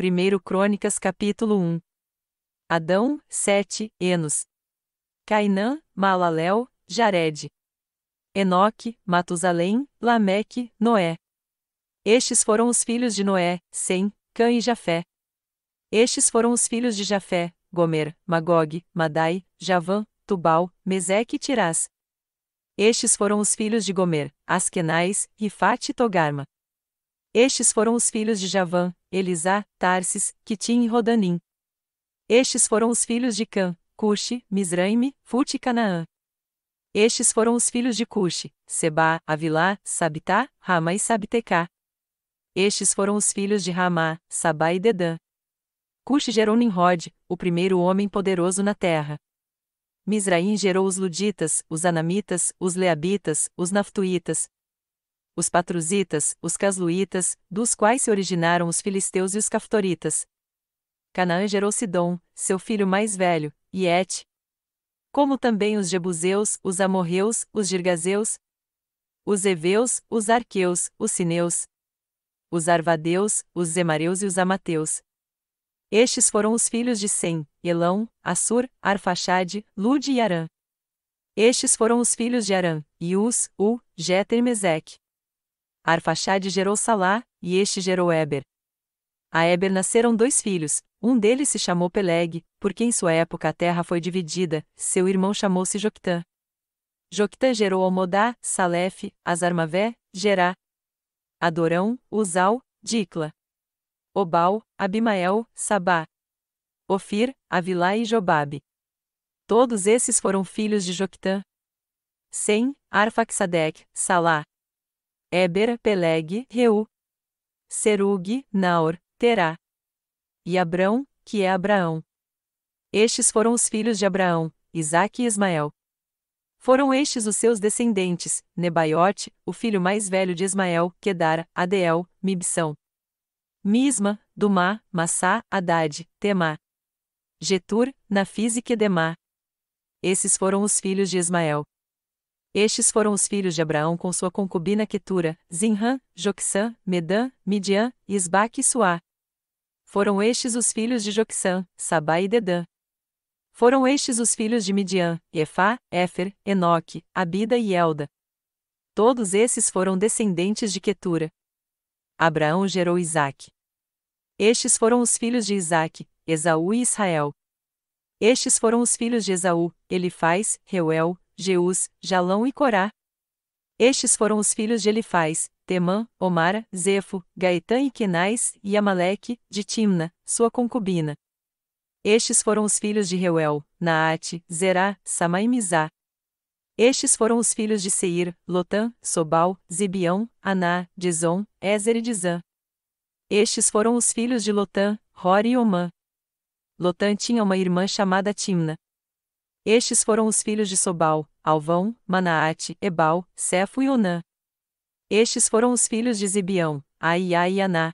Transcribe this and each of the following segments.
1 Crônicas capítulo 1. Adão, Sete, Enos. Cainã, Maalalel, Jared. Enoque, Matusalém, Lameque, Noé. Estes foram os filhos de Noé, Sem, Cã e Jafé. Estes foram os filhos de Jafé, Gomer, Magog, Madai, Javã, Tubal, Meseque e Tirás. Estes foram os filhos de Gomer, Askenais, Rifate e Togarma. Estes foram os filhos de Javã, Elisá, Tarsis, Quitim e Rodanim. Estes foram os filhos de Cã, Cuxi, Misraime, Fute e Canaã. Estes foram os filhos de Cuxi, Sebá, Avilá, Sabitá, Ramá e Sabtecá. Estes foram os filhos de Ramá, Sabá e Dedã. Cuxi gerou Nimrod, o primeiro homem poderoso na terra. Misraim gerou os Luditas, os Anamitas, os Leabitas, os Naftuítas, os Patruzitas, os Casluítas, dos quais se originaram os Filisteus e os Caftoritas. Canaã gerou Sidom, seu filho mais velho, e Et, como também os Jebuseus, os Amorreus, os Girgazeus, os Eveus, os Arqueus, os Sineus, os Arvadeus, os Zemareus e os Amateus. Estes foram os filhos de Sem, Elão, Assur, Arfaxade, Lude e Arã. Estes foram os filhos de Arã, Ius, Jeter e Meseque. Arfaxade gerou Salá, e este gerou Éber. A Éber nasceram dois filhos, um deles se chamou Peleg, porque em sua época a terra foi dividida, seu irmão chamou-se Joctã. Joctã gerou Almodá, Salefe, Azarmavé, Gerá, Adorão, Uzal, Dicla, Obal, Abimael, Sabá, Ofir, Avilá e Jobabe. Todos esses foram filhos de Joctã. Sem, Arfaxadec, Salá, Éber, Peleg, Reu, Serug, Naor, Terá. E Abrão, que é Abraão. Estes foram os filhos de Abraão, Isaque e Ismael. Foram estes os seus descendentes, Nebaiote, o filho mais velho de Ismael, Quedar, Adeel, Mibsão, Misma, Dumá, Massá, Hadad, Temá, Getur, Nafis e Quedemá. Esses foram os filhos de Ismael. Estes foram os filhos de Abraão com sua concubina Quetura, Zinrã, Joquissã, Medã, Midian, Isbaque e Suá. Foram estes os filhos de Joquissã, Sabá e Dedã. Foram estes os filhos de Midian, Efá, Éfer, Enoque, Abida e Elda. Todos esses foram descendentes de Quetura. Abraão gerou Isaque. Estes foram os filhos de Isaque, Esaú e Israel. Estes foram os filhos de Esaú, Elifaz, Reuel, Jeus, Jalão e Corá. Estes foram os filhos de Elifaz, Temã, Omara, Zefo, Gaetã e Quenais, e Amaleque, de Timna, sua concubina. Estes foram os filhos de Reuel, Naate, Zerá, Samá e Mizá. Estes foram os filhos de Seir, Lotã, Sobal, Zibeão, Aná, Dizon, Ézer e Dizã. Estes foram os filhos de Lotã, Hori e Omã. Lotã tinha uma irmã chamada Timna. Estes foram os filhos de Sobal, Alvão, Manaate, Ebal, Cefo e Onã. Estes foram os filhos de Zibeão, Aiá e Aná.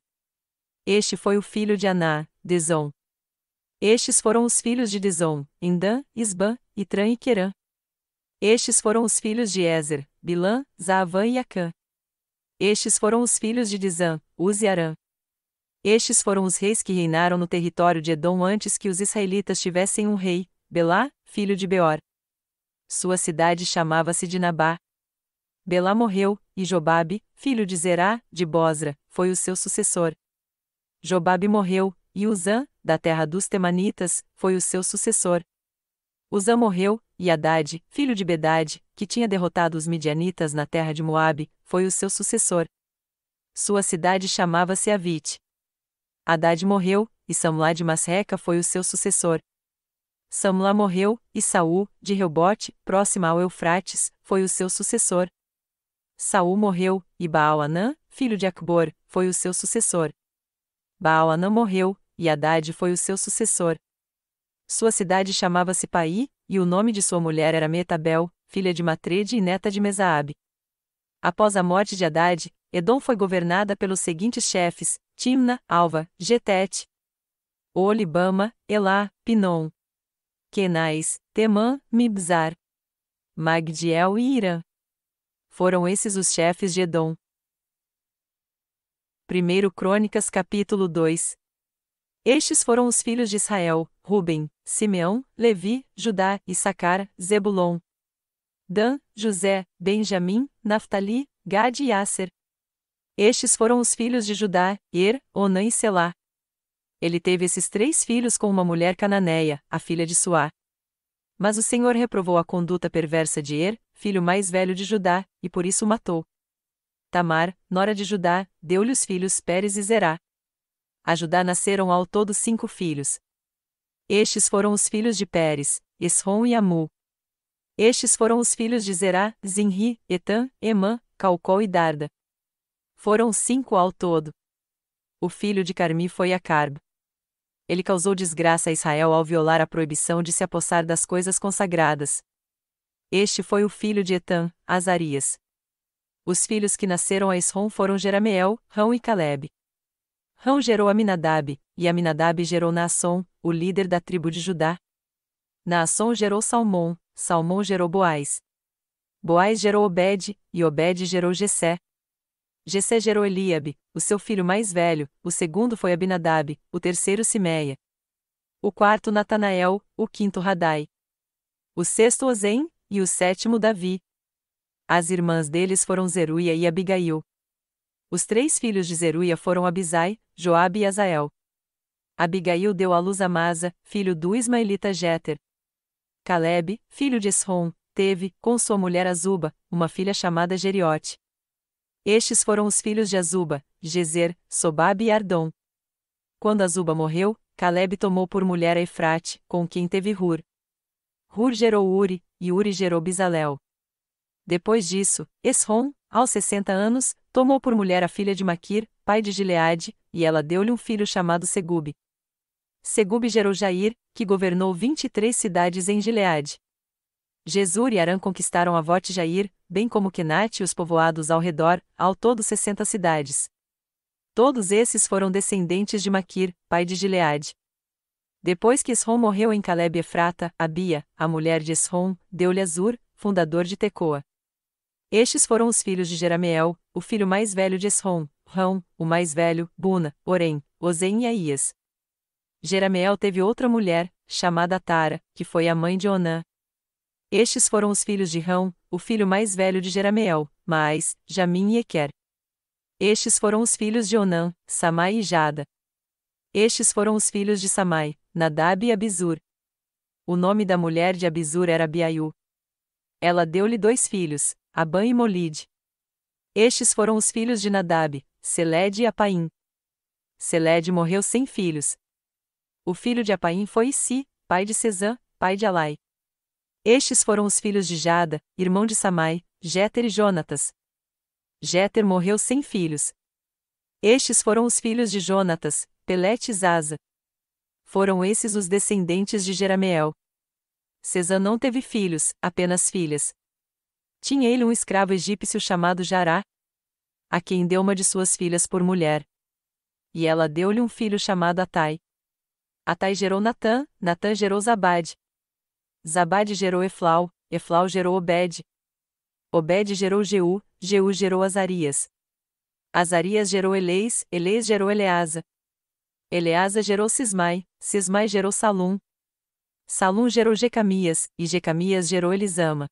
Este foi o filho de Aná, Dizon. Estes foram os filhos de Dizon, Indã, Isbã, Itrã e Querã. Estes foram os filhos de Ézer, Bilã, Zaavã e Acã. Estes foram os filhos de Dizã, Uz e Arã. Estes foram os reis que reinaram no território de Edom antes que os israelitas tivessem um rei, Belá, filho de Beor. Sua cidade chamava-se Dinabá. Belá morreu, e Jobabe, filho de Zerá, de Bosra, foi o seu sucessor. Jobabe morreu, e Uzã, da terra dos Temanitas, foi o seu sucessor. Uzã morreu, e Hadad, filho de Bedade, que tinha derrotado os midianitas na terra de Moabe, foi o seu sucessor. Sua cidade chamava-se Avite. Hadad morreu, e Samlá de Masreca foi o seu sucessor. Samlá morreu, e Saul, de Reobote, próxima ao Eufrates, foi o seu sucessor. Saul morreu, e Baal-Anã, filho de Acbor, foi o seu sucessor. Baal-Anã morreu, e Hadad foi o seu sucessor. Sua cidade chamava-se Paí, e o nome de sua mulher era Metabel, filha de Matrede e neta de Mesaabe. Após a morte de Hadad, Edom foi governada pelos seguintes chefes: Timna, Alva, Getete, Olibama, Elá, Pinom, Quenais, Temã, Mibzar, Magdiel e Irã. Foram esses os chefes de Edom. 1 Crônicas capítulo 2. Estes foram os filhos de Israel: Ruben, Simeão, Levi, Judá, Issacar, Zebulon, Dan, José, Benjamim, Naftali, Gade e Asser. Estes foram os filhos de Judá: Onã e Selá. Ele teve esses 3 filhos com uma mulher cananeia, a filha de Suá. Mas o Senhor reprovou a conduta perversa de filho mais velho de Judá, e por isso o matou. Tamar, nora de Judá, deu-lhe os filhos Pérez e Zerá. A Judá nasceram ao todo 5 filhos. Estes foram os filhos de Pérez, Esrom e Amu. Estes foram os filhos de Zerá, Zinri, Etã, Emã, Calcol e Darda. Foram 5 ao todo. O filho de Carmi foi Acarb. Ele causou desgraça a Israel ao violar a proibição de se apossar das coisas consagradas. Este foi o filho de Etã, Azarias. Os filhos que nasceram a Esrom foram Jerameel, Rão e Calebe. Rão gerou Aminadab, e Aminadab gerou Naasson, o líder da tribo de Judá. Naasson gerou Salmão, Salmão gerou Boaz. Boaz gerou Obed, e Obed gerou Jessé. Jessé gerou Eliabe, o seu filho mais velho, o segundo foi Abinadab, o terceiro Simeia. O quarto Natanael, o quinto Radai. O sexto Ozem, e o sétimo Davi. As irmãs deles foram Zeruia e Abigail. Os 3 filhos de Zeruia foram Abisai, Joabe e Azael. Abigail deu à luz Amasa, filho do Ismaelita Jeter. Calebe, filho de Esrom, teve, com sua mulher Azuba, uma filha chamada Jeriote. Estes foram os filhos de Azuba, Gezer, Sobabe e Ardom. Quando Azuba morreu, Calebe tomou por mulher a Efrate, com quem teve Hur. Hur gerou Uri, e Uri gerou Bizalel. Depois disso, Esrom, aos 60 anos, tomou por mulher a filha de Maquir, pai de Gileade, e ela deu-lhe um filho chamado Segube. Segube gerou Jair, que governou 23 cidades em Gileade. Jesur e Arã conquistaram Avote Jair, bem como Quenate e os povoados ao redor, ao todo 60 cidades. Todos esses foram descendentes de Maquir, pai de Gileade. Depois que Esrom morreu em Calebe Efrata, Abia, a mulher de Esrom, deu-lhe Azur, fundador de Tecoa. Estes foram os filhos de Jerameel, o filho mais velho de Esrom, Rão, o mais velho, Buna, Orem, Ozem e Aías. Jerameel teve outra mulher, chamada Tara, que foi a mãe de Onã. Estes foram os filhos de Rão, o filho mais velho de Jerameel, Mais, Jamim e Equer. Estes foram os filhos de Onã, Samai e Jada. Estes foram os filhos de Samai, Nadab e Abizur. O nome da mulher de Abizur era Abiaiu. Ela deu-lhe 2 filhos, Abã e Molide. Estes foram os filhos de Nadab, Seled e Apaim. Seled morreu sem filhos. O filho de Apaim foi Issi, pai de Sezã, pai de Alai. Estes foram os filhos de Jada, irmão de Samai, Jéter e Jonatas. Jéter morreu sem filhos. Estes foram os filhos de Jonatas, Pelete e Zaza. Foram esses os descendentes de Jerameel. Sezã não teve filhos, apenas filhas. Tinha ele um escravo egípcio chamado Jará, a quem deu uma de suas filhas por mulher. E ela deu-lhe um filho chamado Atai. Atai gerou Natã, Natã gerou Zabade. Zabade gerou Eflau, Eflau gerou Obed. Obed gerou Jeú, Jeú gerou Azarias. Azarias gerou Eleis, Eleis gerou Eleasa. Eleasa gerou Sismai, Sismai gerou Salum. Salum gerou Jecamias, e Jecamias gerou Elisama.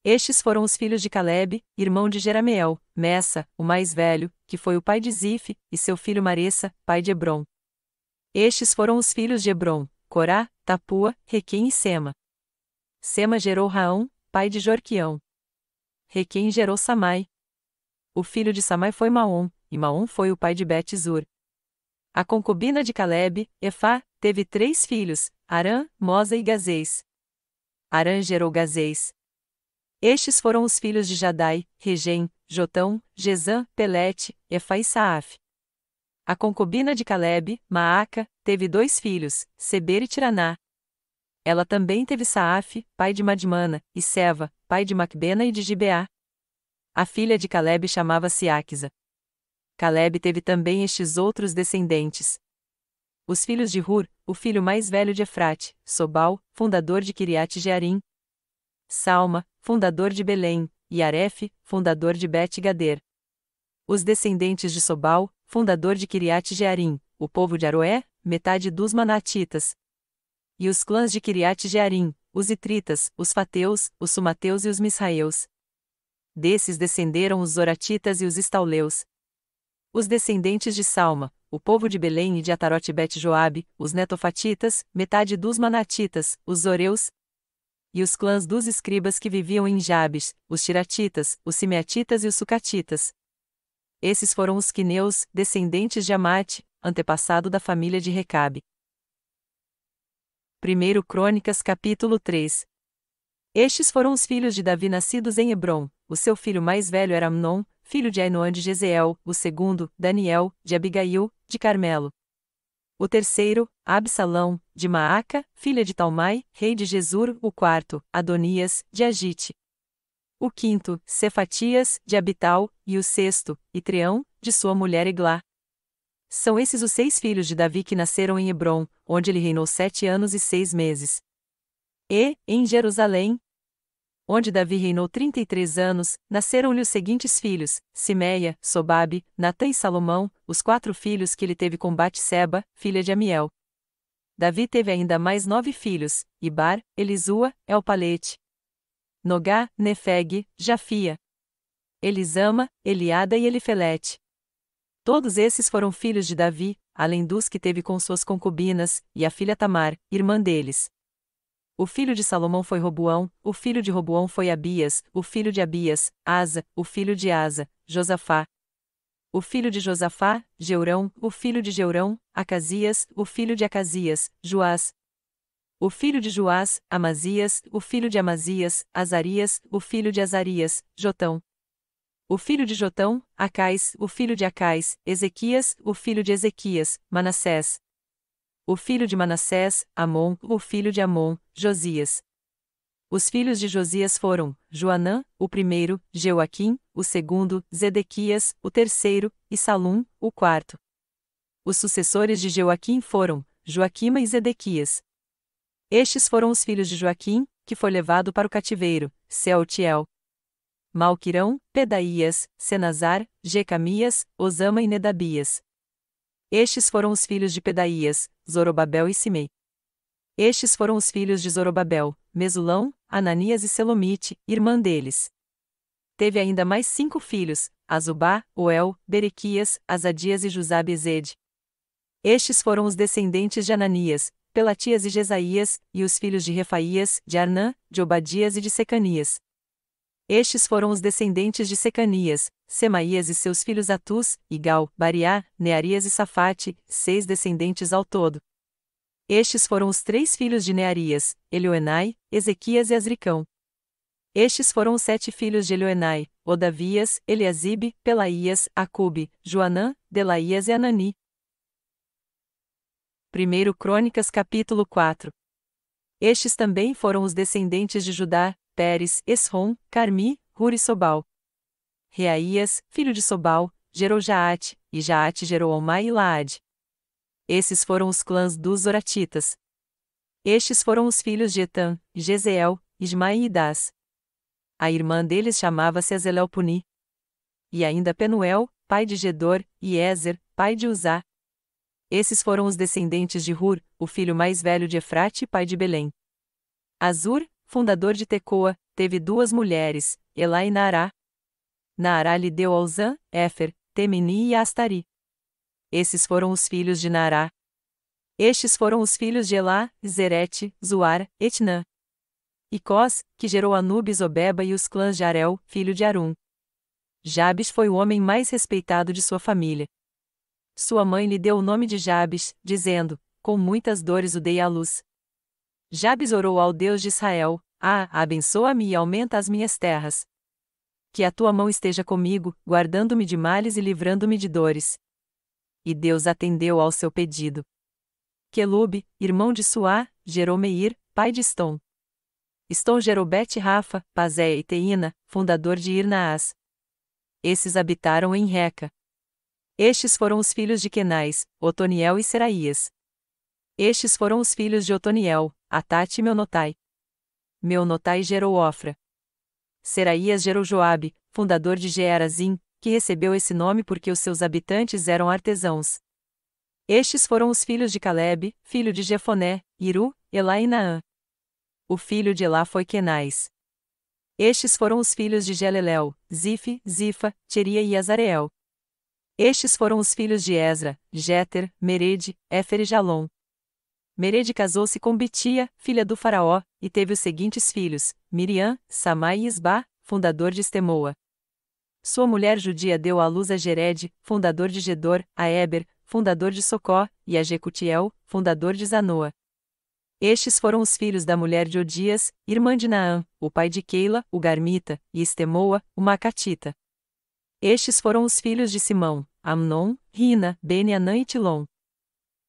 Estes foram os filhos de Calebe, irmão de Jerameel, Messa, o mais velho, que foi o pai de Zife, e seu filho Maressa, pai de Hebron. Estes foram os filhos de Hebron, Corá, Tapua, Requem e Sema. Sema gerou Raão, pai de Jorquião. Requem gerou Samai. O filho de Samai foi Maom, e Maom foi o pai de Bet-Zur. A concubina de Calebe, Efá, teve 3 filhos, Arã, Mosa e Gazês. Arã gerou Gazês. Estes foram os filhos de Jadai, Regem, Jotão, Gezã, Pelete, Efá e Saaf. A concubina de Calebe, Maaca, teve 2 filhos, Seber e Tiraná. Ela também teve Saaf, pai de Madmana, e Seva, pai de Macbena e de Gibeá. A filha de Calebe chamava-se Aquisa. Calebe teve também estes outros descendentes. Os filhos de Hur, o filho mais velho de Efrate, Sobal, fundador de Kiriat Jearim. Salma, fundador de Belém, e Aref, fundador de Bet-Gader. Os descendentes de Sobal, fundador de Kiriat Jearim, o povo de Aroé, metade dos Manatitas. E os clãs de Quiriate-Jearim, os Itritas, os Fateus, os Sumateus e os Misraeus. Desses descenderam os Zoratitas e os Estauleus. Os descendentes de Salma, o povo de Belém e de Atarote-Bet-Joabe, os Netofatitas, metade dos Manatitas, os Zoreus, e os clãs dos escribas que viviam em Jabes, os Tiratitas, os Simeatitas e os Sucatitas. Esses foram os quineus, descendentes de Amate, antepassado da família de Recabe. 1 Crônicas capítulo 3. Estes foram os filhos de Davi nascidos em Hebrom. O seu filho mais velho era Amnon, filho de Ainoã de Jezeel, o segundo, Daniel, de Abigail, de Carmelo. O terceiro, Absalão, de Maaca, filha de Talmai, rei de Gesur, o quarto, Adonias, de Agite. O quinto, Cefatias, de Abital, e o sexto, Itreão, de sua mulher Eglá. São esses os 6 filhos de Davi que nasceram em Hebrom, onde ele reinou 7 anos e 6 meses. E, em Jerusalém, onde Davi reinou 33 anos, nasceram-lhe os seguintes filhos: Simeia, Sobabe, Natã e Salomão, os 4 filhos que ele teve com Batseba, filha de Amiel. Davi teve ainda mais 9 filhos: Ibar, Elisua, Elpalete, Nogá, Nefeg, Jafia, Elisama, Eliada e Elifelete. Todos esses foram filhos de Davi, além dos que teve com suas concubinas, e a filha Tamar, irmã deles. O filho de Salomão foi Roboão, o filho de Roboão foi Abias, o filho de Abias, Asa, o filho de Asa, Josafá. O filho de Josafá, Jeurão, o filho de Jeurão, Acasias, o filho de Acasias, Joás. O filho de Joás, Amazias, o filho de Amazias, Azarias, o filho de Azarias, Jotão. O filho de Jotão, Acais, o filho de Acais, Ezequias, o filho de Ezequias, Manassés. O filho de Manassés, Amon, o filho de Amon, Josias. Os filhos de Josias foram, Joanã, o primeiro, Jeoaquim, o segundo, Zedequias, o terceiro, e Salum, o quarto. Os sucessores de Jeoaquim foram, Joaquima e Zedequias. Estes foram os filhos de Joaquim, que foi levado para o cativeiro: Sealtiel, Malquirão, Pedaías, Senazar, Jecamias, Osama e Nedabias. Estes foram os filhos de Pedaías, Zorobabel e Simei. Estes foram os filhos de Zorobabel, Mesulão, Ananias e Selomite, irmã deles. Teve ainda mais 5 filhos: Azubá, Oel, Berequias, Azadias e Jusabezede. Estes foram os descendentes de Ananias, Pelatias e Jesaías, e os filhos de Refaías, de Arnã, de Obadias e de Secanias. Estes foram os descendentes de Secanias, Semaías e seus filhos Atus, Igal, Bariá, Nearias e Safate, 6 descendentes ao todo. Estes foram os 3 filhos de Nearias, Elioenai, Ezequias e Azricão. Estes foram os 7 filhos de Elioenai, Odavias, Eliasibe, Pelaías, Acube, Joanã, Delaías e Anani. 1 Crônicas capítulo 4. Estes também foram os descendentes de Judá: Pérez, Esrom, Carmi, Hur e Sobal. Reaías, filho de Sobal, gerou Jaate, e Jaate gerou Almai e Laade. Esses foram os clãs dos Zoratitas. Estes foram os filhos de Etã, Jezeel, Ismai e Idás. A irmã deles chamava-se Azelelpuni. E ainda Penuel, pai de Gedor, e Ézer, pai de Uzá. Esses foram os descendentes de Hur, o filho mais velho de Efrate, pai de Belém. Azur, fundador de Tecoa, teve 2 mulheres, Elá e Naará. Naará lhe deu a Uzã, Éfer, Temeni e Astari. Esses foram os filhos de Naará. Estes foram os filhos de Elá, Zerete, Zuar, Etnã. E Cós, que gerou Anubis, Obeba e os clãs de Arel, filho de Arum. Jabes foi o homem mais respeitado de sua família. Sua mãe lhe deu o nome de Jabes, dizendo: com muitas dores o dei à luz. Jabes orou ao Deus de Israel: abençoa-me e aumenta as minhas terras. Que a tua mão esteja comigo, guardando-me de males e livrando-me de dores. E Deus atendeu ao seu pedido. Quelube, irmão de Suá, gerou Meir, pai de Estom. Estom gerou Bet-Rafa, Pazé e Teína, fundador de Ir-Naás. Esses habitaram em Reca. Estes foram os filhos de Quenais, Otoniel e Seraías. Estes foram os filhos de Otoniel, Atate e Meonotai. Meonotai gerou Ofra. Seraías gerou Joabe, fundador de Geerazim, que recebeu esse nome porque os seus habitantes eram artesãos. Estes foram os filhos de Calebe, filho de Jefoné, Iru, Elá e Naã. O filho de Elá foi Quenais. Estes foram os filhos de Gelelel, Zife, Zifa, Teria e Azareel. Estes foram os filhos de Esra, Jéter, Merede, Éfer e Jalom. Merede casou-se com Bitia, filha do faraó, e teve os seguintes filhos, Miriam, Samai e Isbá, fundador de Estemoa. Sua mulher judia deu à luz a Jered, fundador de Gedor, a Eber, fundador de Socó, e a Jecutiel, fundador de Zanoa. Estes foram os filhos da mulher de Odias, irmã de Naã, o pai de Keila, o Garmita, e Estemoa, o Macatita. Estes foram os filhos de Simão, Amnon, Rina, Bene-Anã e Tilom.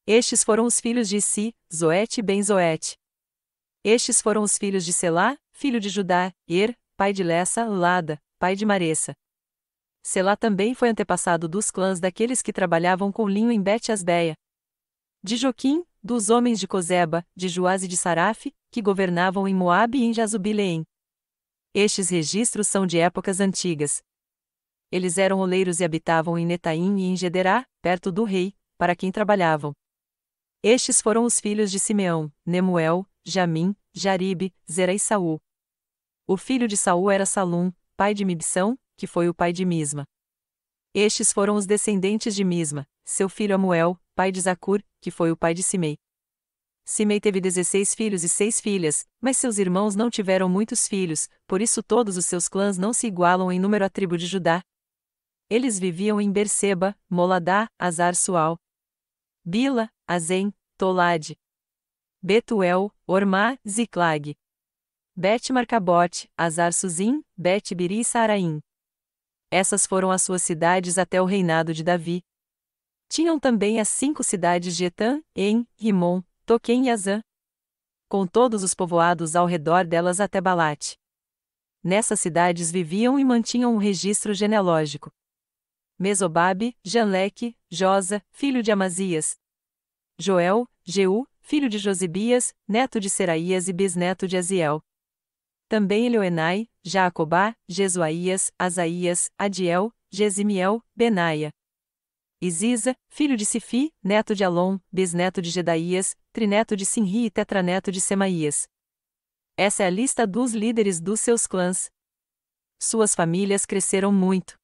Estes foram os filhos de Issi, Zoete e Ben-Zoete. Estes foram os filhos de Selá, filho de Judá, pai de Lessa, Lada, pai de Maressa. Selá também foi antepassado dos clãs daqueles que trabalhavam com linho em Bet-Asbeia. De Joquim, dos homens de Cozeba, de Joás e de Saraf, que governavam em Moabe e em Jazubileém. Estes registros são de épocas antigas. Eles eram oleiros e habitavam em Netaim e em Gederá, perto do rei, para quem trabalhavam. Estes foram os filhos de Simeão, Nemuel, Jamim, Jaribe, Zera e Saul. O filho de Saul era Salum, pai de Mibsão, que foi o pai de Misma. Estes foram os descendentes de Misma, seu filho Amuel, pai de Zacur, que foi o pai de Simei. Simei teve 16 filhos e 6 filhas, mas seus irmãos não tiveram muitos filhos, por isso todos os seus clãs não se igualam em número à tribo de Judá. Eles viviam em Berseba, Moladá, Azar-Sual, Bila, Azem, Tolade, Betuel, Ormá, Ziclag, Bet-Marcabote, Azar-Suzim, Bet-Biri e Saraim. Essas foram as suas cidades até o reinado de Davi. Tinham também as 5 cidades de Etã, En, Rimon, Toquém e Azã, com todos os povoados ao redor delas até Balate. Nessas cidades viviam e mantinham um registro genealógico. Mesobabe, Janleque, Josa, filho de Amazias. Joel, Jeú, filho de Josibias, neto de Seraías e bisneto de Aziel. Também Elioenai, Jacobá, Jesuaías, Asaías, Adiel, Gesimiel, Benaia. Isiza, filho de Sifi, neto de Alom, bisneto de Gedaías, trineto de Sinri e tetraneto de Semaías. Essa é a lista dos líderes dos seus clãs. Suas famílias cresceram muito.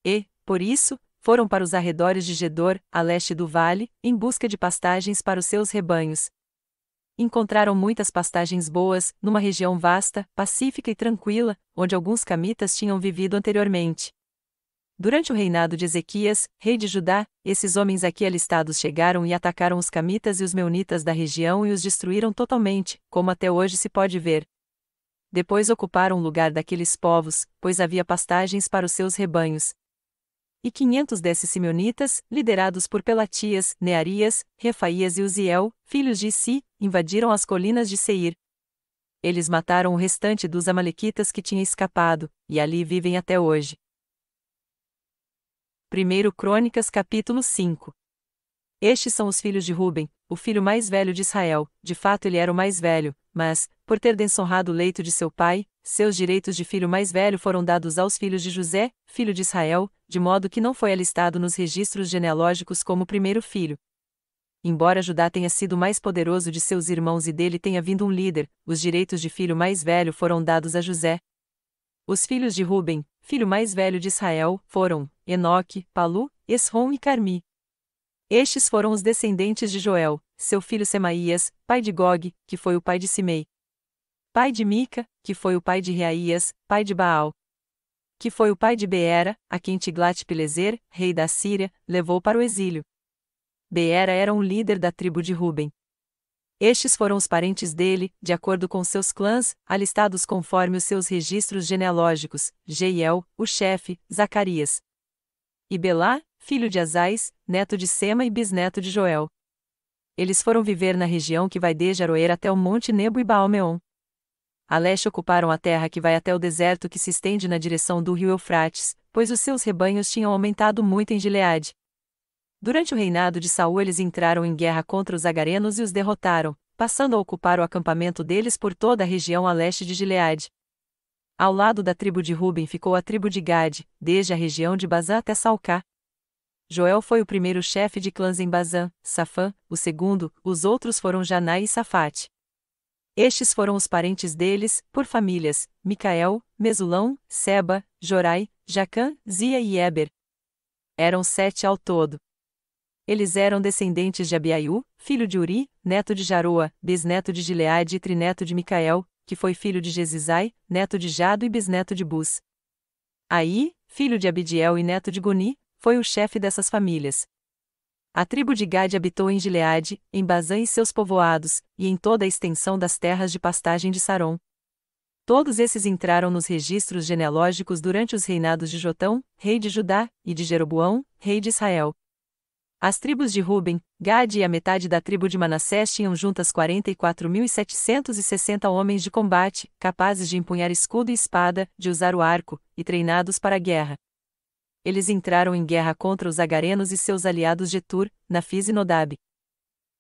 E, por isso, foram para os arredores de Gedor, a leste do vale, em busca de pastagens para os seus rebanhos. Encontraram muitas pastagens boas, numa região vasta, pacífica e tranquila, onde alguns camitas tinham vivido anteriormente. Durante o reinado de Ezequias, rei de Judá, esses homens aqui alistados chegaram e atacaram os camitas e os meunitas da região e os destruíram totalmente, como até hoje se pode ver. Depois ocuparam o lugar daqueles povos, pois havia pastagens para os seus rebanhos. E 500 desses simeonitas, liderados por Pelatias, Nearias, Refaías e Uziel, filhos de Issi, invadiram as colinas de Seir. Eles mataram o restante dos amalequitas que tinha escapado, e ali vivem até hoje. 1 Crônicas capítulo 5. Estes são os filhos de Ruben, o filho mais velho de Israel. De fato ele era o mais velho, mas, por ter desonrado o leito de seu pai, seus direitos de filho mais velho foram dados aos filhos de José, filho de Israel, de modo que não foi alistado nos registros genealógicos como primeiro filho. Embora Judá tenha sido o mais poderoso de seus irmãos e dele tenha vindo um líder, os direitos de filho mais velho foram dados a José. Os filhos de Ruben, filho mais velho de Israel, foram Enoque, Palu, Esrom e Carmi. Estes foram os descendentes de Joel, seu filho Semaías, pai de Gog, que foi o pai de Simei. Pai de Mica, que foi o pai de Reaías, pai de Baal. Que foi o pai de Beera, a quem Tiglat-Pileser, rei da Síria, levou para o exílio. Beera era um líder da tribo de Ruben. Estes foram os parentes dele, de acordo com seus clãs, alistados conforme os seus registros genealógicos: Jeiel, o chefe, Zacarias. E Belá, filho de Azais, neto de Sema e bisneto de Joel. Eles foram viver na região que vai desde Aroer até o monte Nebo e Baal-Meon. A leste ocuparam a terra que vai até o deserto que se estende na direção do rio Eufrates, pois os seus rebanhos tinham aumentado muito em Gileade. Durante o reinado de Saul eles entraram em guerra contra os agarenos e os derrotaram, passando a ocupar o acampamento deles por toda a região a leste de Gileade. Ao lado da tribo de Ruben ficou a tribo de Gade, desde a região de Bazã até Salcá. Joel foi o primeiro chefe de clãs em Bazã, Safã, o segundo, os outros foram Janai e Safate. Estes foram os parentes deles, por famílias: Micael, Mesulão, Seba, Jorai, Jacã, Zia e Eber. Eram 7 ao todo. Eles eram descendentes de Abiaiú, filho de Uri, neto de Jaroa, bisneto de Gileade e trineto de Micael, que foi filho de Jesizai, neto de Jado e bisneto de Bus. Aí, filho de Abidiel e neto de Guni, foi o chefe dessas famílias. A tribo de Gade habitou em Gileade, em Bazã e seus povoados, e em toda a extensão das terras de pastagem de Saron. Todos esses entraram nos registros genealógicos durante os reinados de Jotão, rei de Judá, e de Jeroboão, rei de Israel. As tribos de Ruben, Gade e a metade da tribo de Manassés tinham juntas 44.760 homens de combate, capazes de empunhar escudo e espada, de usar o arco, e treinados para a guerra. Eles entraram em guerra contra os agarenos e seus aliados Getur, Nafis e Nodab.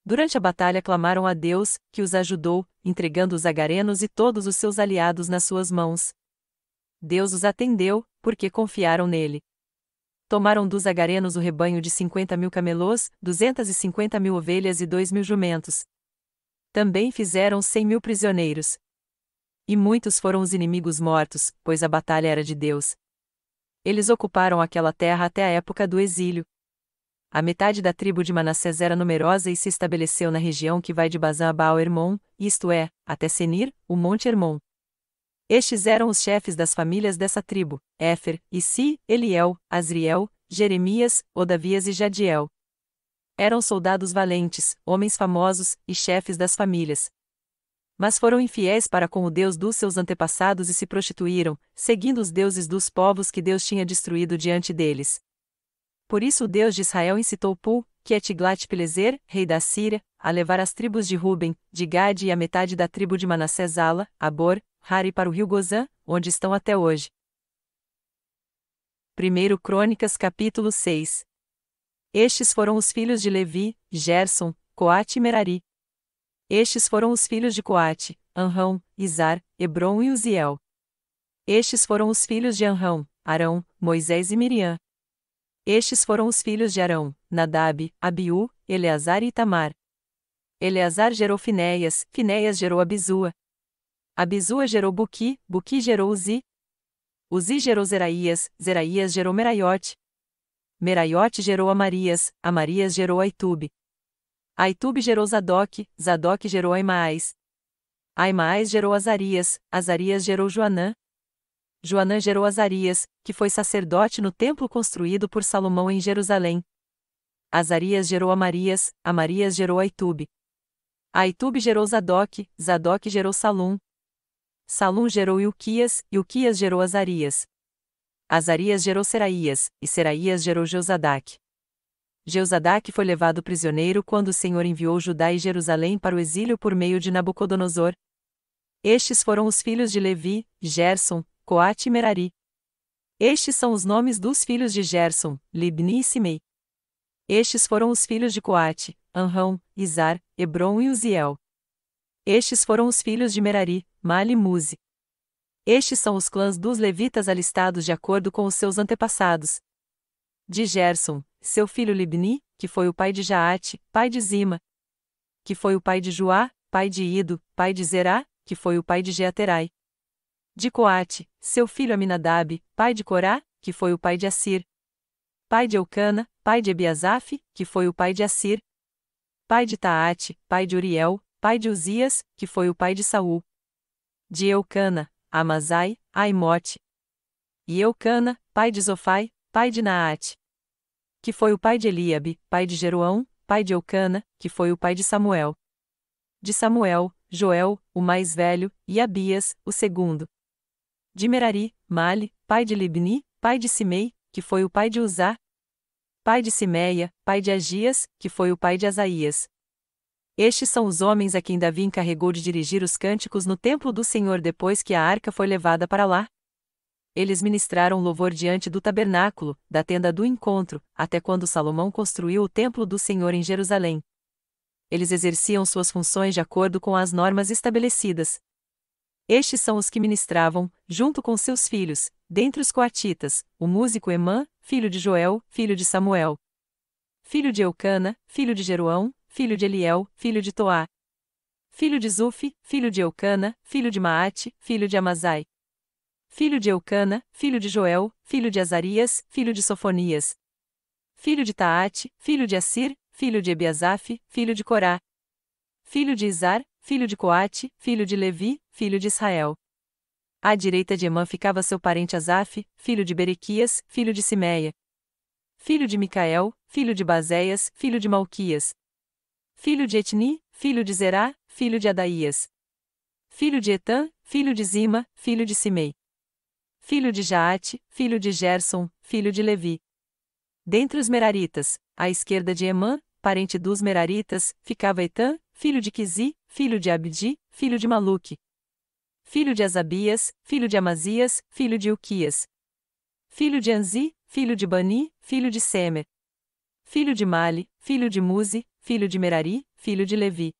Durante a batalha clamaram a Deus, que os ajudou, entregando os agarenos e todos os seus aliados nas suas mãos. Deus os atendeu, porque confiaram nele. Tomaram dos agarenos o rebanho de 50.000 camelôs, 250.000 ovelhas e 2.000 jumentos. Também fizeram 100.000 prisioneiros. E muitos foram os inimigos mortos, pois a batalha era de Deus. Eles ocuparam aquela terra até a época do exílio. A metade da tribo de Manassés era numerosa e se estabeleceu na região que vai de Bazã a Baal-Hermon, isto é, até Senir, o Monte Hermon. Estes eram os chefes das famílias dessa tribo: Éfer, Issi, Eliel, Asriel, Jeremias, Odavias e Jadiel. Eram soldados valentes, homens famosos, e chefes das famílias. Mas foram infiéis para com o Deus dos seus antepassados e se prostituíram, seguindo os deuses dos povos que Deus tinha destruído diante deles. Por isso o Deus de Israel incitou Pu, que é Tiglat-Pileser, rei da Síria, a levar as tribos de Ruben, de Gade e a metade da tribo de Manassés Ala, Abor, Hari para o rio Gozã, onde estão até hoje. 1 Crônicas capítulo 6. Estes foram os filhos de Levi, Gerson, Coate e Merari. Estes foram os filhos de Coate: Anrão, Izar, Hebron e Uziel. Estes foram os filhos de Anrão: Arão, Moisés e Miriam. Estes foram os filhos de Arão: Nadab, Abiú, Eleazar e Itamar. Eleazar gerou Finéias, Finéias gerou Abisua. Abisua gerou Buqui, Buqui gerou Uzi. Uzi gerou Zeraías, Zeraías gerou Meraiote. Meraiote gerou Amarias, Amarias gerou Aitube. Aitube gerou Zadok, Zadok gerou Aimaas. Aimaas gerou Azarias, Azarias gerou Joanã. Joanã gerou Azarias, que foi sacerdote no templo construído por Salomão em Jerusalém. Azarias gerou Amarias, Amarias gerou Aitube. Aitube gerou Zadok, Zadok gerou Salum. Salum gerou Ilquias, Ilquias gerou Azarias. Azarias gerou Seraías, e Seraías gerou Jeozadaque. Jeozadaque foi levado prisioneiro quando o Senhor enviou Judá e Jerusalém para o exílio por meio de Nabucodonosor. Estes foram os filhos de Levi, Gerson, Coate e Merari. Estes são os nomes dos filhos de Gerson, Libni e Simei. Estes foram os filhos de Coate: Anrão, Izar, Hebron e Uziel. Estes foram os filhos de Merari, Mali e Muzi. Estes são os clãs dos levitas alistados de acordo com os seus antepassados. De Gerson, seu filho Libni, que foi o pai de Jaate, pai de Zima. Que foi o pai de Juá, pai de Ido, pai de Zerá, que foi o pai de Jeaterai. De Coate, seu filho Aminadab, pai de Corá, que foi o pai de Assir. Pai de Eucana, pai de Ebiasaf, que foi o pai de Assir. Pai de Taate, pai de Uriel, pai de Uzias, que foi o pai de Saul. De Eucana, Amazai, Aimote. E Eucana, pai de Zofai, pai de Naate. Que foi o pai de Eliabe, pai de Jeroão, pai de Eucana, que foi o pai de Samuel. De Samuel, Joel, o mais velho, e Abias, o segundo. De Merari, Mali, pai de Libni, pai de Simei, que foi o pai de Uzá. Pai de Simeia, pai de Agias, que foi o pai de Asaías. Estes são os homens a quem Davi encarregou de dirigir os cânticos no templo do Senhor depois que a arca foi levada para lá. Eles ministraram louvor diante do tabernáculo, da tenda do encontro, até quando Salomão construiu o templo do Senhor em Jerusalém. Eles exerciam suas funções de acordo com as normas estabelecidas. Estes são os que ministravam, junto com seus filhos, dentre os coatitas, o músico Emã, filho de Joel, filho de Samuel. filho de Eucana, filho de Jeroão, filho de Eliel, filho de Toá. Filho de Zufi, filho de Eucana, filho de Maate, filho de Amazai. Filho de Eucana, filho de Joel, filho de Azarias, filho de Sofonias. Filho de Taate, filho de Assir, filho de Ebiasaf, filho de Corá. Filho de Izar, filho de Coate, filho de Levi, filho de Israel. À direita de Emã ficava seu parente Asaf, filho de Berequias, filho de Simeia. Filho de Micael, filho de Bazéias, filho de Malquias. Filho de Etni, filho de Zerá, filho de Adaías. Filho de Etã, filho de Zima, filho de Simei. Filho de Jaate, filho de Gerson, filho de Levi. Dentre os Meraritas, à esquerda de Emã, parente dos Meraritas, ficava Etã, filho de Quisi, filho de Abdi, filho de Maluque. Filho de Asabias, filho de Amazias, filho de Uquias. Filho de Anzi, filho de Bani, filho de Semer. Filho de Mali, filho de Muzi, filho de Merari, filho de Levi.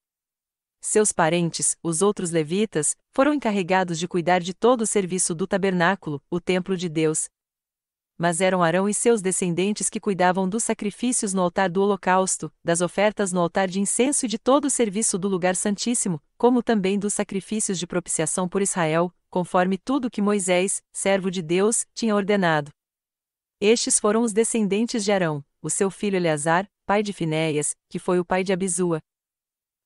Seus parentes, os outros levitas, foram encarregados de cuidar de todo o serviço do tabernáculo, o templo de Deus. Mas eram Arão e seus descendentes que cuidavam dos sacrifícios no altar do holocausto, das ofertas no altar de incenso e de todo o serviço do lugar santíssimo, como também dos sacrifícios de propiciação por Israel, conforme tudo que Moisés, servo de Deus, tinha ordenado. Estes foram os descendentes de Arão, o seu filho Eleazar, pai de Finéias, que foi o pai de Abisua.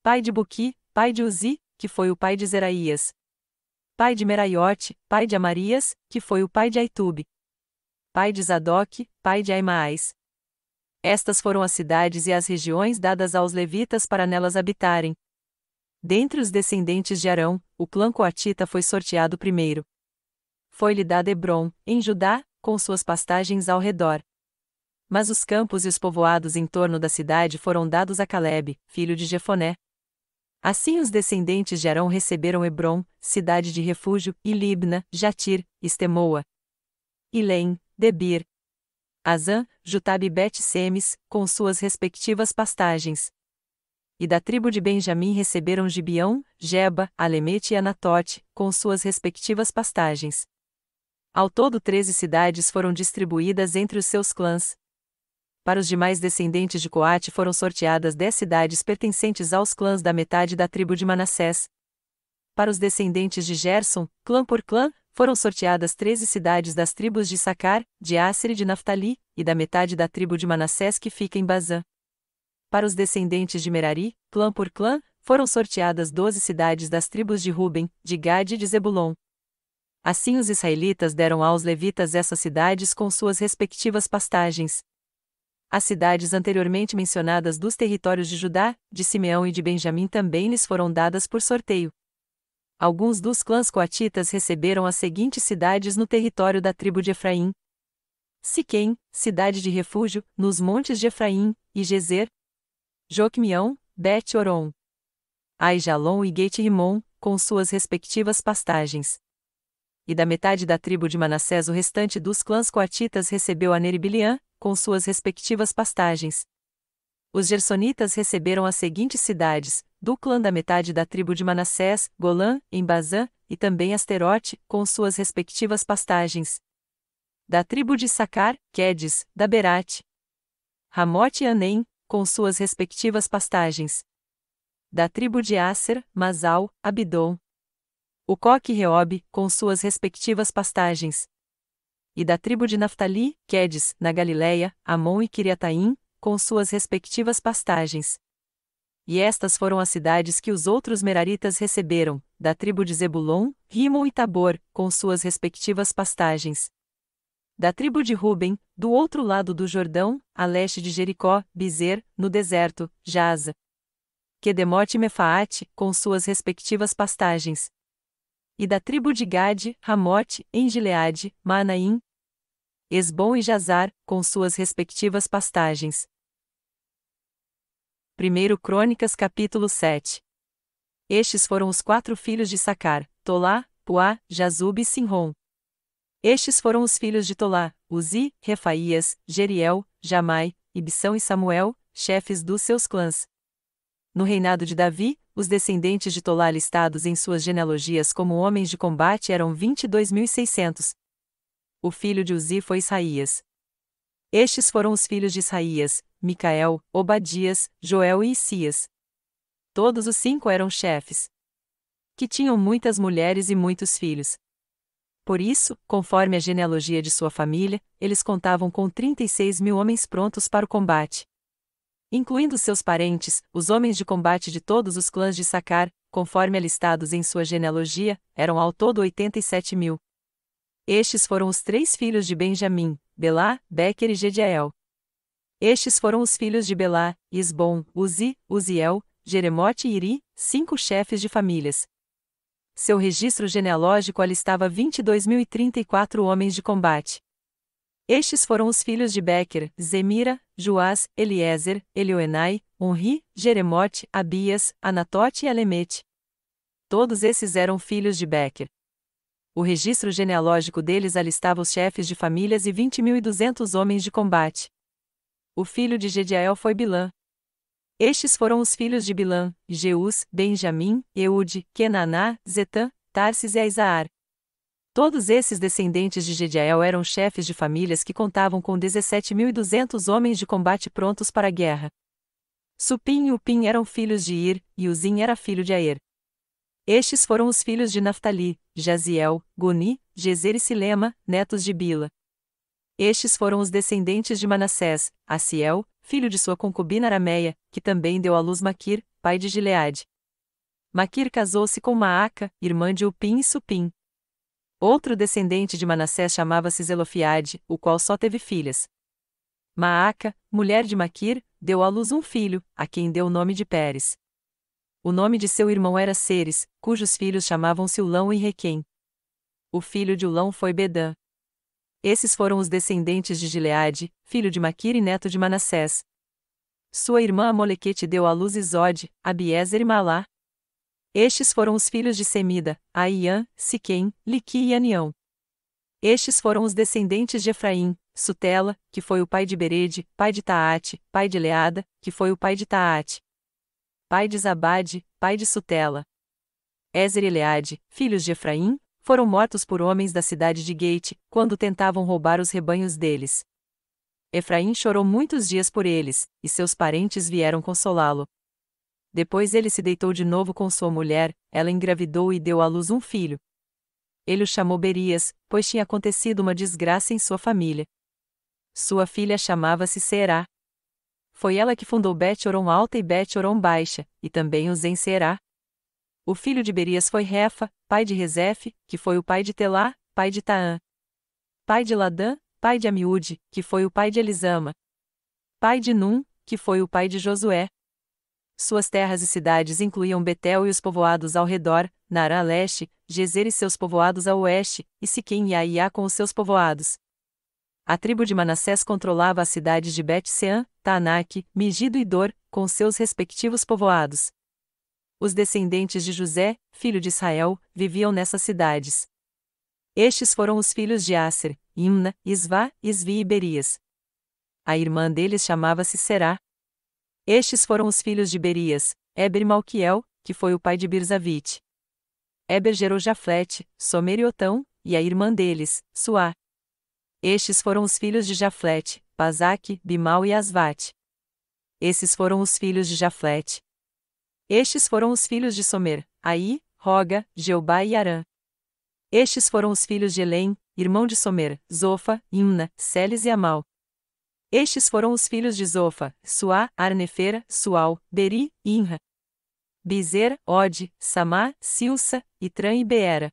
Pai de Buqui, pai de Uzi, que foi o pai de Zeraías. Pai de Meraiote, pai de Amarias, que foi o pai de Aitube. Pai de Zadok, pai de Aimaas. Estas foram as cidades e as regiões dadas aos levitas para nelas habitarem. Dentre os descendentes de Arão, o clã coatita foi sorteado primeiro. Foi-lhe dado Hebrom, em Judá, com suas pastagens ao redor. Mas os campos e os povoados em torno da cidade foram dados a Calebe, filho de Jefoné. Assim os descendentes de Arão receberam Hebrom, cidade de refúgio, e Libna, Jatir, Estemoa. Ilém, Debir. Azã, Jutabe e Bet-Semes, com suas respectivas pastagens. E da tribo de Benjamim receberam Gibeão, Geba, Alemete e Anatote, com suas respectivas pastagens. Ao todo 13 cidades foram distribuídas entre os seus clãs. Para os demais descendentes de Coate foram sorteadas 10 cidades pertencentes aos clãs da metade da tribo de Manassés. Para os descendentes de Gerson, clã por clã, foram sorteadas 13 cidades das tribos de Sacar, de Asser e de Naftali, e da metade da tribo de Manassés que fica em Bazã. Para os descendentes de Merari, clã por clã, foram sorteadas 12 cidades das tribos de Ruben, de Gade e de Zebulon. Assim os israelitas deram aos levitas essas cidades com suas respectivas pastagens. As cidades anteriormente mencionadas dos territórios de Judá, de Simeão e de Benjamim também lhes foram dadas por sorteio. Alguns dos clãs coatitas receberam as seguintes cidades no território da tribo de Efraim: Siquém, cidade de refúgio, nos montes de Efraim, e Gezer, Joquimião, Bet-Oron, Aijalon e Gate-Rimon, com suas respectivas pastagens. E da metade da tribo de Manassés o restante dos clãs coatitas recebeu Aner-e-Biliã, com suas respectivas pastagens. Os gersonitas receberam as seguintes cidades, do clã da metade da tribo de Manassés, Golã, em Bazã, e também Asterote, com suas respectivas pastagens. Da tribo de Sacar, Quedes, Daberate, Ramote e Anem, com suas respectivas pastagens. Da tribo de Asser, Masal, Abidom, Ucoque e Reobe, com suas respectivas pastagens. E da tribo de Naftali, Quedes, na Galileia, Amon e Quiriataim, com suas respectivas pastagens. E estas foram as cidades que os outros meraritas receberam, da tribo de Zebulon, Rimon e Tabor, com suas respectivas pastagens. Da tribo de Ruben, do outro lado do Jordão, a leste de Jericó, Bizer, no deserto, Jaza. Quedemote e Mefaate, com suas respectivas pastagens. E da tribo de Gade, Ramote, em Gileade, Maanaim, Esbom e Jazar, com suas respectivas pastagens. 1 Crônicas capítulo 7. Estes foram os 4 filhos de Sacar, Tolá, Puá, Jazube e Sinrom. Estes foram os filhos de Tolá, Uzi, Refaías, Jeriel, Jamai, Ibsão e Samuel, chefes dos seus clãs. No reinado de Davi, os descendentes de Tolá listados em suas genealogias como homens de combate eram 22.600. O filho de Uzi foi Isaías. Estes foram os filhos de Isaías: Micael, Obadias, Joel e Isias. Todos os 5 eram chefes, que tinham muitas mulheres e muitos filhos. Por isso, conforme a genealogia de sua família, eles contavam com 36.000 homens prontos para o combate. Incluindo seus parentes, os homens de combate de todos os clãs de Issacar, conforme alistados em sua genealogia, eram ao todo 87.000. Estes foram os 3 filhos de Benjamim: Belá, Bequer e Gediael. Estes foram os filhos de Belá: Isbom, Uzi, Uziel, Jeremote e Iri, 5 chefes de famílias. Seu registro genealógico alistava 22.034 homens de combate. Estes foram os filhos de Bequer: Zemira, Joás, Eliezer, Elioenai, Onri, Jeremote, Abias, Anatote e Alemete. Todos esses eram filhos de Bequer. O registro genealógico deles alistava os chefes de famílias e 20.200 homens de combate. O filho de Gediael foi Bilã. Estes foram os filhos de Bilã: Jeus, Benjamim, Eude, Kenaná, Zetã, Tarsis e Aizaar. Todos esses descendentes de Gediael eram chefes de famílias que contavam com 17.200 homens de combate prontos para a guerra. Supim e Upim eram filhos de Ir, e Uzim era filho de Aer. Estes foram os filhos de Naftali: Jaziel, Guni, Gezer e Silema, netos de Bila. Estes foram os descendentes de Manassés: Assiel, filho de sua concubina Arameia, que também deu à luz Maquir, pai de Gileade. Maquir casou-se com Maaca, irmã de Upim e Supim. Outro descendente de Manassés chamava-se Zelofiade, o qual só teve filhas. Maaca, mulher de Maquir, deu à luz um filho, a quem deu o nome de Pérez. O nome de seu irmão era Ceres, cujos filhos chamavam-se Ulão e Requem. O filho de Ulão foi Bedã. Esses foram os descendentes de Gileade, filho de Maquir e neto de Manassés. Sua irmã Amolequete deu à luz Isode, Abiezer e Malá. Estes foram os filhos de Semida, Aiã, Siquém, Liqui e Anião. Estes foram os descendentes de Efraim: Sutela, que foi o pai de Berede, pai de Taate, pai de Leada, que foi o pai de Taate, pai de Zabade, pai de Sutela. Ézer e Eleade, filhos de Efraim, foram mortos por homens da cidade de Gate, quando tentavam roubar os rebanhos deles. Efraim chorou muitos dias por eles, e seus parentes vieram consolá-lo. Depois ele se deitou de novo com sua mulher, ela engravidou e deu à luz um filho. Ele o chamou Berias, pois tinha acontecido uma desgraça em sua família. Sua filha chamava-se Será. Foi ela que fundou Bet-Horon Alta e Bet-Horon Baixa, e também os em Será. O filho de Berias foi Refa, pai de Rezefe, que foi o pai de Telá, pai de Taã, pai de Ladã, pai de Amiúde, que foi o pai de Elisama, pai de Num, que foi o pai de Josué. Suas terras e cidades incluíam Betel e os povoados ao redor, Narã a leste, Gezer e seus povoados a oeste, e Siquém e Aiá com os seus povoados. A tribo de Manassés controlava as cidades de Bet-Seã, Taanaque, Megido e Dor, com seus respectivos povoados. Os descendentes de José, filho de Israel, viviam nessas cidades. Estes foram os filhos de Aser: Imna, Isvá, Isvi e Berias. A irmã deles chamava-se Será. Estes foram os filhos de Berias: Eber e Malquiel, que foi o pai de Birzavite. Eber gerou Jaflete, Somer e Otão, e a irmã deles, Suá. Estes foram os filhos de Jaflete: Pazaque, Bimal e Asvate. Esses foram os filhos de Jaflete. Estes foram os filhos de Somer: Aí, Roga, Jeubá e Arã. Estes foram os filhos de Elém, irmão de Somer: Zofa, Imna, Seles e Amal. Estes foram os filhos de Zofa: Suá, Arnefera, Sual, Beri, Inra, Bizer, Ode, Samá, Silsa, Itrã e Beera.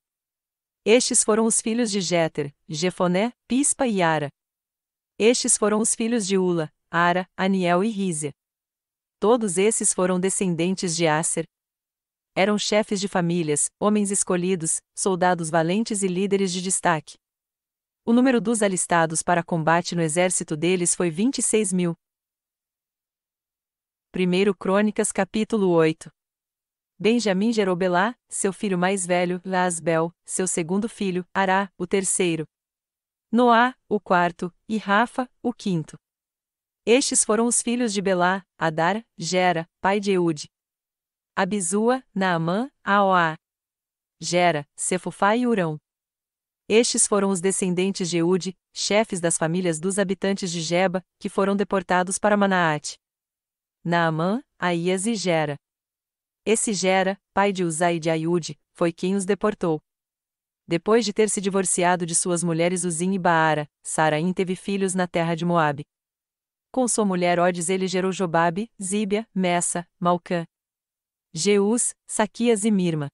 Estes foram os filhos de Jéter: Jefoné, Pispa e Ara. Estes foram os filhos de Ula: Ara, Aniel e Rízia. Todos esses foram descendentes de Aser. Eram chefes de famílias, homens escolhidos, soldados valentes e líderes de destaque. O número dos alistados para combate no exército deles foi 26.000. 1 Crônicas capítulo 8. Benjamim gerou Belá, seu filho mais velho, Laasbel, seu segundo filho, Ará, o terceiro, Noá, o quarto, e Rafa, o quinto. Estes foram os filhos de Belá: Adar, Gera, pai de Eude, Abizua, Naamã, Aoá, Gera, Sefufá e Urão. Estes foram os descendentes de Eude, chefes das famílias dos habitantes de Geba, que foram deportados para Manaate. Naamã, Aías e Gera. Esse Gera, pai de Uzá e de Aiude, foi quem os deportou. Depois de ter se divorciado de suas mulheres Uzim e Baara, Saraim teve filhos na terra de Moabe. Com sua mulher Odes ele gerou Jobabe, Zíbia, Messa, Malcã, Jeus, Saquias e Mirma.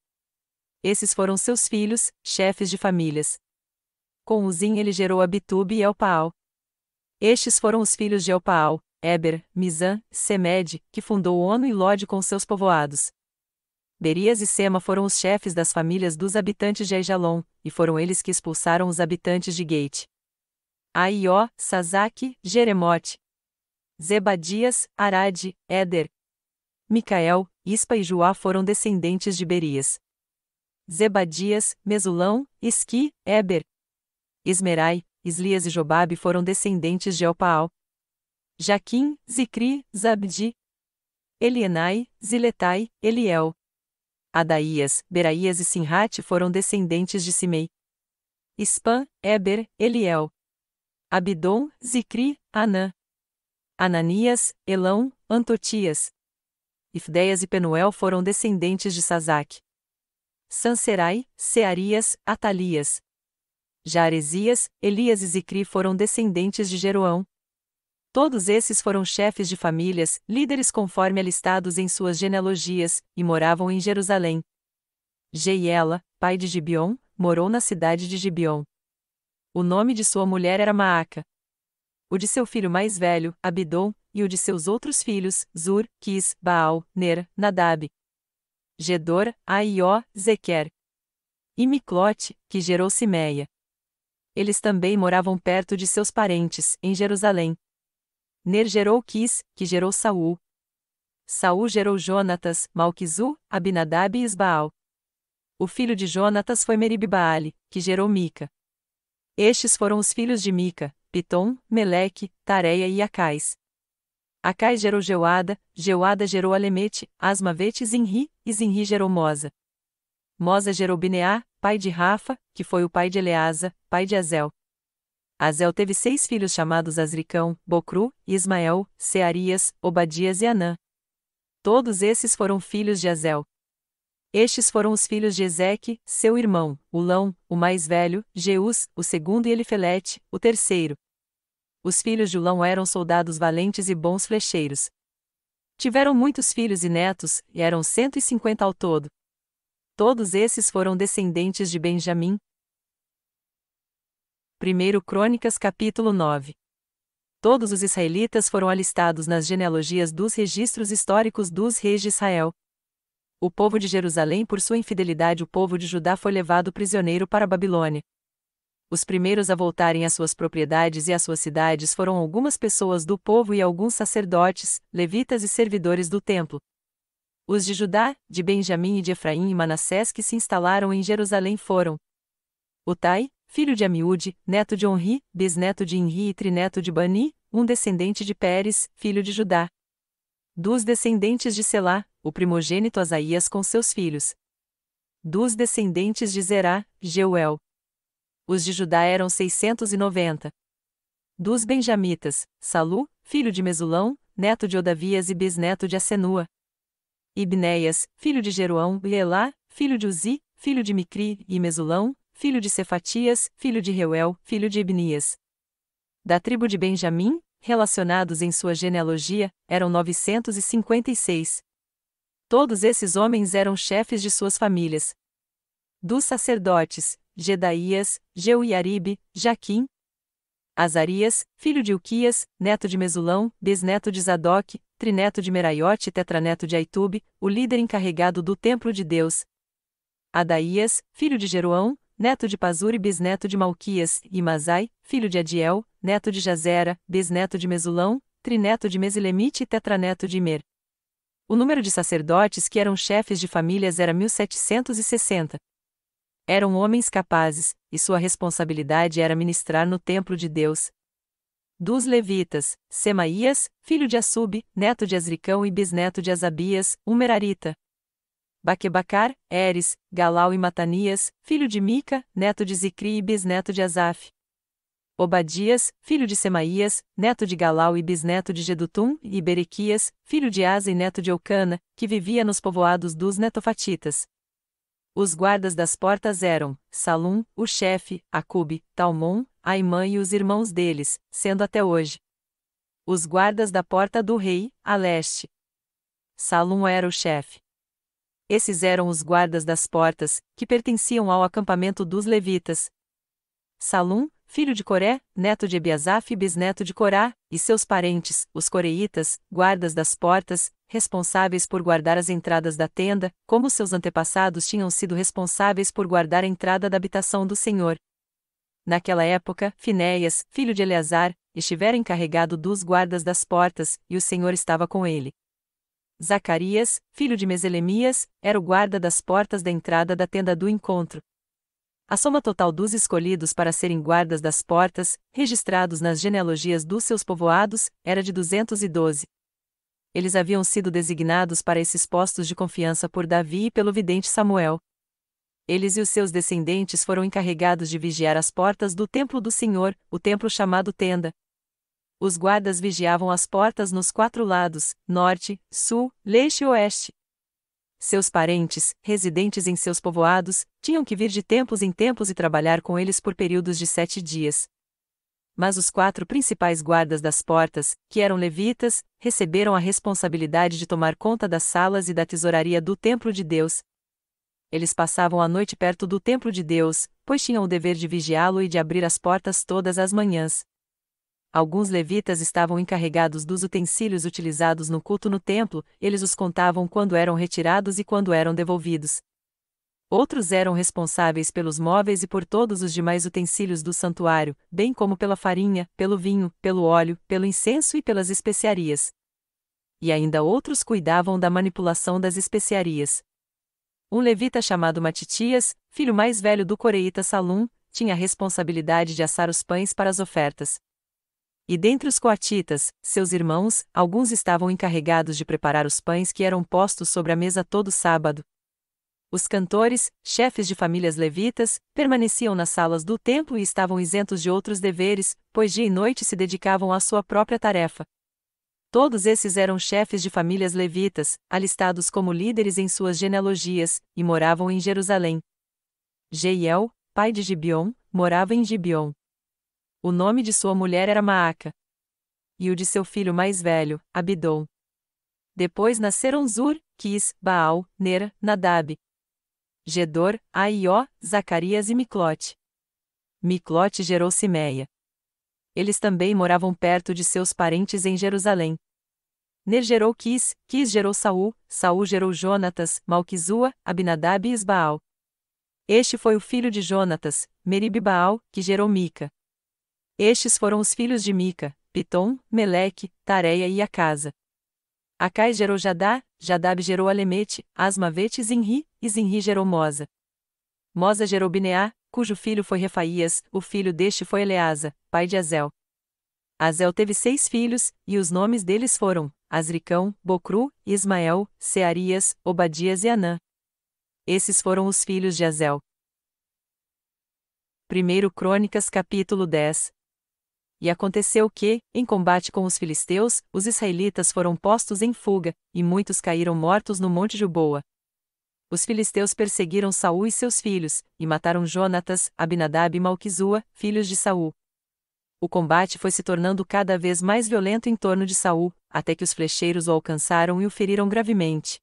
Esses foram seus filhos, chefes de famílias. Com Uzim ele gerou Abitube e Elpaal. Estes foram os filhos de Elpaal, Eber, Mizã, Semede, que fundou Ono e Lode com seus povoados. Berias e Sema foram os chefes das famílias dos habitantes de Aijalon, e foram eles que expulsaram os habitantes de Gate. Aió, Sazaque, Jeremote, Zebadias, Arade, Éder, Micael, Ispa e Juá foram descendentes de Berias. Zebadias, Mesulão, Isqui, Eber, Ismerai, Islias e Jobabe foram descendentes de Elpaal. Jaquim, Zicri, Zabdi, Elienai, Ziletai, Eliel, Adaías, Beraías e Sinrate foram descendentes de Simei. Ispan, Eber, Eliel, Abidom, Zicri, Anã, Ananias, Elão, Antotias, Ifdeias e Penuel foram descendentes de Sazaque. Sanserai, Searias, Atalias, Jaaresias, Elias e Zicri foram descendentes de Jeroão. Todos esses foram chefes de famílias, líderes conforme alistados em suas genealogias, e moravam em Jerusalém. Jeiela, pai de Gibeon, morou na cidade de Gibeon. O nome de sua mulher era Maaca. O de seu filho mais velho, Abidom, e o de seus outros filhos, Zur, Quis, Baal, Ner, Nadab, Gedor, Aió, Zequer e Miclote, que gerou Simeia. Eles também moravam perto de seus parentes, em Jerusalém. Ner gerou Quis, que gerou Saul. Saul gerou Jonatas, Malquizu, Abinadab e Isbaal. O filho de Jonatas foi Merib-Baale, que gerou Mica. Estes foram os filhos de Mica, Pitom, Meleque, Tareia e Acais. Acais gerou Jeuada, Jeuada gerou Alemete, Asmavete e Zinri gerou Moza. Moza gerou Bineá, pai de Rafa, que foi o pai de Eleasa, pai de Azel. Azel teve 6 filhos chamados Asricão, Bocru, Ismael, Searias, Obadias e Anã. Todos esses foram filhos de Azel. Estes foram os filhos de Ezeque, seu irmão, Ulão, o mais velho, Jeus, o segundo e Elifelete, o terceiro. Os filhos de Ulão eram soldados valentes e bons flecheiros. Tiveram muitos filhos e netos, e eram 150 ao todo. Todos esses foram descendentes de Benjamim. 1 Crônicas capítulo 9. Todos os israelitas foram alistados nas genealogias dos registros históricos dos reis de Israel. O povo de Jerusalém, por sua infidelidade, o povo de Judá foi levado prisioneiro para a Babilônia. Os primeiros a voltarem às suas propriedades e às suas cidades foram algumas pessoas do povo e alguns sacerdotes, levitas e servidores do templo. Os de Judá, de Benjamim e de Efraim e Manassés que se instalaram em Jerusalém foram: Utai, filho de Amiúde, neto de Onri, bisneto de Inri e trineto de Bani, um descendente de Pérez, filho de Judá. Dos descendentes de Selá, o primogênito Asaías com seus filhos. Dos descendentes de Zerá, Jeuel. Os de Judá eram 690. Dos benjamitas, Salu, filho de Mesulão, neto de Odavias e bisneto de Asenua. Ibneias, filho de Jeroão, e Elá, filho de Uzi, filho de Micri, e Mesulão, filho de Cefatias, filho de Reuel, filho de Ibnias. Da tribo de Benjamim, relacionados em sua genealogia, eram 956. Todos esses homens eram chefes de suas famílias. Dos sacerdotes, Gedaías, Jeuiaribe, Jaquim, Azarias, filho de Uquias, neto de Mesulão, bisneto de Zadok, trineto de Meraiote e tetraneto de Aitube, o líder encarregado do templo de Deus. Adaías, filho de Jeroão, neto de Pazur e bisneto de Malquias, e Mazai, filho de Adiel, neto de Jazera, bisneto de Mesulão, trineto de Mesilemite e tetraneto de Imer. O número de sacerdotes que eram chefes de famílias era 1760. Eram homens capazes, e sua responsabilidade era ministrar no templo de Deus. Dos levitas, Semaías, filho de Assub, neto de Asricão e bisneto de Asabias, um merarita. Baquebacar, Eres, Galau e Matanias, filho de Mica, neto de Zicri e bisneto de Asaf. Obadias, filho de Semaías, neto de Galau e bisneto de Gedutum, e Berequias, filho de Asa e neto de Eucana, que vivia nos povoados dos Netofatitas. Os guardas das portas eram Salum, o chefe, Acube, Talmon, Aimã e os irmãos deles, sendo até hoje. Os guardas da porta do rei, a leste. Salum era o chefe. Esses eram os guardas das portas, que pertenciam ao acampamento dos levitas. Salum, filho de Coré, neto de Ebiasaf e bisneto de Corá, e seus parentes, os coreitas, guardas das portas, responsáveis por guardar as entradas da tenda, como seus antepassados tinham sido responsáveis por guardar a entrada da habitação do Senhor. Naquela época, Finéias, filho de Eleazar, estivera encarregado dos guardas das portas, e o Senhor estava com ele. Zacarias, filho de Meselemias, era o guarda das portas da entrada da tenda do encontro. A soma total dos escolhidos para serem guardas das portas, registrados nas genealogias dos seus povoados, era de 212. Eles haviam sido designados para esses postos de confiança por Davi e pelo vidente Samuel. Eles e os seus descendentes foram encarregados de vigiar as portas do templo do Senhor, o templo chamado Tenda. Os guardas vigiavam as portas nos 4 lados, norte, sul, leste e oeste. Seus parentes, residentes em seus povoados, tinham que vir de tempos em tempos e trabalhar com eles por períodos de 7 dias. Mas os 4 principais guardas das portas, que eram levitas, receberam a responsabilidade de tomar conta das salas e da tesouraria do templo de Deus. Eles passavam a noite perto do templo de Deus, pois tinham o dever de vigiá-lo e de abrir as portas todas as manhãs. Alguns levitas estavam encarregados dos utensílios utilizados no culto no templo, eles os contavam quando eram retirados e quando eram devolvidos. Outros eram responsáveis pelos móveis e por todos os demais utensílios do santuário, bem como pela farinha, pelo vinho, pelo óleo, pelo incenso e pelas especiarias. E ainda outros cuidavam da manipulação das especiarias. Um levita chamado Matitias, filho mais velho do coreíta Salum, tinha a responsabilidade de assar os pães para as ofertas. E dentre os coatitas, seus irmãos, alguns estavam encarregados de preparar os pães que eram postos sobre a mesa todo sábado. Os cantores, chefes de famílias levitas, permaneciam nas salas do templo e estavam isentos de outros deveres, pois dia e noite se dedicavam à sua própria tarefa. Todos esses eram chefes de famílias levitas, alistados como líderes em suas genealogias, e moravam em Jerusalém. Jeiel, pai de Gibeon, morava em Gibeon. O nome de sua mulher era Maaca. E o de seu filho mais velho, Abidom. Depois nasceram Zur, Quis, Baal, Ner, Nadab, Gedor, Aió, Zacarias e Miclote. Miclote gerou Simeia. Eles também moravam perto de seus parentes em Jerusalém. Ner gerou Quis, Quis gerou Saul, Saul gerou Jonatas, Malquizua, Abinadab e Isbaal. Este foi o filho de Jonatas, Merib-Baal, que gerou Mica. Estes foram os filhos de Mica, Pitom, Meleque, Tareia e Acasa. Acais gerou Jadá, Jadab gerou Alemete, Asmavete e Zinri, e Zinri gerou Moza. Moza gerou Bineá, cujo filho foi Refaías, o filho deste foi Eleasa, pai de Azel. Azel teve 6 filhos, e os nomes deles foram Asricão, Bocru, Ismael, Searias, Obadias e Anã. Esses foram os filhos de Azel. 1 Crônicas capítulo 10. E aconteceu que, em combate com os filisteus, os israelitas foram postos em fuga, e muitos caíram mortos no monte Gilboa. Os filisteus perseguiram Saul e seus filhos, e mataram Jonatas, Abinadab e Malquizua, filhos de Saul. O combate foi se tornando cada vez mais violento em torno de Saul, até que os flecheiros o alcançaram e o feriram gravemente.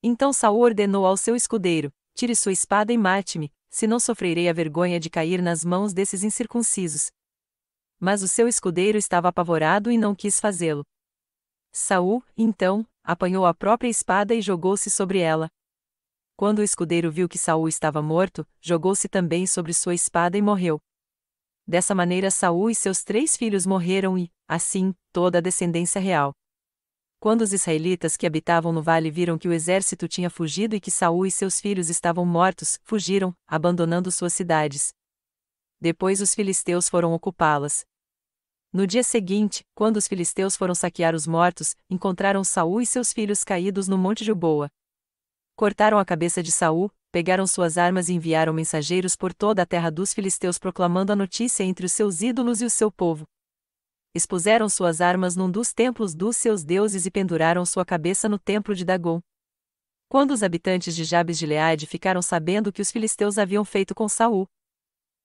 Então Saul ordenou ao seu escudeiro: tire sua espada e mate-me, senão sofrerei a vergonha de cair nas mãos desses incircuncisos. Mas o seu escudeiro estava apavorado e não quis fazê-lo. Saul, então, apanhou a própria espada e jogou-se sobre ela. Quando o escudeiro viu que Saul estava morto, jogou-se também sobre sua espada e morreu. Dessa maneira Saul e seus 3 filhos morreram e, assim, toda a descendência real. Quando os israelitas que habitavam no vale viram que o exército tinha fugido e que Saul e seus filhos estavam mortos, fugiram, abandonando suas cidades. Depois os filisteus foram ocupá-las. No dia seguinte, quando os filisteus foram saquear os mortos, encontraram Saul e seus filhos caídos no monte Gilboa. Cortaram a cabeça de Saul, pegaram suas armas e enviaram mensageiros por toda a terra dos filisteus proclamando a notícia entre os seus ídolos e o seu povo. Expuseram suas armas num dos templos dos seus deuses e penduraram sua cabeça no templo de Dagom. Quando os habitantes de Jabes de Gileade ficaram sabendo o que os filisteus haviam feito com Saul,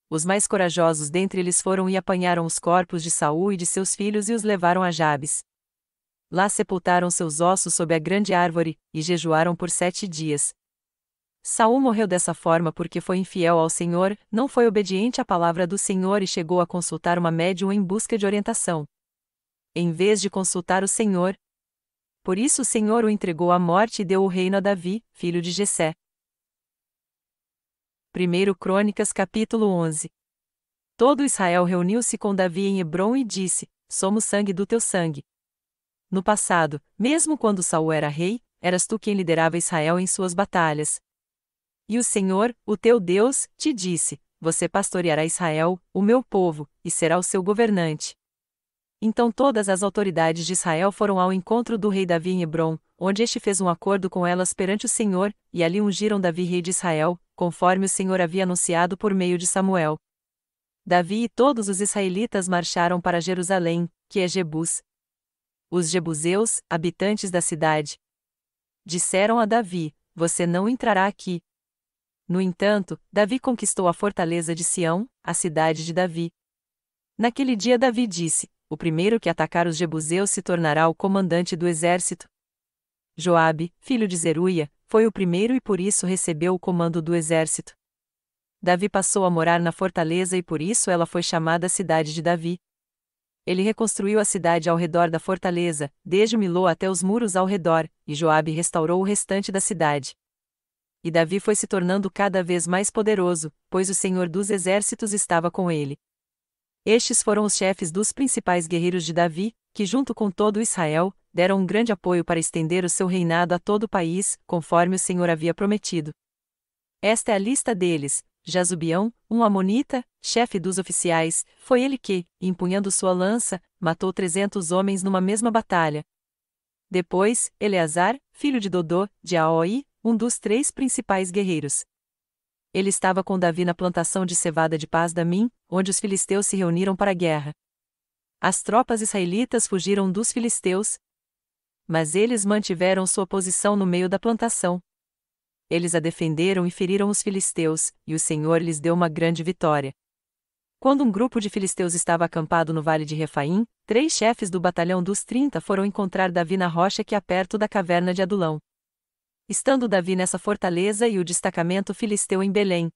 os mais corajosos dentre eles foram e apanharam os corpos de Saul e de seus filhos e os levaram a Jabes. Lá sepultaram seus ossos sob a grande árvore, e jejuaram por 7 dias. Saul morreu dessa forma porque foi infiel ao Senhor, não foi obediente à palavra do Senhor e chegou a consultar uma médium em busca de orientação, em vez de consultar o Senhor. Por isso o Senhor o entregou à morte e deu o reino a Davi, filho de Jessé. 1 Crônicas capítulo 11. Todo Israel reuniu-se com Davi em Hebrom e disse: Somos sangue do teu sangue. No passado, mesmo quando Saul era rei, eras tu quem liderava Israel em suas batalhas. E o Senhor, o teu Deus, te disse: Você pastoreará Israel, o meu povo, e será o seu governante. Então todas as autoridades de Israel foram ao encontro do rei Davi em Hebrom, onde este fez um acordo com elas perante o Senhor, e ali ungiram Davi rei de Israel, conforme o Senhor havia anunciado por meio de Samuel. Davi e todos os israelitas marcharam para Jerusalém, que é Jebus. Os jebuseus, habitantes da cidade, disseram a Davi: Você não entrará aqui. No entanto, Davi conquistou a fortaleza de Sião, a cidade de Davi. Naquele dia Davi disse: O primeiro que atacar os jebuseus se tornará o comandante do exército. Joabe, filho de Zeruia, foi o primeiro e por isso recebeu o comando do exército. Davi passou a morar na fortaleza e por isso ela foi chamada Cidade de Davi. Ele reconstruiu a cidade ao redor da fortaleza, desde Milô até os muros ao redor, e Joabe restaurou o restante da cidade. E Davi foi se tornando cada vez mais poderoso, pois o Senhor dos exércitos estava com ele. Estes foram os chefes dos principais guerreiros de Davi, que junto com todo Israel, deram um grande apoio para estender o seu reinado a todo o país, conforme o Senhor havia prometido. Esta é a lista deles: Jazubião, um amonita, chefe dos oficiais, foi ele que, empunhando sua lança, matou 300 homens numa mesma batalha. Depois, Eleazar, filho de Dodô, de Aoi, um dos 3 principais guerreiros. Ele estava com Davi na plantação de cevada de Pas-damim, onde os filisteus se reuniram para a guerra. As tropas israelitas fugiram dos filisteus, mas eles mantiveram sua posição no meio da plantação. Eles a defenderam e feriram os filisteus, e o Senhor lhes deu uma grande vitória. Quando um grupo de filisteus estava acampado no vale de Refaim, 3 chefes do batalhão dos 30 foram encontrar Davi na rocha que há perto da caverna de Adulão. Estando Davi nessa fortaleza e o destacamento filisteu em Belém,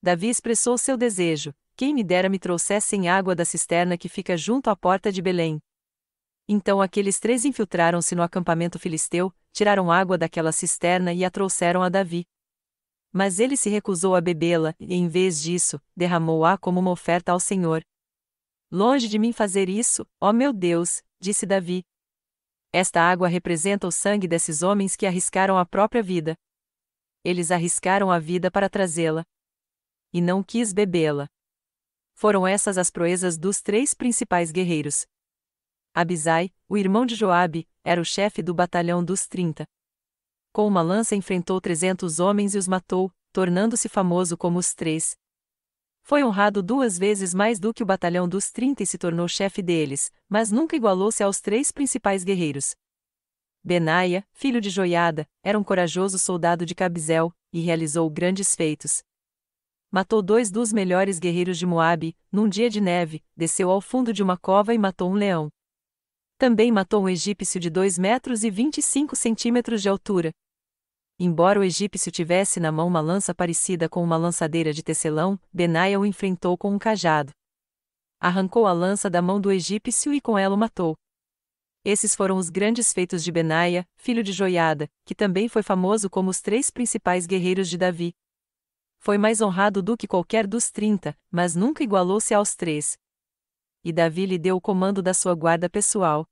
Davi expressou seu desejo: Quem me dera me trouxessem água da cisterna que fica junto à porta de Belém. Então aqueles 3 infiltraram-se no acampamento filisteu, tiraram água daquela cisterna e a trouxeram a Davi. Mas ele se recusou a bebê-la, e em vez disso, derramou-a como uma oferta ao Senhor. Longe de mim fazer isso, ó meu Deus, disse Davi. Esta água representa o sangue desses homens que arriscaram a própria vida. Eles arriscaram a vida para trazê-la. E não quis bebê-la. Foram essas as proezas dos 3 principais guerreiros. Abisai, o irmão de Joabe, era o chefe do batalhão dos 30. Com uma lança enfrentou 300 homens e os matou, tornando-se famoso como os 3. Foi honrado 2 vezes mais do que o batalhão dos 30 e se tornou chefe deles, mas nunca igualou-se aos 3 principais guerreiros. Benaia, filho de Joiada, era um corajoso soldado de Cabzel, e realizou grandes feitos. Matou 2 dos melhores guerreiros de Moabe, num dia de neve, desceu ao fundo de uma cova e matou um leão. Também matou um egípcio de 2 metros e 25 centímetros de altura. Embora o egípcio tivesse na mão uma lança parecida com uma lançadeira de tecelão, Benaia o enfrentou com um cajado. Arrancou a lança da mão do egípcio e com ela o matou. Esses foram os grandes feitos de Benaia, filho de Joiada, que também foi famoso como os 3 principais guerreiros de Davi. Foi mais honrado do que qualquer dos 30, mas nunca igualou-se aos 3. E Davi lhe deu o comando da sua guarda pessoal.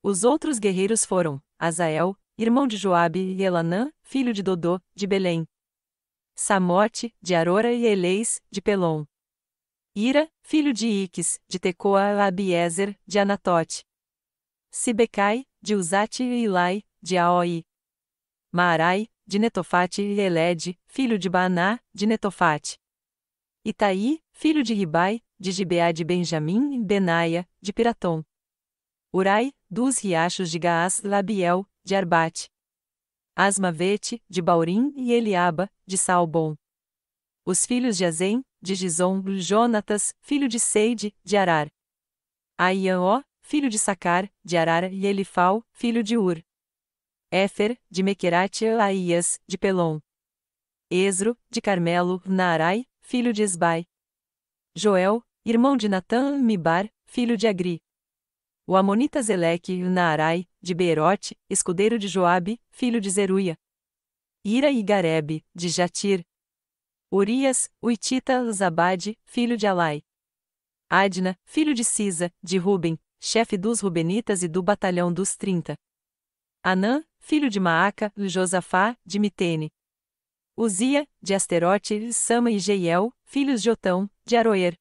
Os outros guerreiros foram Azael, irmão de Joabe, e Elanã, filho de Dodô, de Belém. Samote, de Arora, e Eleis, de Pelom. Ira, filho de Iques, de Tecoa, e Abiezer, de Anatote. Sibecai, de Uzate, e Ilai, de Aoi. Maarai, de Netofate, e Eled, filho de Baaná, de Netofate. Itaí, filho de Ribai, de Gibeá de Benjamim, Benaia, de Piratom. Urai, dos riachos de Gaás, Labiel, de Arbate. Asmavete, de Baurim, e Eliaba, de Saalbom. Os filhos de Azem, de Gizom, Jonatas, filho de Seide, de Arar. Aianó, filho de Sacar, de Arar, e Elifal, filho de Ur. Éfer, de Mequerate, Aías, de Pelom. Esro, de Carmelo, Naarai, filho de Esbai. Joel, irmão de Natã, Mibar, filho de Agri. O amonita Zeleque, Naarai, de Beerote, escudeiro de Joabe, filho de Zeruia. Ira e Garebe, de Jatir. Urias, o Itita, Zabade, filho de Alai. Adna, filho de Sisa, de Ruben, chefe dos Rubenitas e do batalhão dos 30. Anã, filho de Maaca, Josafá, de Mitene. Uzia, de Asterote, Sama e Jeiel, filhos de Otão, de Aroer.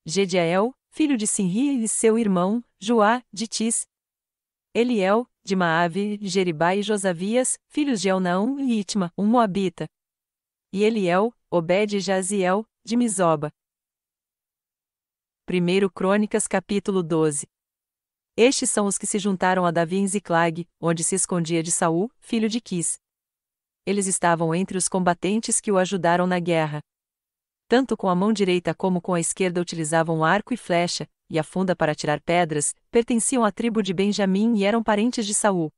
Gediael, filho de Sinri e seu irmão, Joá, de Tis. Eliel, de Maave, Jeribá e Josavias, filhos de Elnaum e Itma, um moabita. E Eliel, Obed e Jaziel, de Mizoba. 1 Crônicas capítulo 12. Estes são os que se juntaram a Davi em Ziclag, onde se escondia de Saul, filho de Quis. Eles estavam entre os combatentes que o ajudaram na guerra. Tanto com a mão direita como com a esquerda utilizavam arco e flecha, e a funda para tirar pedras, pertenciam à tribo de Benjamim e eram parentes de Saul.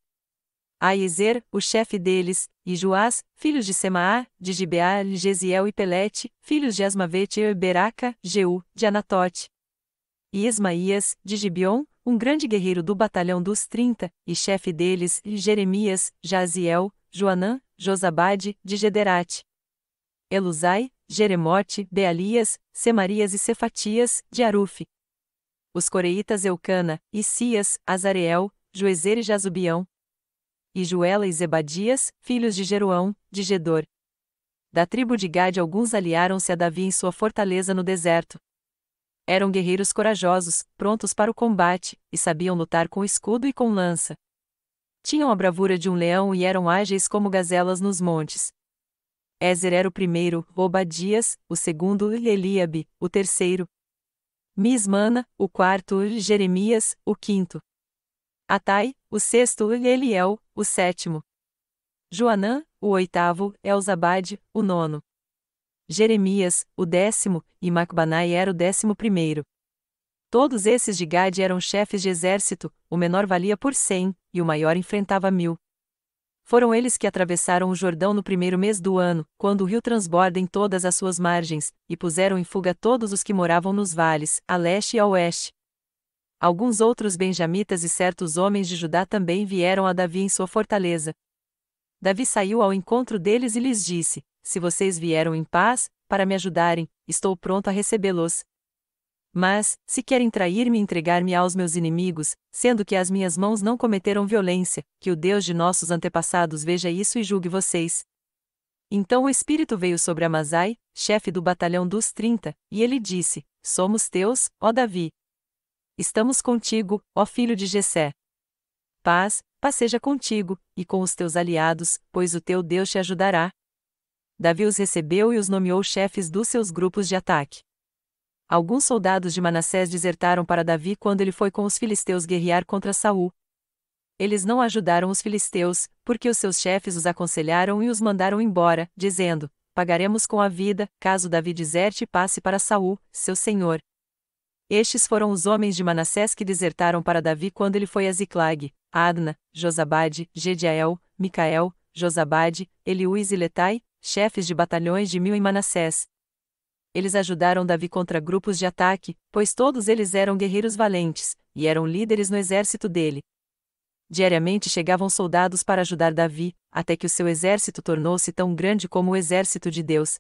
Aiezer, o chefe deles, e Joás, filhos de Semaá, de Gibeá, Gesiel e Pelete, filhos de Asmavete e Beraca, Jeú, de Anatote. E Ismaías, de Gibeon, um grande guerreiro do batalhão dos 30, e chefe deles, Jeremias, Jaziel, Joanã, Josabade, de Gederate. Elusai, Jeremote, Bealias, Semarias e Cefatias, de Arufe. Os coreitas Eucana, Isias, Azareel, Joezer e Jazubião. E Juela e Zebadias, filhos de Jeroão, de Gedor. Da tribo de Gade alguns aliaram-se a Davi em sua fortaleza no deserto. Eram guerreiros corajosos, prontos para o combate, e sabiam lutar com escudo e com lança. Tinham a bravura de um leão e eram ágeis como gazelas nos montes. Ézer era o primeiro, Obadias, o segundo, Eliabe, o terceiro. Mismana, o quarto, Jeremias, o quinto. Atai, o sexto, Eliel, o sétimo. Joanã, o oitavo, Elzabade, o nono. Jeremias, o 10º, e Macbanai era o 11º. Todos esses de Gade eram chefes de exército, o menor valia por 100, e o maior enfrentava 1000. Foram eles que atravessaram o Jordão no primeiro mês do ano, quando o rio transborda em todas as suas margens, e puseram em fuga todos os que moravam nos vales, a leste e a oeste. Alguns outros benjamitas e certos homens de Judá também vieram a Davi em sua fortaleza. Davi saiu ao encontro deles e lhes disse: se vocês vieram em paz, para me ajudarem, estou pronto a recebê-los. Mas, se querem trair-me e entregar-me aos meus inimigos, sendo que as minhas mãos não cometeram violência, que o Deus de nossos antepassados veja isso e julgue vocês. Então o Espírito veio sobre Amazai, chefe do batalhão dos 30, e ele disse: somos teus, ó Davi. Estamos contigo, ó filho de Jessé. Paz seja contigo, e com os teus aliados, pois o teu Deus te ajudará. Davi os recebeu e os nomeou chefes dos seus grupos de ataque. Alguns soldados de Manassés desertaram para Davi quando ele foi com os filisteus guerrear contra Saul. Eles não ajudaram os filisteus, porque os seus chefes os aconselharam e os mandaram embora, dizendo: pagaremos com a vida, caso Davi deserte e passe para Saul, seu senhor. Estes foram os homens de Manassés que desertaram para Davi quando ele foi a Ziclag: Adna, Josabade, Gediael, Micael, Josabade, Eliú e Ziletai, chefes de batalhões de 1000 em Manassés. Eles ajudaram Davi contra grupos de ataque, pois todos eles eram guerreiros valentes, e eram líderes no exército dele. Diariamente chegavam soldados para ajudar Davi, até que o seu exército tornou-se tão grande como o exército de Deus.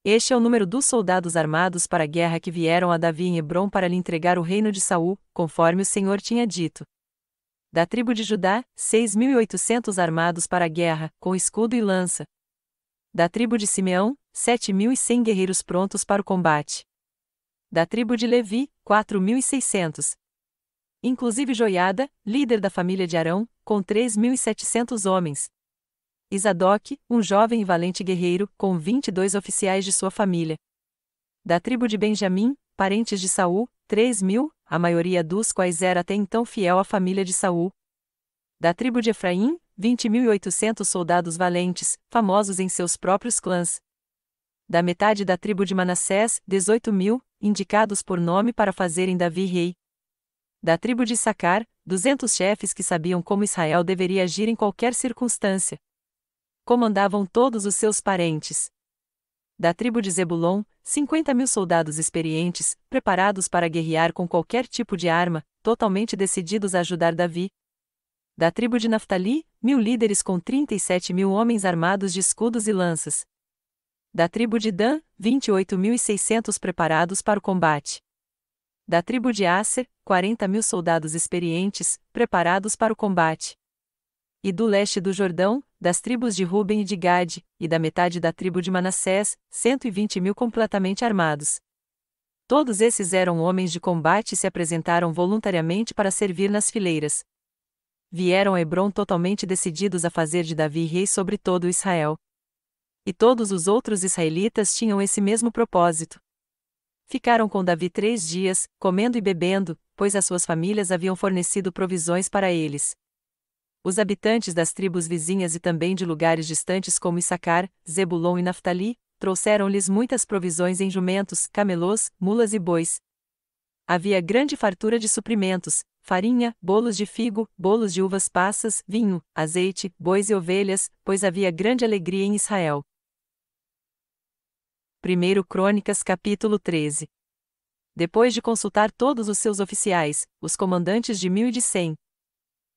Este é o número dos soldados armados para a guerra que vieram a Davi em Hebrom para lhe entregar o reino de Saul, conforme o Senhor tinha dito. Da tribo de Judá, 6.800 armados para a guerra, com escudo e lança. Da tribo de Simeão, 7.100 guerreiros prontos para o combate. Da tribo de Levi, 4.600. Inclusive Joiada, líder da família de Arão, com 3.700 homens. e Zadoc, um jovem e valente guerreiro, com 22 oficiais de sua família. Da tribo de Benjamim, parentes de Saul, 3.000, a maioria dos quais era até então fiel à família de Saul. Da tribo de Efraim, 20.800 soldados valentes, famosos em seus próprios clãs. Da metade da tribo de Manassés, 18.000, indicados por nome para fazerem Davi rei. Da tribo de Issacar, 200 chefes que sabiam como Israel deveria agir em qualquer circunstância. Comandavam todos os seus parentes. Da tribo de Zebulon, 50.000 soldados experientes, preparados para guerrear com qualquer tipo de arma, totalmente decididos a ajudar Davi. Da tribo de Naftali, 1.000 líderes com 37.000 homens armados de escudos e lanças. Da tribo de Dan, 28.600 preparados para o combate. Da tribo de Asser, 40.000 soldados experientes, preparados para o combate. E do leste do Jordão, das tribos de Ruben e de Gade, e da metade da tribo de Manassés, 120.000 completamente armados. Todos esses eram homens de combate e se apresentaram voluntariamente para servir nas fileiras. Vieram a Hebrom totalmente decididos a fazer de Davi rei sobre todo Israel. E todos os outros israelitas tinham esse mesmo propósito. Ficaram com Davi 3 dias, comendo e bebendo, pois as suas famílias haviam fornecido provisões para eles. Os habitantes das tribos vizinhas e também de lugares distantes como Issacar, Zebulon e Naftali, trouxeram-lhes muitas provisões em jumentos, camelôs, mulas e bois. Havia grande fartura de suprimentos, farinha, bolos de figo, bolos de uvas passas, vinho, azeite, bois e ovelhas, pois havia grande alegria em Israel. 1 Crônicas capítulo 13. Depois de consultar todos os seus oficiais, os comandantes de 1.000 e de 100,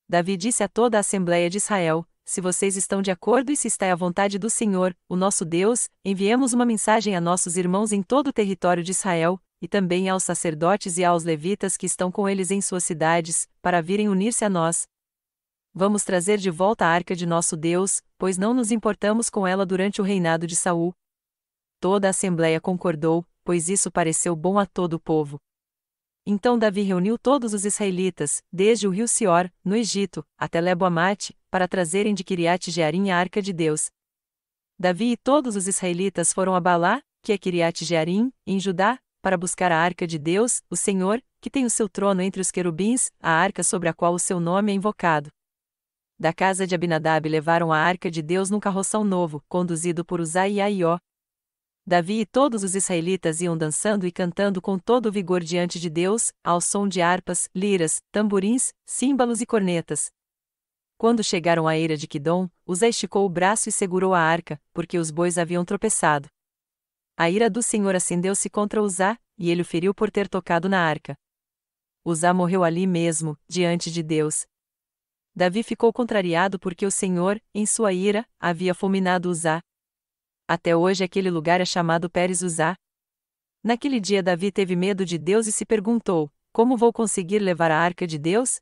Davi disse a toda a Assembleia de Israel: se vocês estão de acordo e se está à vontade do Senhor, o nosso Deus, enviemos uma mensagem a nossos irmãos em todo o território de Israel, e também aos sacerdotes e aos levitas que estão com eles em suas cidades, para virem unir-se a nós. Vamos trazer de volta a arca de nosso Deus, pois não nos importamos com ela durante o reinado de Saul. Toda a Assembleia concordou, pois isso pareceu bom a todo o povo. Então Davi reuniu todos os israelitas, desde o rio Sior, no Egito, até Lebo-Amate, para trazerem de Quiriate-Jearim a arca de Deus. Davi e todos os israelitas foram a Balá, que é Quiriate-Jearim, em Judá, para buscar a arca de Deus, o Senhor, que tem o seu trono entre os querubins, a arca sobre a qual o seu nome é invocado. Da casa de Abinadab levaram a arca de Deus num carroção novo, conduzido por Uzai e Aió. Davi e todos os israelitas iam dançando e cantando com todo o vigor diante de Deus, ao som de harpas, liras, tamborins, símbalos e cornetas. Quando chegaram à eira de Quidom, Uzai esticou o braço e segurou a arca, porque os bois haviam tropeçado. A ira do Senhor acendeu-se contra Uzá, e ele o feriu por ter tocado na arca. Uzá morreu ali mesmo, diante de Deus. Davi ficou contrariado porque o Senhor, em sua ira, havia fulminado Uzá. Até hoje aquele lugar é chamado Pérez-Uzá. Naquele dia Davi teve medo de Deus e se perguntou: como vou conseguir levar a arca de Deus?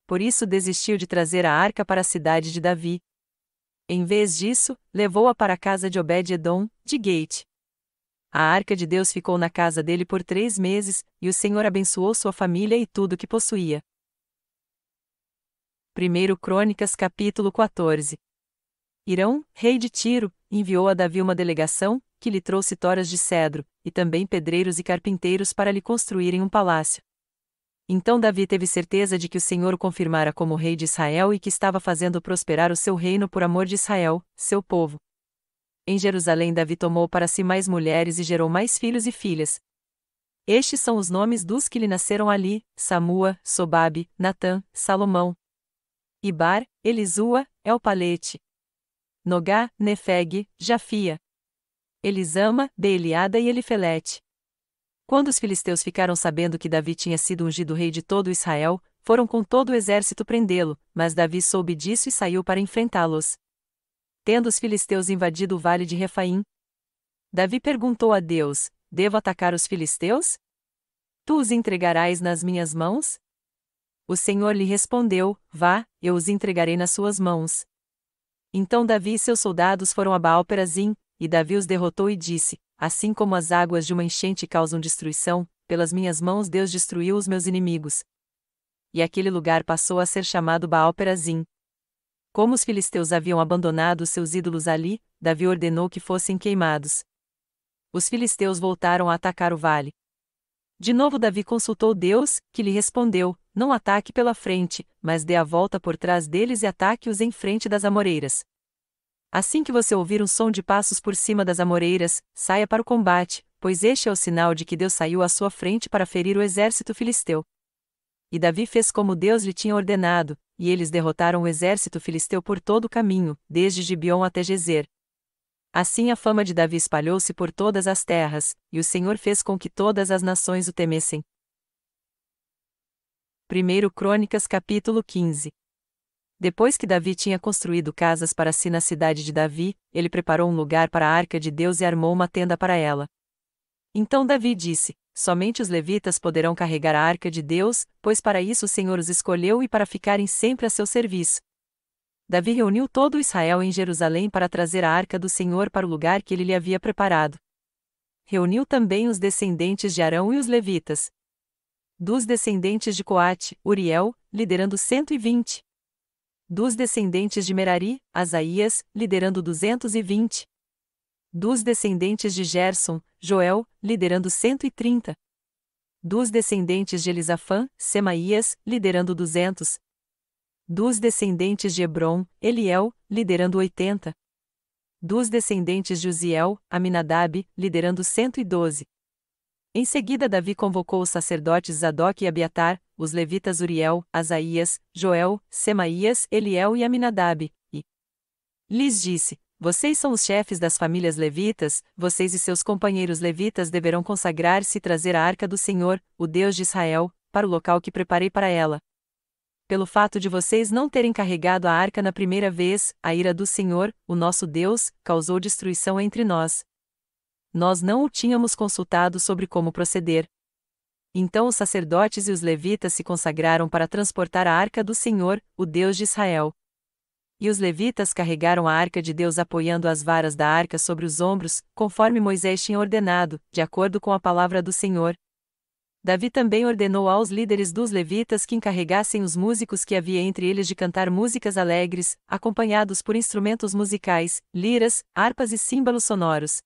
Por isso desistiu de trazer a arca para a cidade de Davi. Em vez disso, levou-a para a casa de Obed-Edom, de Gate. A arca de Deus ficou na casa dele por 3 meses, e o Senhor abençoou sua família e tudo o que possuía. 1 Crônicas capítulo 14. Hirão, rei de Tiro, enviou a Davi uma delegação, que lhe trouxe toras de cedro, e também pedreiros e carpinteiros para lhe construírem um palácio. Então Davi teve certeza de que o Senhor o confirmara como rei de Israel e que estava fazendo prosperar o seu reino por amor de Israel, seu povo. Em Jerusalém Davi tomou para si mais mulheres e gerou mais filhos e filhas. Estes são os nomes dos que lhe nasceram ali: Samua, Sobabe, Natã, Salomão, Ibar, Elisua, Elpalete, Nogá, Nefeg, Jafia, Elisama, Beeliada e Elifelete. Quando os filisteus ficaram sabendo que Davi tinha sido ungido rei de todo Israel, foram com todo o exército prendê-lo, mas Davi soube disso e saiu para enfrentá-los. Tendo os filisteus invadido o vale de Refaim, Davi perguntou a Deus: devo atacar os filisteus? Tu os entregarás nas minhas mãos? O Senhor lhe respondeu: vá, eu os entregarei nas suas mãos. Então Davi e seus soldados foram a Baal-Perazim, e Davi os derrotou e disse: assim como as águas de uma enchente causam destruição, pelas minhas mãos Deus destruiu os meus inimigos. E aquele lugar passou a ser chamado Baal-Perazim. Como os filisteus haviam abandonado os seus ídolos ali, Davi ordenou que fossem queimados. Os filisteus voltaram a atacar o vale. De novo Davi consultou Deus, que lhe respondeu: não ataque pela frente, mas dê a volta por trás deles e ataque-os em frente das amoreiras. Assim que você ouvir um som de passos por cima das amoreiras, saia para o combate, pois este é o sinal de que Deus saiu à sua frente para ferir o exército filisteu. E Davi fez como Deus lhe tinha ordenado, e eles derrotaram o exército filisteu por todo o caminho, desde Gibeon até Gezer. Assim a fama de Davi espalhou-se por todas as terras, e o Senhor fez com que todas as nações o temessem. 1 Crônicas capítulo 15. Depois que Davi tinha construído casas para si na cidade de Davi, ele preparou um lugar para a arca de Deus e armou uma tenda para ela. Então Davi disse: somente os levitas poderão carregar a arca de Deus, pois para isso o Senhor os escolheu e para ficarem sempre a seu serviço. Davi reuniu todo o Israel em Jerusalém para trazer a arca do Senhor para o lugar que ele lhe havia preparado. Reuniu também os descendentes de Arão e os levitas. Dos descendentes de Coate, Uriel, liderando 120. Dos descendentes de Merari, Asaías, liderando 220. Dos descendentes de Gerson, Joel, liderando 130. Dos descendentes de Elisafã, Semaías, liderando 200. Dos descendentes de Hebron, Eliel, liderando 80. Dos descendentes de Uziel, Aminadab, liderando 112. Em seguida Davi convocou os sacerdotes Zadok e Abiatar, os levitas Uriel, Asaías, Joel, Semaías, Eliel e Aminadab, e lhes disse: vocês são os chefes das famílias levitas, vocês e seus companheiros levitas deverão consagrar-se e trazer a arca do Senhor, o Deus de Israel, para o local que preparei para ela. Pelo fato de vocês não terem carregado a arca na primeira vez, a ira do Senhor, o nosso Deus, causou destruição entre nós. Nós não o tínhamos consultado sobre como proceder. Então os sacerdotes e os levitas se consagraram para transportar a arca do Senhor, o Deus de Israel. E os levitas carregaram a arca de Deus apoiando as varas da arca sobre os ombros, conforme Moisés tinha ordenado, de acordo com a palavra do Senhor. Davi também ordenou aos líderes dos levitas que encarregassem os músicos que havia entre eles de cantar músicas alegres, acompanhados por instrumentos musicais, liras, harpas e símbolos sonoros.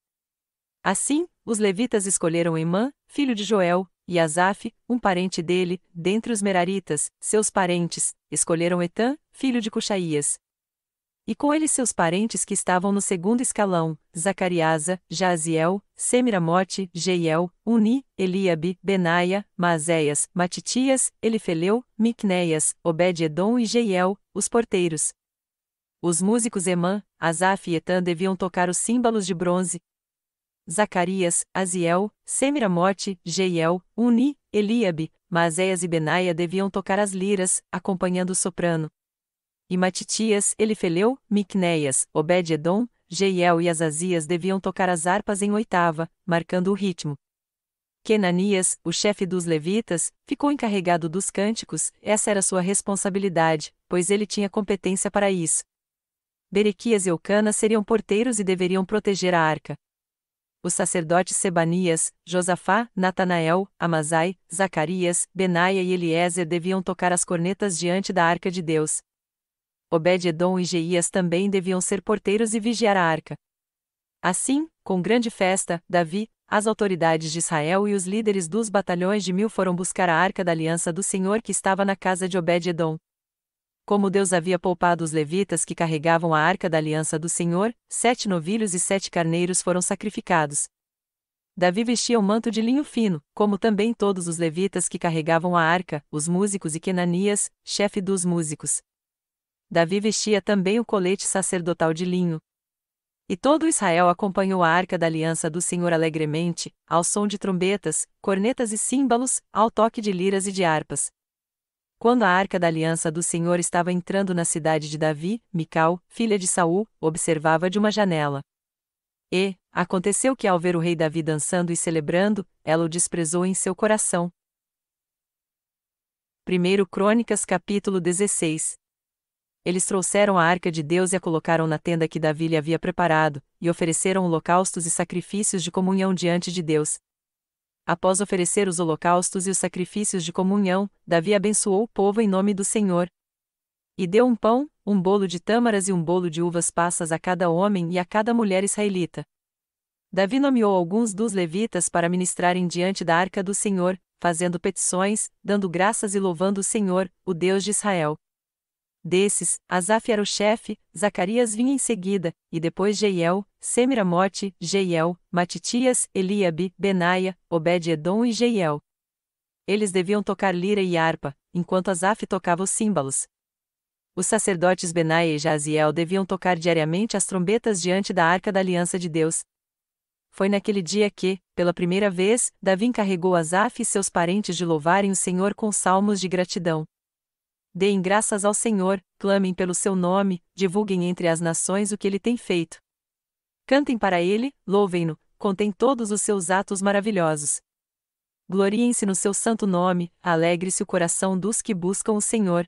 Assim, os levitas escolheram Emã, filho de Joel, e Asaf, um parente dele, dentre os meraritas, seus parentes, escolheram Etã, filho de Cuxaías. E com ele seus parentes que estavam no segundo escalão, Zacariasa, Jaziel, Semiramote, Jeiel, Uni, Eliabe, Benaia, Maazéias, Matitias, Elifeleu, Miquneias, Obed-edom e Jeiel, os porteiros. Os músicos Emã, Asaf e Etã deviam tocar os símbolos de bronze. Zacarias, Aziel, Semiramote, Jeiel, Uni, Eliabe, Maazéias e Benaia deviam tocar as liras, acompanhando o soprano. E Matitias, Elifeleu, Miquneias, Obed-edom, Jeiel e Azazias deviam tocar as harpas em oitava, marcando o ritmo. Quenanias, o chefe dos levitas, ficou encarregado dos cânticos, essa era sua responsabilidade, pois ele tinha competência para isso. Berequias e Eucana seriam porteiros e deveriam proteger a arca. Os sacerdotes Sebanias, Josafá, Natanael, Amazai, Zacarias, Benaia e Eliezer deviam tocar as cornetas diante da arca de Deus. Obed-edom e Jeías também deviam ser porteiros e vigiar a arca. Assim, com grande festa, Davi, as autoridades de Israel e os líderes dos batalhões de 1000 foram buscar a arca da aliança do Senhor que estava na casa de Obed-edom. Como Deus havia poupado os levitas que carregavam a arca da aliança do Senhor, 7 novilhos e 7 carneiros foram sacrificados. Davi vestia um manto de linho fino, como também todos os levitas que carregavam a arca, os músicos e Quenanias, chefe dos músicos. Davi vestia também o colete sacerdotal de linho. E todo Israel acompanhou a arca da aliança do Senhor alegremente, ao som de trombetas, cornetas e símbolos, ao toque de liras e de harpas. Quando a arca da aliança do Senhor estava entrando na cidade de Davi, Mical, filha de Saul, observava de uma janela. E aconteceu que ao ver o rei Davi dançando e celebrando, ela o desprezou em seu coração. 1 Crônicas capítulo 16. Eles trouxeram a arca de Deus e a colocaram na tenda que Davi lhe havia preparado, e ofereceram holocaustos e sacrifícios de comunhão diante de Deus. Após oferecer os holocaustos e os sacrifícios de comunhão, Davi abençoou o povo em nome do Senhor. E deu um pão, um bolo de tâmaras e um bolo de uvas passas a cada homem e a cada mulher israelita. Davi nomeou alguns dos levitas para ministrarem diante da arca do Senhor, fazendo petições, dando graças e louvando o Senhor, o Deus de Israel. Desses, Asaf era o chefe, Zacarias vinha em seguida, e depois Jeiel, Semiramote, Jeiel, Matitias, Eliabe, Benaia, Obed-edom e Jeiel. Eles deviam tocar lira e harpa, enquanto Asaf tocava os símbolos. Os sacerdotes Benaia e Jaziel deviam tocar diariamente as trombetas diante da arca da aliança de Deus. Foi naquele dia que, pela primeira vez, Davi encarregou Asaf e seus parentes de louvarem o Senhor com salmos de gratidão. Deem graças ao Senhor, clamem pelo seu nome, divulguem entre as nações o que ele tem feito. Cantem para ele, louvem-no, contem todos os seus atos maravilhosos. Gloriem-se no seu santo nome, alegre-se o coração dos que buscam o Senhor.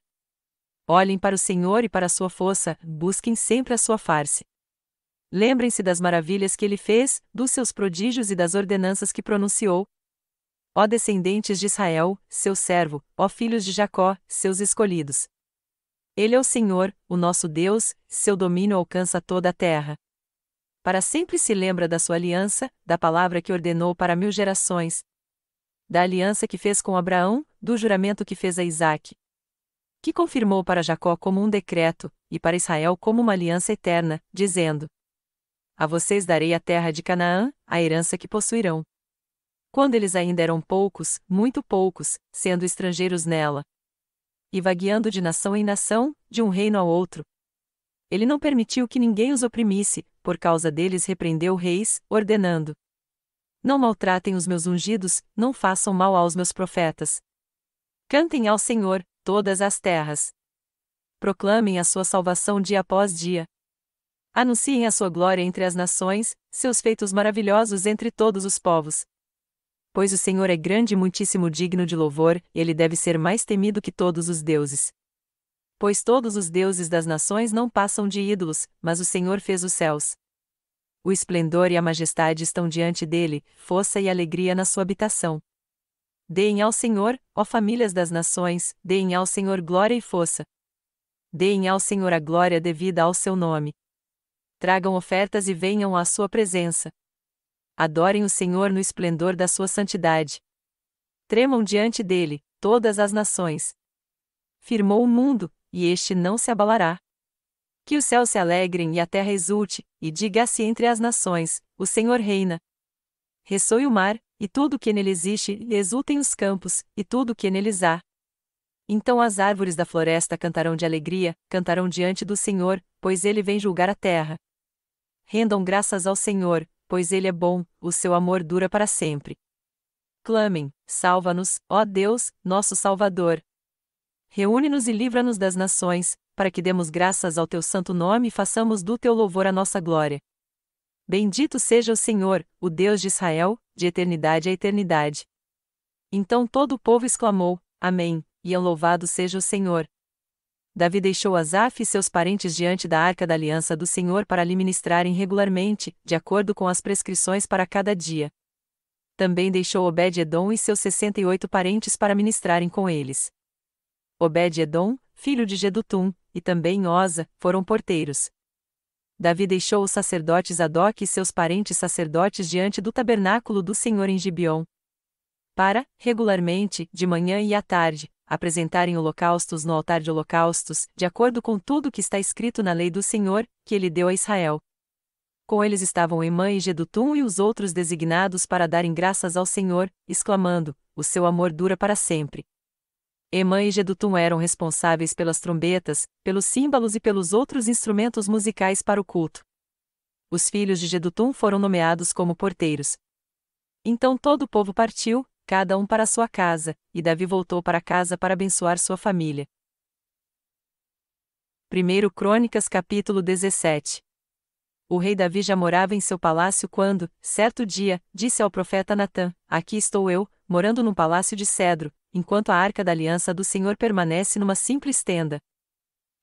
Olhem para o Senhor e para a sua força, busquem sempre a sua face. Lembrem-se das maravilhas que ele fez, dos seus prodígios e das ordenanças que pronunciou. Ó descendentes de Israel, seu servo, ó filhos de Jacó, seus escolhidos. Ele é o Senhor, o nosso Deus, seu domínio alcança toda a terra. Para sempre se lembra da sua aliança, da palavra que ordenou para 1000 gerações. Da aliança que fez com Abraão, do juramento que fez a Isaque. Que confirmou para Jacó como um decreto, e para Israel como uma aliança eterna, dizendo: a vocês darei a terra de Canaã, a herança que possuirão. Quando eles ainda eram poucos, muito poucos, sendo estrangeiros nela. E vagueando de nação em nação, de um reino ao outro. Ele não permitiu que ninguém os oprimisse, por causa deles repreendeu reis, ordenando: não maltratem os meus ungidos, não façam mal aos meus profetas. Cantem ao Senhor, todas as terras. Proclamem a sua salvação dia após dia. Anunciem a sua glória entre as nações, seus feitos maravilhosos entre todos os povos. Pois o Senhor é grande e muitíssimo digno de louvor, ele deve ser mais temido que todos os deuses. Pois todos os deuses das nações não passam de ídolos, mas o Senhor fez os céus. O esplendor e a majestade estão diante dele, força e alegria na sua habitação. Deem ao Senhor, ó famílias das nações, deem ao Senhor glória e força. Deem ao Senhor a glória devida ao seu nome. Tragam ofertas e venham à sua presença. Adorem o Senhor no esplendor da sua santidade. Tremam diante dele, todas as nações. Firmou o mundo, e este não se abalará. Que os céus se alegrem e a terra exulte, e diga-se entre as nações: o Senhor reina. Ressoe o mar, e tudo o que nele existe, e exultem os campos, e tudo o que neles há. Então as árvores da floresta cantarão de alegria, cantarão diante do Senhor, pois ele vem julgar a terra. Rendam graças ao Senhor, pois ele é bom, o seu amor dura para sempre. Clamem: salva-nos, ó Deus, nosso Salvador. Reúne-nos e livra-nos das nações, para que demos graças ao teu santo nome e façamos do teu louvor a nossa glória. Bendito seja o Senhor, o Deus de Israel, de eternidade a eternidade. Então todo o povo exclamou: Amém, e louvado seja o Senhor. Davi deixou Asaf e seus parentes diante da arca da aliança do Senhor para lhe ministrarem regularmente, de acordo com as prescrições para cada dia. Também deixou Obed-edom e seus 68 parentes para ministrarem com eles. Obed-edom, filho de Jedutum, e também Osa, foram porteiros. Davi deixou os sacerdotes Zadok e seus parentes sacerdotes diante do tabernáculo do Senhor em Gibeon. Para, regularmente, de manhã e à tarde, apresentarem holocaustos no altar de holocaustos, de acordo com tudo o que está escrito na lei do Senhor, que ele deu a Israel. Com eles estavam Emã e Jedutum e os outros designados para darem graças ao Senhor, exclamando: o seu amor dura para sempre. Emã e Jedutum eram responsáveis pelas trombetas, pelos símbolos e pelos outros instrumentos musicais para o culto. Os filhos de Jedutum foram nomeados como porteiros. Então todo o povo partiu, cada um para sua casa, e Davi voltou para casa para abençoar sua família. 1 Crônicas capítulo 17. O rei Davi já morava em seu palácio quando, certo dia, disse ao profeta Natã: aqui estou eu, morando num palácio de cedro, enquanto a arca da aliança do Senhor permanece numa simples tenda.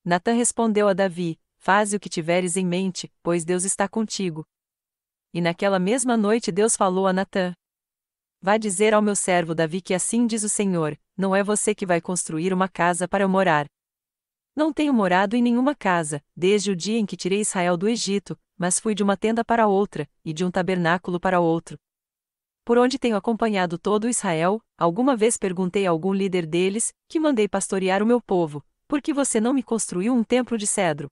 Natã respondeu a Davi: faze o que tiveres em mente, pois Deus está contigo. E naquela mesma noite Deus falou a Natã: vá dizer ao meu servo Davi que assim diz o Senhor: não é você que vai construir uma casa para eu morar. Não tenho morado em nenhuma casa, desde o dia em que tirei Israel do Egito, mas fui de uma tenda para outra, e de um tabernáculo para outro. Por onde tenho acompanhado todo Israel, alguma vez perguntei a algum líder deles, que mandei pastorear o meu povo, por que você não me construiu um templo de cedro?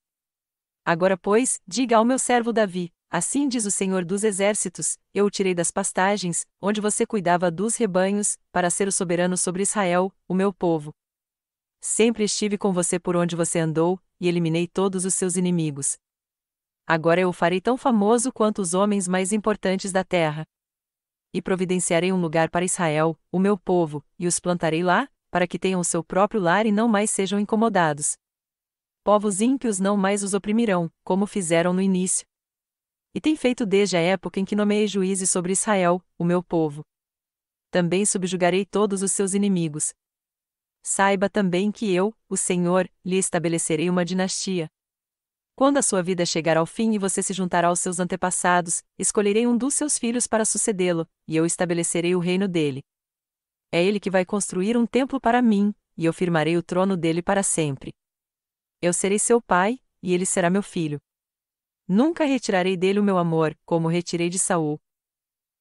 Agora, pois, diga ao meu servo Davi, assim diz o Senhor dos Exércitos, eu o tirei das pastagens, onde você cuidava dos rebanhos, para ser o soberano sobre Israel, o meu povo. Sempre estive com você por onde você andou, e eliminei todos os seus inimigos. Agora eu o farei tão famoso quanto os homens mais importantes da terra. E providenciarei um lugar para Israel, o meu povo, e os plantarei lá, para que tenham o seu próprio lar e não mais sejam incomodados. Povos ímpios não mais os oprimirão, como fizeram no início. E tem feito desde a época em que nomeei juízes sobre Israel, o meu povo. Também subjugarei todos os seus inimigos. Saiba também que eu, o Senhor, lhe estabelecerei uma dinastia. Quando a sua vida chegar ao fim e você se juntará aos seus antepassados, escolherei um dos seus filhos para sucedê-lo, e eu estabelecerei o reino dele. É ele que vai construir um templo para mim, e eu firmarei o trono dele para sempre. Eu serei seu pai, e ele será meu filho. Nunca retirarei dele o meu amor, como retirei de Saul.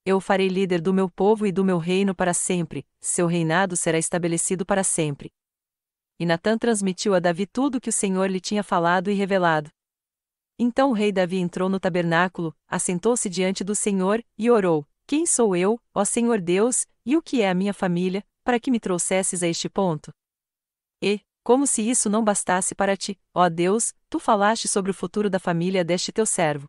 Eu o farei líder do meu povo e do meu reino para sempre, seu reinado será estabelecido para sempre. E Natã transmitiu a Davi tudo o que o Senhor lhe tinha falado e revelado. Então o rei Davi entrou no tabernáculo, assentou-se diante do Senhor, e orou: Quem sou eu, ó Senhor Deus, e o que é a minha família, para que me trouxesses a este ponto? E, como se isso não bastasse para ti, ó Deus, tu falaste sobre o futuro da família deste teu servo.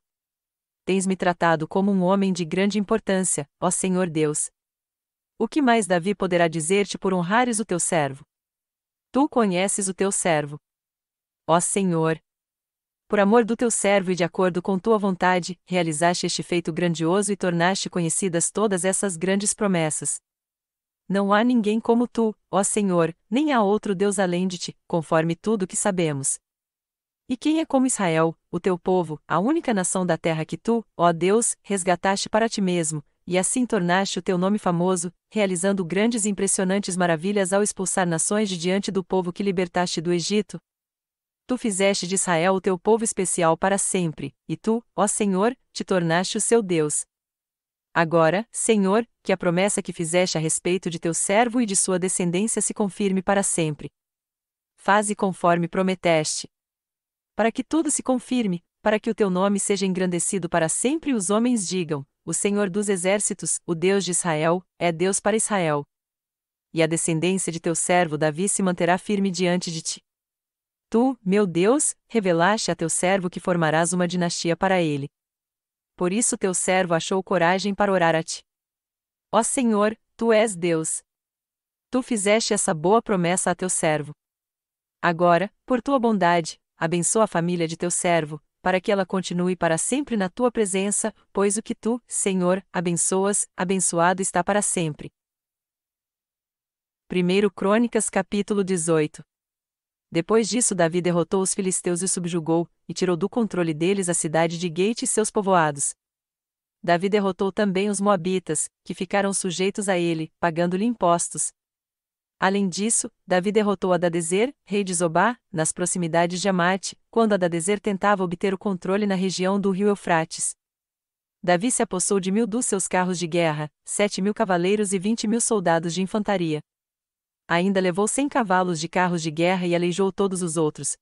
Tens-me tratado como um homem de grande importância, ó Senhor Deus. O que mais Davi poderá dizer-te por honrares o teu servo? Tu conheces o teu servo. Ó Senhor, por amor do teu servo e de acordo com tua vontade, realizaste este feito grandioso e tornaste conhecidas todas essas grandes promessas. Não há ninguém como tu, ó Senhor, nem há outro Deus além de ti, conforme tudo que sabemos. E quem é como Israel, o teu povo, a única nação da terra que tu, ó Deus, resgataste para ti mesmo, e assim tornaste o teu nome famoso, realizando grandes e impressionantes maravilhas ao expulsar nações de diante do povo que libertaste do Egito? Tu fizeste de Israel o teu povo especial para sempre, e tu, ó Senhor, te tornaste o seu Deus. Agora, Senhor, que a promessa que fizeste a respeito de teu servo e de sua descendência se confirme para sempre. Faze conforme prometeste. Para que tudo se confirme, para que o teu nome seja engrandecido para sempre e os homens digam: O Senhor dos Exércitos, o Deus de Israel, é Deus para Israel. E a descendência de teu servo Davi se manterá firme diante de ti. Tu, meu Deus, revelaste a teu servo que formarás uma dinastia para ele. Por isso teu servo achou coragem para orar a ti. Ó Senhor, tu és Deus. Tu fizeste essa boa promessa a teu servo. Agora, por tua bondade, abençoa a família de teu servo, para que ela continue para sempre na tua presença, pois o que tu, Senhor, abençoas, abençoado está para sempre. 1 Crônicas capítulo 18. Depois disso Davi derrotou os filisteus e subjugou, e tirou do controle deles a cidade de Gate e seus povoados. Davi derrotou também os moabitas, que ficaram sujeitos a ele, pagando-lhe impostos. Além disso, Davi derrotou Hadadezer, rei de Zobá, nas proximidades de Amate, quando Hadadezer tentava obter o controle na região do rio Eufrates. Davi se apossou de 1.000 dos seus carros de guerra, 7.000 cavaleiros e 20.000 soldados de infantaria. Ainda levou 100 cavalos de carros de guerra e aleijou todos os outros.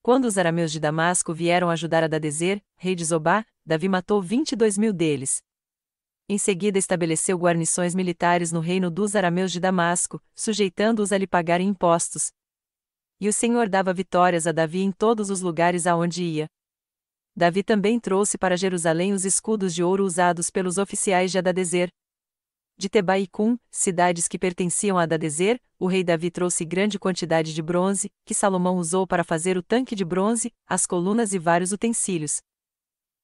Quando os arameus de Damasco vieram ajudar Hadadezer, rei de Zobá, Davi matou 22.000 deles. Em seguida estabeleceu guarnições militares no reino dos arameus de Damasco, sujeitando-os a lhe pagarem impostos. E o Senhor dava vitórias a Davi em todos os lugares aonde ia. Davi também trouxe para Jerusalém os escudos de ouro usados pelos oficiais de Hadadezer. De Teba e Cum, cidades que pertenciam a Hadadezer, o rei Davi trouxe grande quantidade de bronze, que Salomão usou para fazer o tanque de bronze, as colunas e vários utensílios.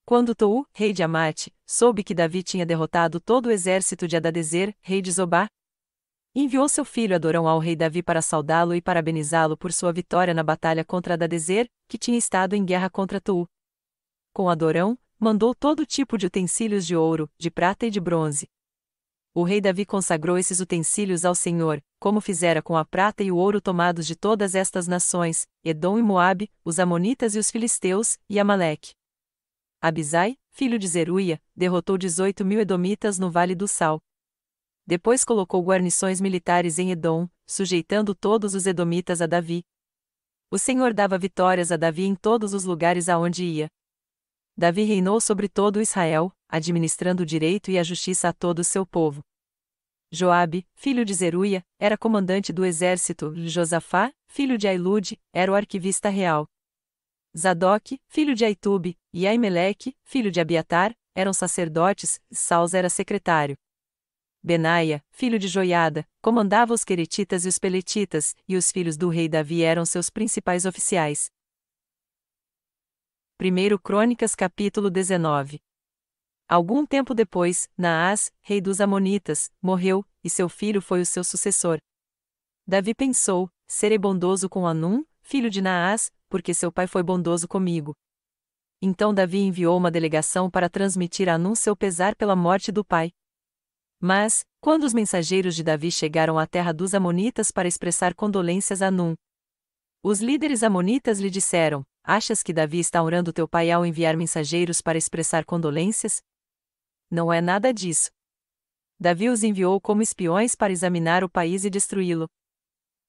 Quando Tou, rei de Amate, soube que Davi tinha derrotado todo o exército de Hadadezer, rei de Zobá, enviou seu filho Adorão ao rei Davi para saudá-lo e parabenizá-lo por sua vitória na batalha contra Hadadezer, que tinha estado em guerra contra Tou. Com Adorão, mandou todo tipo de utensílios de ouro, de prata e de bronze. O rei Davi consagrou esses utensílios ao Senhor, como fizera com a prata e o ouro tomados de todas estas nações, Edom e Moabe, os Amonitas e os Filisteus, e Amaleque. Abisai, filho de Zeruia, derrotou 18.000 edomitas no Vale do Sal. Depois colocou guarnições militares em Edom, sujeitando todos os edomitas a Davi. O Senhor dava vitórias a Davi em todos os lugares aonde ia. Davi reinou sobre todo Israel, administrando o direito e a justiça a todo o seu povo. Joabe, filho de Zeruia, era comandante do exército. Josafá, filho de Ailude, era o arquivista real. Zadoque, filho de Aitube, e Aimeleque, filho de Abiatar, eram sacerdotes. Saus era secretário. Benaia, filho de Joiada, comandava os queretitas e os peletitas, e os filhos do rei Davi eram seus principais oficiais. 1 Crônicas capítulo 19. Algum tempo depois, Naás, rei dos Amonitas, morreu, e seu filho foi o seu sucessor. Davi pensou: serei bondoso com Hanum, filho de Naás, porque seu pai foi bondoso comigo. Então Davi enviou uma delegação para transmitir a Hanum seu pesar pela morte do pai. Mas, quando os mensageiros de Davi chegaram à terra dos Amonitas para expressar condolências a Hanum, os líderes amonitas lhe disseram: achas que Davi está honrando teu pai ao enviar mensageiros para expressar condolências? Não é nada disso. Davi os enviou como espiões para examinar o país e destruí-lo.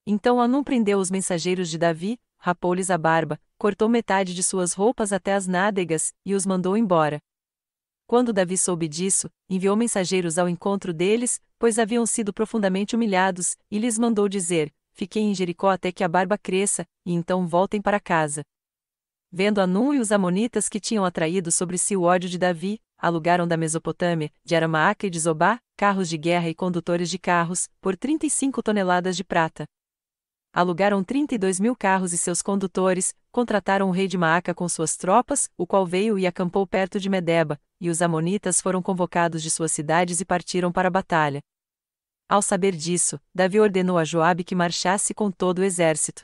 Então Hanum prendeu os mensageiros de Davi, rapou-lhes a barba, cortou metade de suas roupas até as nádegas, e os mandou embora. Quando Davi soube disso, enviou mensageiros ao encontro deles, pois haviam sido profundamente humilhados, e lhes mandou dizer: fiquem em Jericó até que a barba cresça, e então voltem para casa. Vendo Hanum e os amonitas que tinham atraído sobre si o ódio de Davi, alugaram da Mesopotâmia, de Aramaaca e de Zobá, carros de guerra e condutores de carros, por 35 toneladas de prata. Alugaram 32.000 carros e seus condutores, contrataram o rei de Maaca com suas tropas, o qual veio e acampou perto de Medeba, e os amonitas foram convocados de suas cidades e partiram para a batalha. Ao saber disso, Davi ordenou a Joabe que marchasse com todo o exército.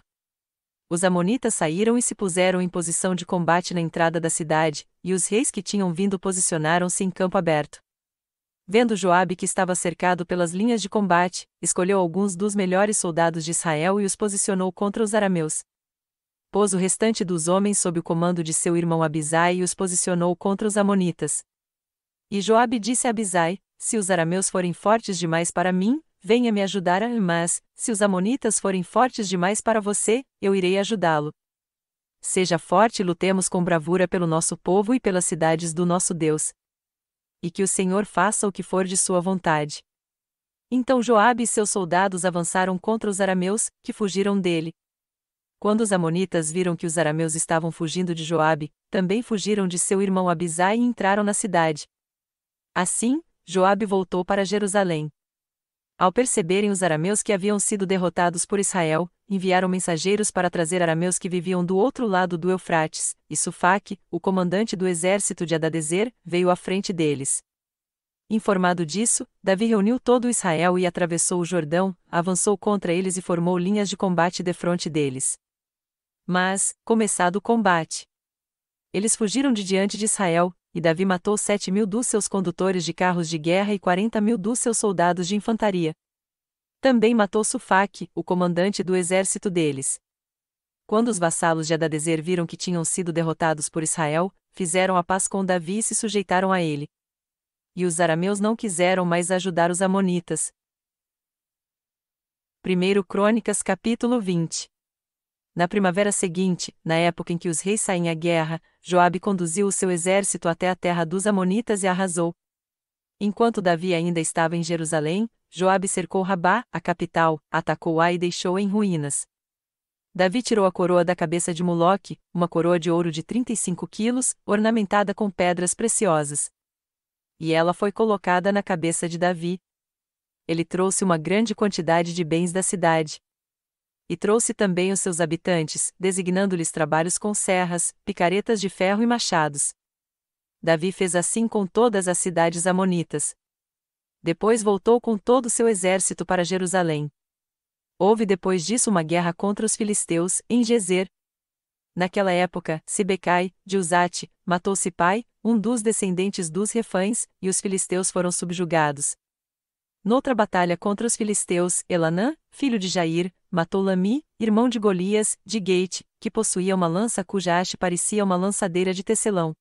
Os amonitas saíram e se puseram em posição de combate na entrada da cidade, e os reis que tinham vindo posicionaram-se em campo aberto. Vendo Joabe que estava cercado pelas linhas de combate, escolheu alguns dos melhores soldados de Israel e os posicionou contra os arameus. Pôs o restante dos homens sob o comando de seu irmão Abisai e os posicionou contra os amonitas. E Joabe disse a Abisai: se os arameus forem fortes demais para mim, venha me ajudar, mas, se os amonitas forem fortes demais para você, eu irei ajudá-lo. Seja forte e lutemos com bravura pelo nosso povo e pelas cidades do nosso Deus. E que o Senhor faça o que for de sua vontade. Então Joabe e seus soldados avançaram contra os arameus, que fugiram dele. Quando os amonitas viram que os arameus estavam fugindo de Joabe, também fugiram de seu irmão Abisai e entraram na cidade. Assim, Joabe voltou para Jerusalém. Ao perceberem os arameus que haviam sido derrotados por Israel, enviaram mensageiros para trazer arameus que viviam do outro lado do Eufrates, e Sufaque, o comandante do exército de Hadadezer, veio à frente deles. Informado disso, Davi reuniu todo o Israel e atravessou o Jordão, avançou contra eles e formou linhas de combate defronte deles. Mas, começado o combate, eles fugiram de diante de Israel, e Davi matou 7.000 dos seus condutores de carros de guerra e 40.000 dos seus soldados de infantaria. Também matou Sufaque, o comandante do exército deles. Quando os vassalos de Hadadezer viram que tinham sido derrotados por Israel, fizeram a paz com Davi e se sujeitaram a ele. E os arameus não quiseram mais ajudar os amonitas. 1 Crônicas capítulo 20. Na primavera seguinte, na época em que os reis saem à guerra, Joabe conduziu o seu exército até a terra dos amonitas e arrasou. Enquanto Davi ainda estava em Jerusalém, Joabe cercou Rabá, a capital, atacou-a e deixou-a em ruínas. Davi tirou a coroa da cabeça de Moloque, uma coroa de ouro de 35 quilos, ornamentada com pedras preciosas. E ela foi colocada na cabeça de Davi. Ele trouxe uma grande quantidade de bens da cidade. E trouxe também os seus habitantes, designando-lhes trabalhos com serras, picaretas de ferro e machados. Davi fez assim com todas as cidades amonitas. Depois voltou com todo o seu exército para Jerusalém. Houve depois disso uma guerra contra os filisteus, em Gezer. Naquela época, Sibecai, de Uzate, matou Sipai, um dos descendentes dos Refães, e os filisteus foram subjugados. Noutra batalha contra os filisteus, Elanã, filho de Jair, matou Lami, irmão de Golias, de Gate, que possuía uma lança cuja haste parecia uma lançadeira de tecelão.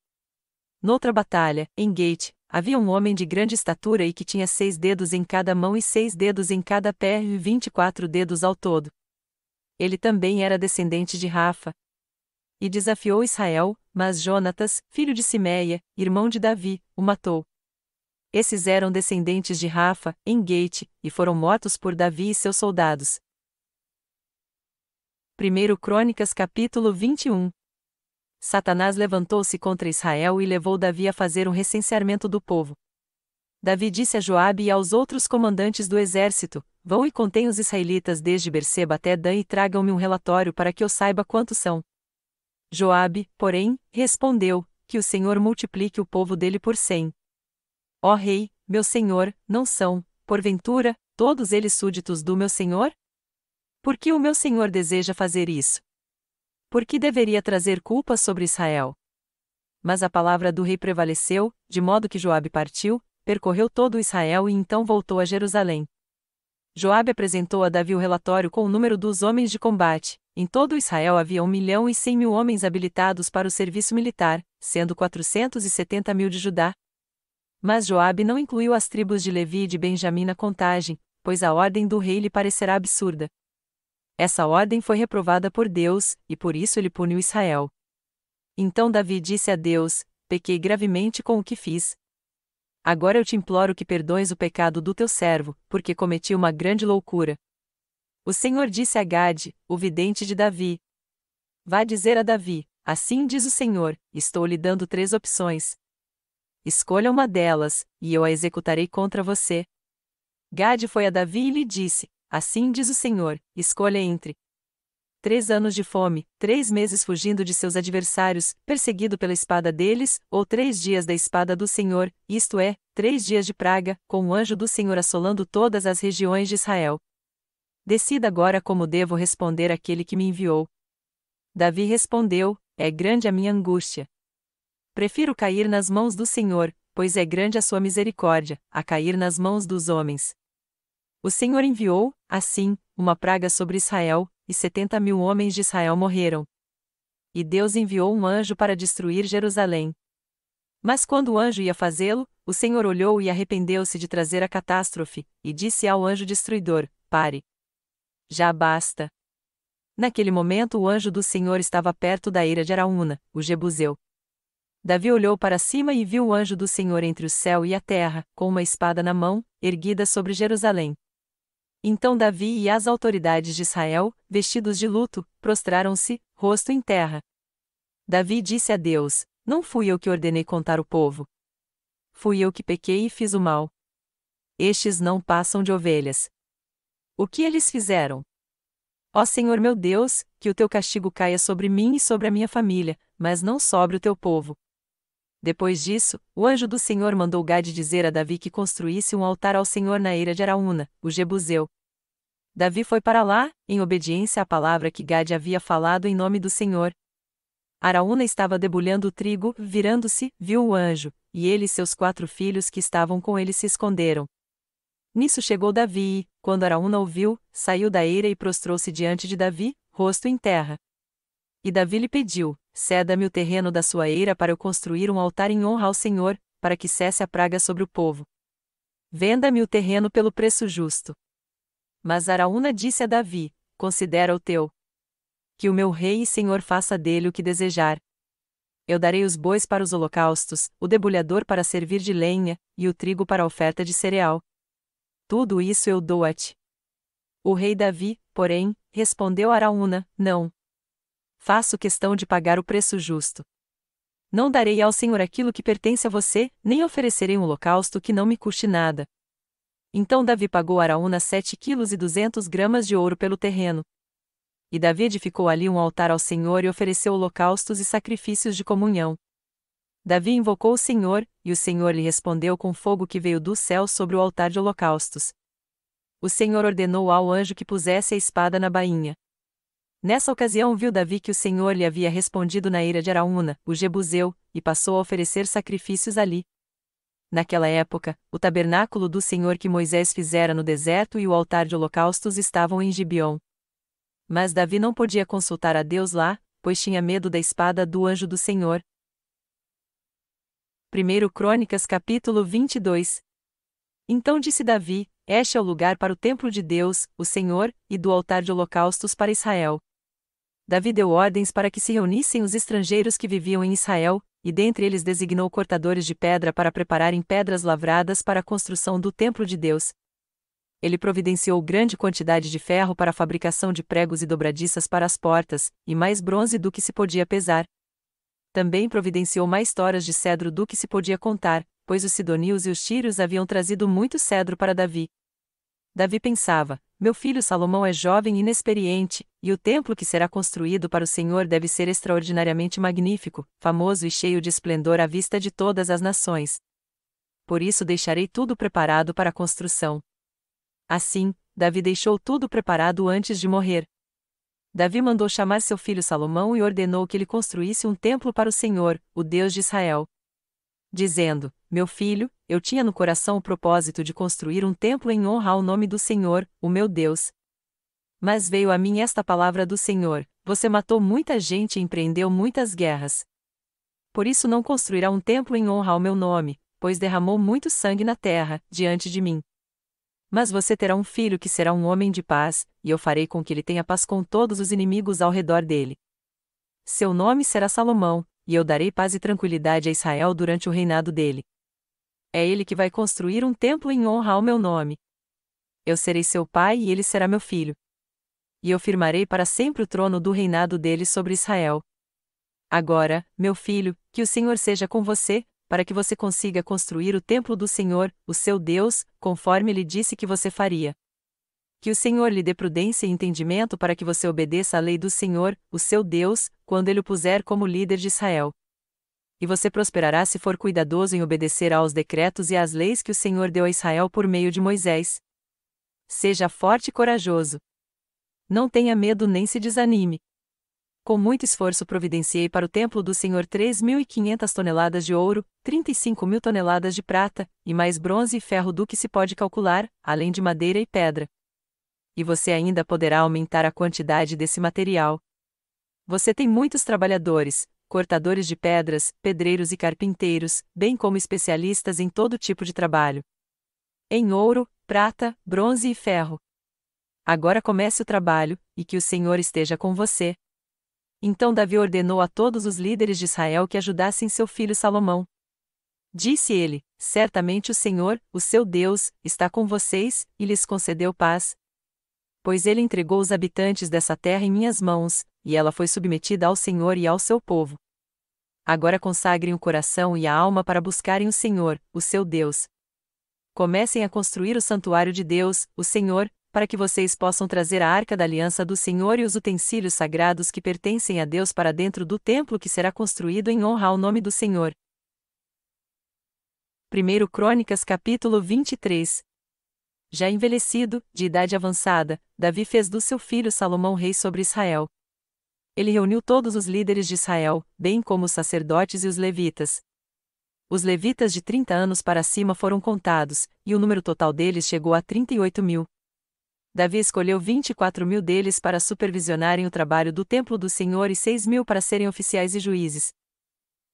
Noutra batalha, em Gate, havia um homem de grande estatura e que tinha 6 dedos em cada mão e 6 dedos em cada pé e 24 dedos ao todo. Ele também era descendente de Rafa. E desafiou Israel, mas Jonatas, filho de Simeia, irmão de Davi, o matou. Esses eram descendentes de Rafa, em Gate, e foram mortos por Davi e seus soldados. 1 Crônicas capítulo 21. Satanás levantou-se contra Israel e levou Davi a fazer um recenseamento do povo. Davi disse a Joabe e aos outros comandantes do exército: Vão e contêm os israelitas desde Berseba até Dan e tragam-me um relatório para que eu saiba quantos são. Joabe, porém, respondeu: Que o Senhor multiplique o povo dele por 100. Ó rei, meu senhor, não são, porventura, todos eles súditos do meu senhor? Por que o meu senhor deseja fazer isso? Por que deveria trazer culpa sobre Israel? Mas a palavra do rei prevaleceu, de modo que Joabe partiu, percorreu todo Israel e então voltou a Jerusalém. Joabe apresentou a Davi o relatório com o número dos homens de combate. Em todo Israel havia 1.100.000 homens habilitados para o serviço militar, sendo 470.000 de Judá. Mas Joabe não incluiu as tribos de Levi e de Benjamim na contagem, pois a ordem do rei lhe parecerá absurda. Essa ordem foi reprovada por Deus, e por isso ele puniu Israel. Então Davi disse a Deus: Pequei gravemente com o que fiz. Agora eu te imploro que perdoes o pecado do teu servo, porque cometi uma grande loucura. O Senhor disse a Gade, o vidente de Davi: Vá dizer a Davi: Assim diz o Senhor, estou lhe dando 3 opções. Escolha uma delas, e eu a executarei contra você. Gade foi a Davi e lhe disse: Assim diz o Senhor, escolha entre 3 anos de fome, 3 meses fugindo de seus adversários, perseguido pela espada deles, ou 3 dias da espada do Senhor, isto é, 3 dias de praga, com o anjo do Senhor assolando todas as regiões de Israel. Decida agora como devo responder àquele que me enviou. Davi respondeu: É grande a minha angústia. Prefiro cair nas mãos do Senhor, pois é grande a sua misericórdia, a cair nas mãos dos homens. O Senhor enviou, assim, uma praga sobre Israel, e 70.000 homens de Israel morreram. E Deus enviou um anjo para destruir Jerusalém. Mas quando o anjo ia fazê-lo, o Senhor olhou e arrependeu-se de trazer a catástrofe, e disse ao anjo destruidor: Pare. Já basta. Naquele momento o anjo do Senhor estava perto da eira de Araúna, o Jebuseu. Davi olhou para cima e viu o anjo do Senhor entre o céu e a terra, com uma espada na mão, erguida sobre Jerusalém. Então Davi e as autoridades de Israel, vestidos de luto, prostraram-se, rosto em terra. Davi disse a Deus: Não fui eu que ordenei contar o povo. Fui eu que pequei e fiz o mal. Estes não passam de ovelhas. O que eles fizeram? Ó Senhor meu Deus, que o teu castigo caia sobre mim e sobre a minha família, mas não sobre o teu povo. Depois disso, o anjo do Senhor mandou Gade dizer a Davi que construísse um altar ao Senhor na eira de Araúna, o Jebuseu. Davi foi para lá, em obediência à palavra que Gade havia falado em nome do Senhor. Araúna estava debulhando o trigo, virando-se, viu o anjo, e ele e seus 4 filhos que estavam com ele se esconderam. Nisso chegou Davi e, quando Araúna ouviu, saiu da eira e prostrou-se diante de Davi, rosto em terra. E Davi lhe pediu: Ceda-me o terreno da sua eira para eu construir um altar em honra ao Senhor, para que cesse a praga sobre o povo. Venda-me o terreno pelo preço justo. Mas Araúna disse a Davi: Considera o teu. Que o meu rei e senhor faça dele o que desejar. Eu darei os bois para os holocaustos, o debulhador para servir de lenha, e o trigo para a oferta de cereal. Tudo isso eu dou a ti. O rei Davi, porém, respondeu a Araúna: Não. Faço questão de pagar o preço justo. Não darei ao Senhor aquilo que pertence a você, nem oferecerei um holocausto que não me custe nada. Então Davi pagou a Araúna 7,2 kg de ouro pelo terreno. E Davi edificou ali um altar ao Senhor e ofereceu holocaustos e sacrifícios de comunhão. Davi invocou o Senhor, e o Senhor lhe respondeu com fogo que veio do céu sobre o altar de holocaustos. O Senhor ordenou ao anjo que pusesse a espada na bainha. Nessa ocasião viu Davi que o Senhor lhe havia respondido na eira de Araúna, o Jebuseu, e passou a oferecer sacrifícios ali. Naquela época, o tabernáculo do Senhor que Moisés fizera no deserto e o altar de holocaustos estavam em Gibeon. Mas Davi não podia consultar a Deus lá, pois tinha medo da espada do anjo do Senhor. 1 Crônicas capítulo 22. Então disse Davi: Este é o lugar para o templo de Deus, o Senhor, e do altar de holocaustos para Israel. Davi deu ordens para que se reunissem os estrangeiros que viviam em Israel, e dentre eles designou cortadores de pedra para prepararem pedras lavradas para a construção do templo de Deus. Ele providenciou grande quantidade de ferro para a fabricação de pregos e dobradiças para as portas, e mais bronze do que se podia pesar. Também providenciou mais toras de cedro do que se podia contar, pois os sidonios e os tírios haviam trazido muito cedro para Davi. Davi pensava: meu filho Salomão é jovem e inexperiente, e o templo que será construído para o Senhor deve ser extraordinariamente magnífico, famoso e cheio de esplendor à vista de todas as nações. Por isso deixarei tudo preparado para a construção. Assim, Davi deixou tudo preparado antes de morrer. Davi mandou chamar seu filho Salomão e ordenou que ele construísse um templo para o Senhor, o Deus de Israel. Dizendo: meu filho, eu tinha no coração o propósito de construir um templo em honra ao nome do Senhor, o meu Deus. Mas veio a mim esta palavra do Senhor: você matou muita gente e empreendeu muitas guerras. Por isso não construirá um templo em honra ao meu nome, pois derramou muito sangue na terra, diante de mim. Mas você terá um filho que será um homem de paz, e eu farei com que ele tenha paz com todos os inimigos ao redor dele. Seu nome será Salomão, e eu darei paz e tranquilidade a Israel durante o reinado dele. É ele que vai construir um templo em honra ao meu nome. Eu serei seu pai e ele será meu filho. E eu firmarei para sempre o trono do reinado dele sobre Israel. Agora, meu filho, que o Senhor seja com você, para que você consiga construir o templo do Senhor, o seu Deus, conforme ele disse que você faria. Que o Senhor lhe dê prudência e entendimento para que você obedeça à lei do Senhor, o seu Deus, quando ele o puser como líder de Israel. E você prosperará se for cuidadoso em obedecer aos decretos e às leis que o Senhor deu a Israel por meio de Moisés. Seja forte e corajoso. Não tenha medo nem se desanime. Com muito esforço providenciei para o templo do Senhor 3.500 toneladas de ouro, 35.000 toneladas de prata, e mais bronze e ferro do que se pode calcular, além de madeira e pedra. E você ainda poderá aumentar a quantidade desse material. Você tem muitos trabalhadores, cortadores de pedras, pedreiros e carpinteiros, bem como especialistas em todo tipo de trabalho. Em ouro, prata, bronze e ferro. Agora comece o trabalho, e que o Senhor esteja com você. Então Davi ordenou a todos os líderes de Israel que ajudassem seu filho Salomão. Disse ele: certamente o Senhor, o seu Deus, está com vocês, e lhes concedeu paz. Pois ele entregou os habitantes dessa terra em minhas mãos, e ela foi submetida ao Senhor e ao seu povo. Agora consagrem o coração e a alma para buscarem o Senhor, o seu Deus. Comecem a construir o santuário de Deus, o Senhor, para que vocês possam trazer a arca da aliança do Senhor e os utensílios sagrados que pertencem a Deus para dentro do templo que será construído em honra ao nome do Senhor. 1 Crônicas capítulo 23. Já envelhecido, de idade avançada, Davi fez do seu filho Salomão rei sobre Israel. Ele reuniu todos os líderes de Israel, bem como os sacerdotes e os levitas. Os levitas de 30 anos para cima foram contados, e o número total deles chegou a 38.000. Davi escolheu 24.000 deles para supervisionarem o trabalho do templo do Senhor e 6.000 para serem oficiais e juízes.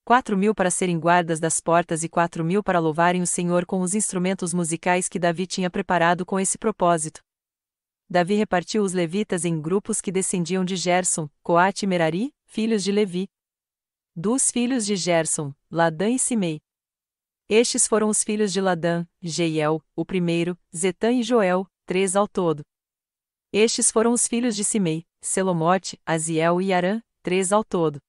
4.000 para serem guardas das portas e 4.000 para louvarem o Senhor com os instrumentos musicais que Davi tinha preparado com esse propósito. Davi repartiu os levitas em grupos que descendiam de Gerson, Coate e Merari, filhos de Levi. Dos filhos de Gerson, Ladã e Simei. Estes foram os filhos de Ladã: Jeiel, o primeiro, Zetã e Joel, 3 ao todo. Estes foram os filhos de Simei: Selomote, Aziel e Arã, 3 ao todo.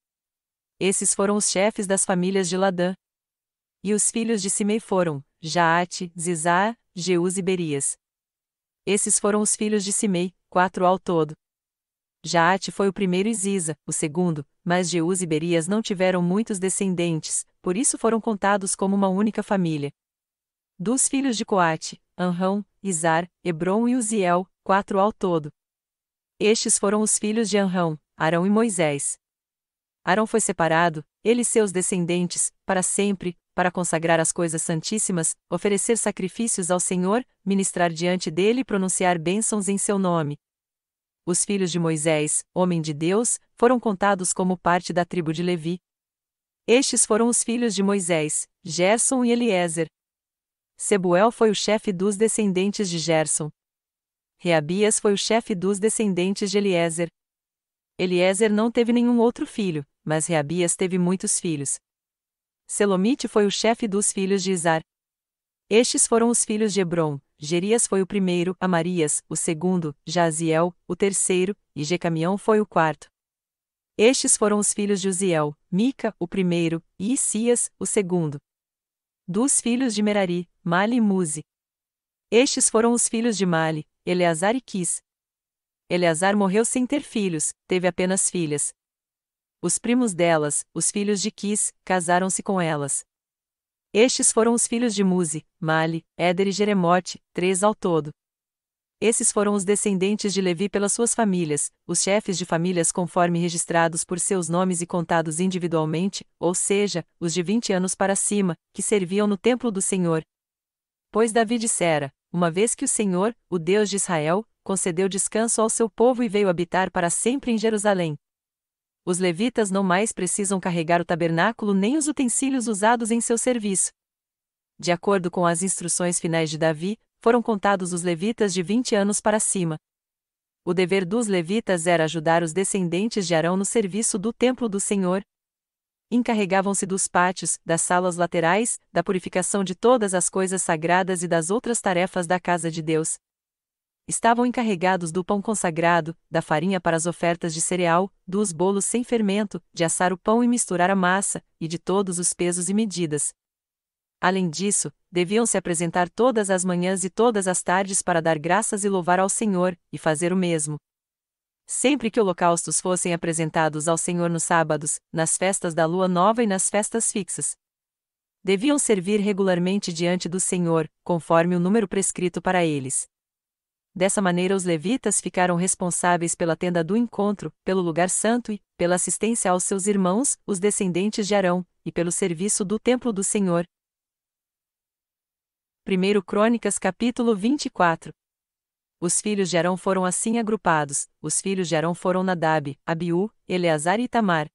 Esses foram os chefes das famílias de Ladã. E os filhos de Simei foram: Jaate, Zizá, Jeús e Berias. Esses foram os filhos de Simei, 4 ao todo. Jaate foi o primeiro e Ziza, o segundo, mas Jeús e Berias não tiveram muitos descendentes, por isso foram contados como uma única família. Dos filhos de Coate, Anrão, Izar, Hebron e Uziel, 4 ao todo. Estes foram os filhos de Anrão, Arão e Moisés. Arão foi separado, ele e seus descendentes, para sempre, para consagrar as coisas santíssimas, oferecer sacrifícios ao Senhor, ministrar diante dele e pronunciar bênçãos em seu nome. Os filhos de Moisés, homem de Deus, foram contados como parte da tribo de Levi. Estes foram os filhos de Moisés, Gerson e Eliezer. Sebuel foi o chefe dos descendentes de Gerson. Reabias foi o chefe dos descendentes de Eliezer. Eliezer não teve nenhum outro filho, mas Reabias teve muitos filhos. Selomite foi o chefe dos filhos de Izar. Estes foram os filhos de Hebron: Gerias foi o primeiro, Amarias, o segundo, Jaziel, o terceiro, e Jecamião foi o quarto. Estes foram os filhos de Uziel: Mica, o primeiro, e Isias, o segundo. Dos filhos de Merari, Mali e Muzi. Estes foram os filhos de Mali, Eleazar e Quis. Eleazar morreu sem ter filhos, teve apenas filhas. Os primos delas, os filhos de Quis, casaram-se com elas. Estes foram os filhos de Muzi, Mali, Éder e Jeremote, 3 ao todo. Esses foram os descendentes de Levi pelas suas famílias, os chefes de famílias conforme registrados por seus nomes e contados individualmente, ou seja, os de 20 anos para cima, que serviam no templo do Senhor. Pois Davi dissera: uma vez que o Senhor, o Deus de Israel, concedeu descanso ao seu povo e veio habitar para sempre em Jerusalém. Os levitas não mais precisam carregar o tabernáculo nem os utensílios usados em seu serviço. De acordo com as instruções finais de Davi, foram contados os levitas de 20 anos para cima. O dever dos levitas era ajudar os descendentes de Arão no serviço do templo do Senhor. Encarregavam-se dos pátios, das salas laterais, da purificação de todas as coisas sagradas e das outras tarefas da casa de Deus. Estavam encarregados do pão consagrado, da farinha para as ofertas de cereal, dos bolos sem fermento, de assar o pão e misturar a massa, e de todos os pesos e medidas. Além disso, deviam se apresentar todas as manhãs e todas as tardes para dar graças e louvar ao Senhor, e fazer o mesmo. Sempre que holocaustos fossem apresentados ao Senhor nos sábados, nas festas da lua nova e nas festas fixas. Deviam servir regularmente diante do Senhor, conforme o número prescrito para eles. Dessa maneira os levitas ficaram responsáveis pela tenda do encontro, pelo lugar santo e, pela assistência aos seus irmãos, os descendentes de Arão, e pelo serviço do templo do Senhor. 1 Crônicas capítulo 24. Os filhos de Arão foram assim agrupados: os filhos de Arão foram Nadab, Abiú, Eleazar e Itamar.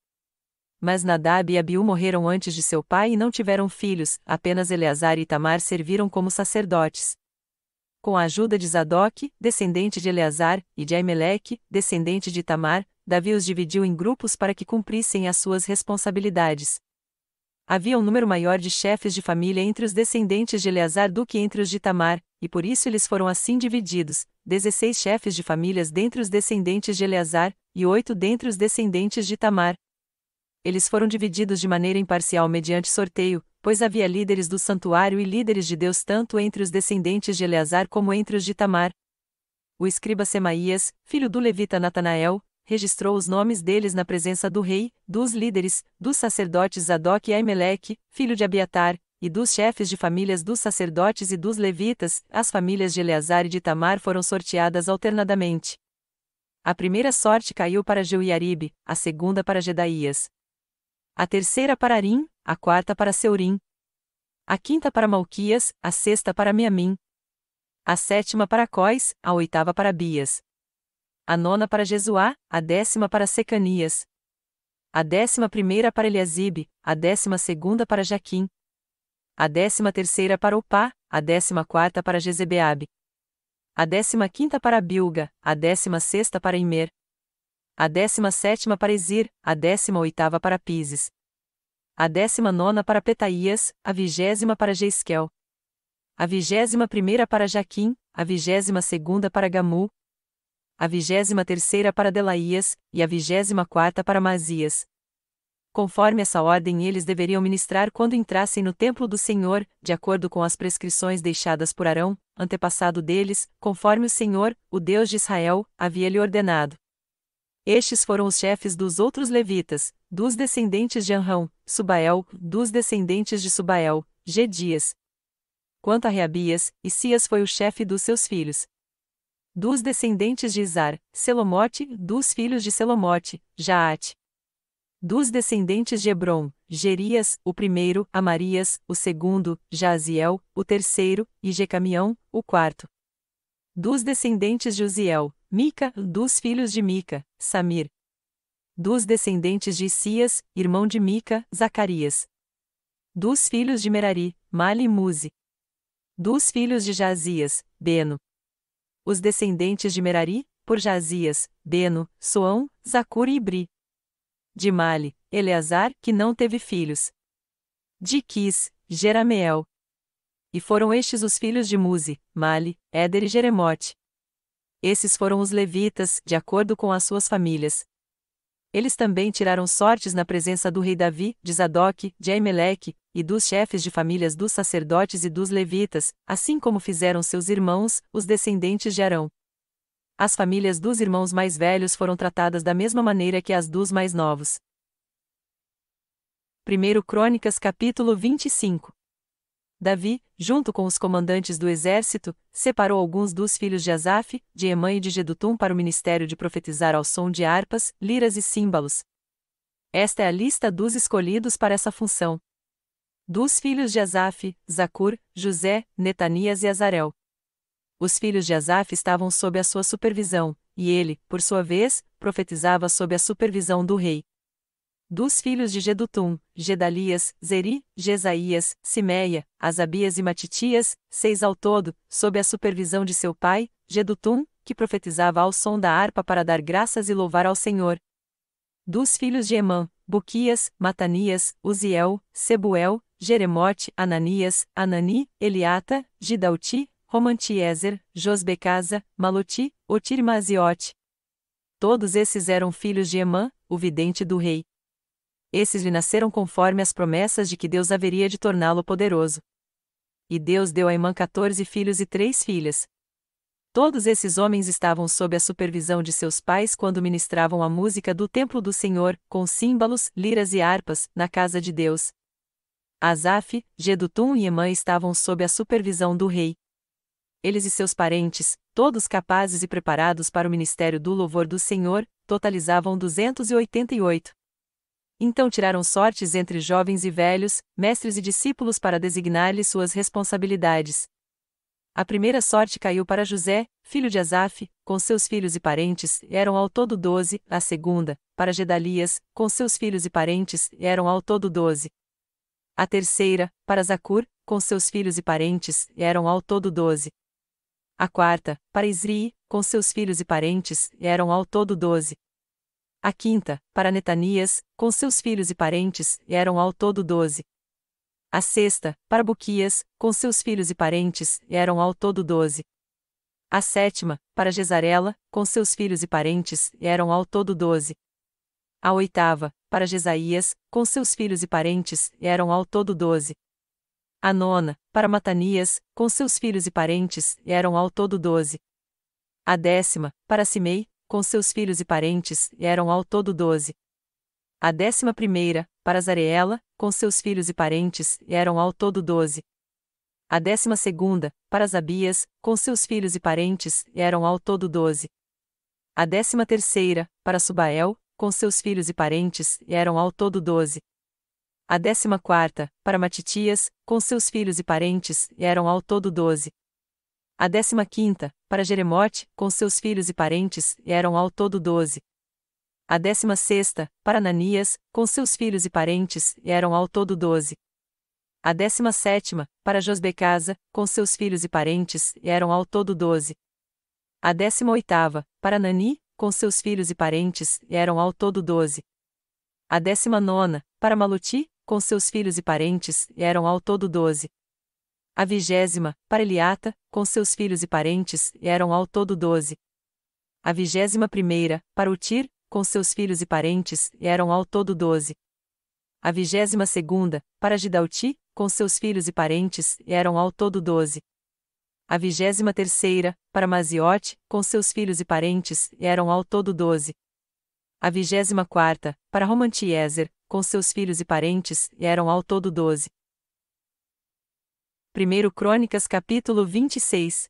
Mas Nadab e Abiú morreram antes de seu pai e não tiveram filhos, apenas Eleazar e Itamar serviram como sacerdotes. Com a ajuda de Zadok, descendente de Eleazar, e de Aimeleque, descendente de Itamar, Davi os dividiu em grupos para que cumprissem as suas responsabilidades. Havia um número maior de chefes de família entre os descendentes de Eleazar do que entre os de Itamar, e por isso eles foram assim divididos: 16 chefes de famílias dentre os descendentes de Eleazar, e 8 dentre os descendentes de Itamar. Eles foram divididos de maneira imparcial mediante sorteio, pois havia líderes do santuário e líderes de Deus tanto entre os descendentes de Eleazar como entre os de Itamar. O escriba Semaías, filho do levita Natanael, registrou os nomes deles na presença do rei, dos líderes, dos sacerdotes Zadok e Aimeleque, filho de Abiatar, e dos chefes de famílias dos sacerdotes e dos levitas. As famílias de Eleazar e de Itamar foram sorteadas alternadamente. A primeira sorte caiu para Jeuiaribe, a segunda para Jedaías. A terceira para Arim, a quarta para Seurim. A quinta para Malquias, a sexta para Miamim. A sétima para Cós, a oitava para Abias. A nona para Jesuá, a 10ª para Secanias. A 11ª para Eliasibe, a 12ª para Jaquim. A 13ª para Upá, a 14ª para Jezebeabe. A 15ª para Bilga, a 16ª para Imer. A 17ª para Ezir, a 18ª para Pises. A 19ª para Petaías, a 20ª para Jeisquel. A 21ª para Jaquim, a 22ª para Gamu. A 23ª para Delaías, e a 24ª para Mazias. Conforme essa ordem eles deveriam ministrar quando entrassem no templo do Senhor, de acordo com as prescrições deixadas por Arão, antepassado deles, conforme o Senhor, o Deus de Israel, havia-lhe ordenado. Estes foram os chefes dos outros levitas: dos descendentes de Anrão, Subael; dos descendentes de Subael, Gedias. Quanto a Reabias, Isias foi o chefe dos seus filhos. Dos descendentes de Izar, Selomote; dos filhos de Selomote, Jaate. Dos descendentes de Hebrom, Gerias, o primeiro, Amarias, o segundo, Jaziel, o terceiro, e Jecamião, o quarto. Dos descendentes de Uziel, Mica, dos filhos de Mica, Samir. Dos descendentes de Isias, irmão de Mica, Zacarias. Dos filhos de Merari, Mali e Muzi. Dos filhos de Jazias, Beno. Os descendentes de Merari, por Jazias, Beno, Soão, Zacur e Ibri. De Mali, Eleazar, que não teve filhos. De Quis, Jerameel. E foram estes os filhos de Muzi, Mali, Éder e Jeremote. Esses foram os levitas, de acordo com as suas famílias. Eles também tiraram sortes na presença do rei Davi, de Zadok, de Aimeleque, e dos chefes de famílias dos sacerdotes e dos levitas, assim como fizeram seus irmãos, os descendentes de Arão. As famílias dos irmãos mais velhos foram tratadas da mesma maneira que as dos mais novos. 1 Crônicas capítulo 25. Davi, junto com os comandantes do exército, separou alguns dos filhos de Asaf, de Emã e de Jedutum para o ministério de profetizar ao som de harpas, liras e símbalos. Esta é a lista dos escolhidos para essa função. Dos filhos de Asaf, Zacur, José, Netanias e Azarel. Os filhos de Asaf estavam sob a sua supervisão, e ele, por sua vez, profetizava sob a supervisão do rei. Dos filhos de Jedutum, Gedalias, Zeri, Jesaías, Simeia, Asabias e Matitias, 6 ao todo, sob a supervisão de seu pai, Jedutum, que profetizava ao som da harpa para dar graças e louvar ao Senhor. Dos filhos de Emã, Buquias, Matanias, Uziel, Sebuel, Jeremote, Ananias, Anani, Eliata, Gidalti, Romantiezer, Josbecasa, Maloti, Otir e Maziote. Todos esses eram filhos de Emã, o vidente do rei. Esses lhe nasceram conforme as promessas de que Deus haveria de torná-lo poderoso. E Deus deu a Emã 14 filhos e 3 filhas. Todos esses homens estavam sob a supervisão de seus pais quando ministravam a música do templo do Senhor, com símbalos, liras e harpas, na casa de Deus. Asaf, Jedutum e Emã estavam sob a supervisão do rei. Eles e seus parentes, todos capazes e preparados para o ministério do louvor do Senhor, totalizavam 288. Então tiraram sortes entre jovens e velhos, mestres e discípulos para designar-lhes suas responsabilidades. A primeira sorte caiu para José, filho de Asaf, com seus filhos e parentes, eram ao todo 12, a segunda, para Gedalias, com seus filhos e parentes, eram ao todo 12. A terceira, para Zacur, com seus filhos e parentes, eram ao todo 12. A quarta, para Isri, com seus filhos e parentes, eram ao todo 12. A quinta, para Netanias, com seus filhos e parentes, eram ao todo 12. A sexta, para Buquias, com seus filhos e parentes, eram ao todo 12. A sétima, para Gesarela, com seus filhos e parentes, eram ao todo 12. A oitava, para Jesaías, com seus filhos e parentes, eram ao todo 12. A nona, para Matanias, com seus filhos e parentes, eram ao todo 12. A décima, para Simei, com seus filhos e parentes, eram ao todo 12. A 11ª, para Zareela, com seus filhos e parentes, eram ao todo 12. A 12ª, para Zabias, com seus filhos e parentes, eram ao todo 12. A 13ª, para Subael, com seus filhos e parentes, eram ao todo 12. A 14ª, para Matitias, com seus filhos e parentes, eram ao todo 12. A 15ª, para Jeremote, com seus filhos e parentes, eram ao todo 12. A 16ª, para Ananias, com seus filhos e parentes, eram ao todo 12. A 17ª, para Josbecasa, com seus filhos e parentes, eram ao todo 12. A 18ª, para Anani, com seus filhos e parentes, eram ao todo 12. A 19ª, para Maloti, com seus filhos e parentes, eram ao todo 12. A 20ª, para Eliata, com seus filhos e parentes, eram ao todo 12. A 21ª, para Utir, com seus filhos e parentes, eram ao todo 12. A 22ª, para Gidalti, com seus filhos e parentes, eram ao todo 12. A 23ª, para Maziote, com seus filhos e parentes, eram ao todo 12. A 24ª, para Romantiezer, com seus filhos e parentes, eram ao todo 12. 1 Crônicas capítulo 26.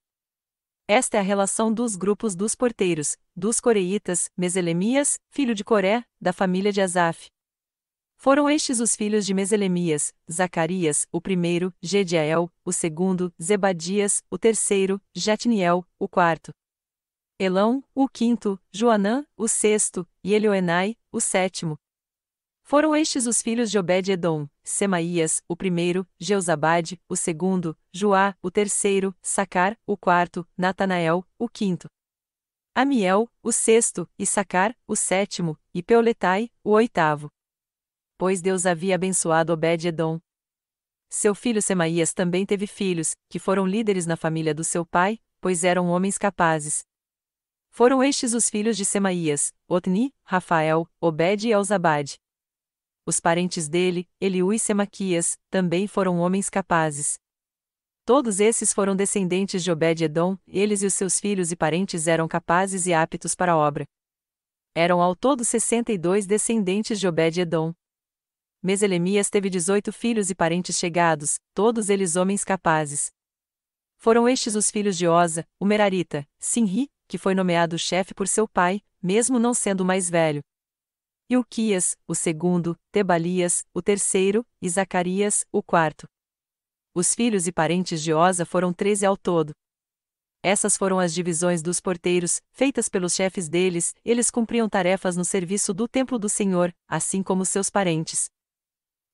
Esta é a relação dos grupos dos porteiros, dos coreitas, Meselemias, filho de Coré, da família de Asaf. Foram estes os filhos de Meselemias: Zacarias, o primeiro; Gediael, o segundo; Zebadias, o terceiro; Jatniel, o quarto; Elão, o quinto; Joanã, o sexto; e Elioenai, o sétimo. Foram estes os filhos de Obed-edom: Semaías, o primeiro; Jeozabade, o segundo; Joá, o terceiro; Sacar, o quarto; Natanael, o quinto; Amiel, o sexto; Issacar, o sétimo; e Peuletai, o oitavo. Pois Deus havia abençoado Obed-edom. Seu filho Semaías também teve filhos, que foram líderes na família do seu pai, pois eram homens capazes. Foram estes os filhos de Semaías: Otni, Rafael, Obed e Elzabade. Os parentes dele, Eliú e Semaquias, também foram homens capazes. Todos esses foram descendentes de Obed-edom, eles e os seus filhos e parentes eram capazes e aptos para a obra. Eram ao todo 62 descendentes de Obed-edom. Meselemias teve 18 filhos e parentes chegados, todos eles homens capazes. Foram estes os filhos de Oza, o Merarita: Sinri, que foi nomeado chefe por seu pai, mesmo não sendo o mais velho; Ilquias, o segundo; Tebalias, o terceiro; e Zacarias, o quarto. Os filhos e parentes de Oza foram 13 ao todo. Essas foram as divisões dos porteiros, feitas pelos chefes deles; eles cumpriam tarefas no serviço do templo do Senhor, assim como seus parentes.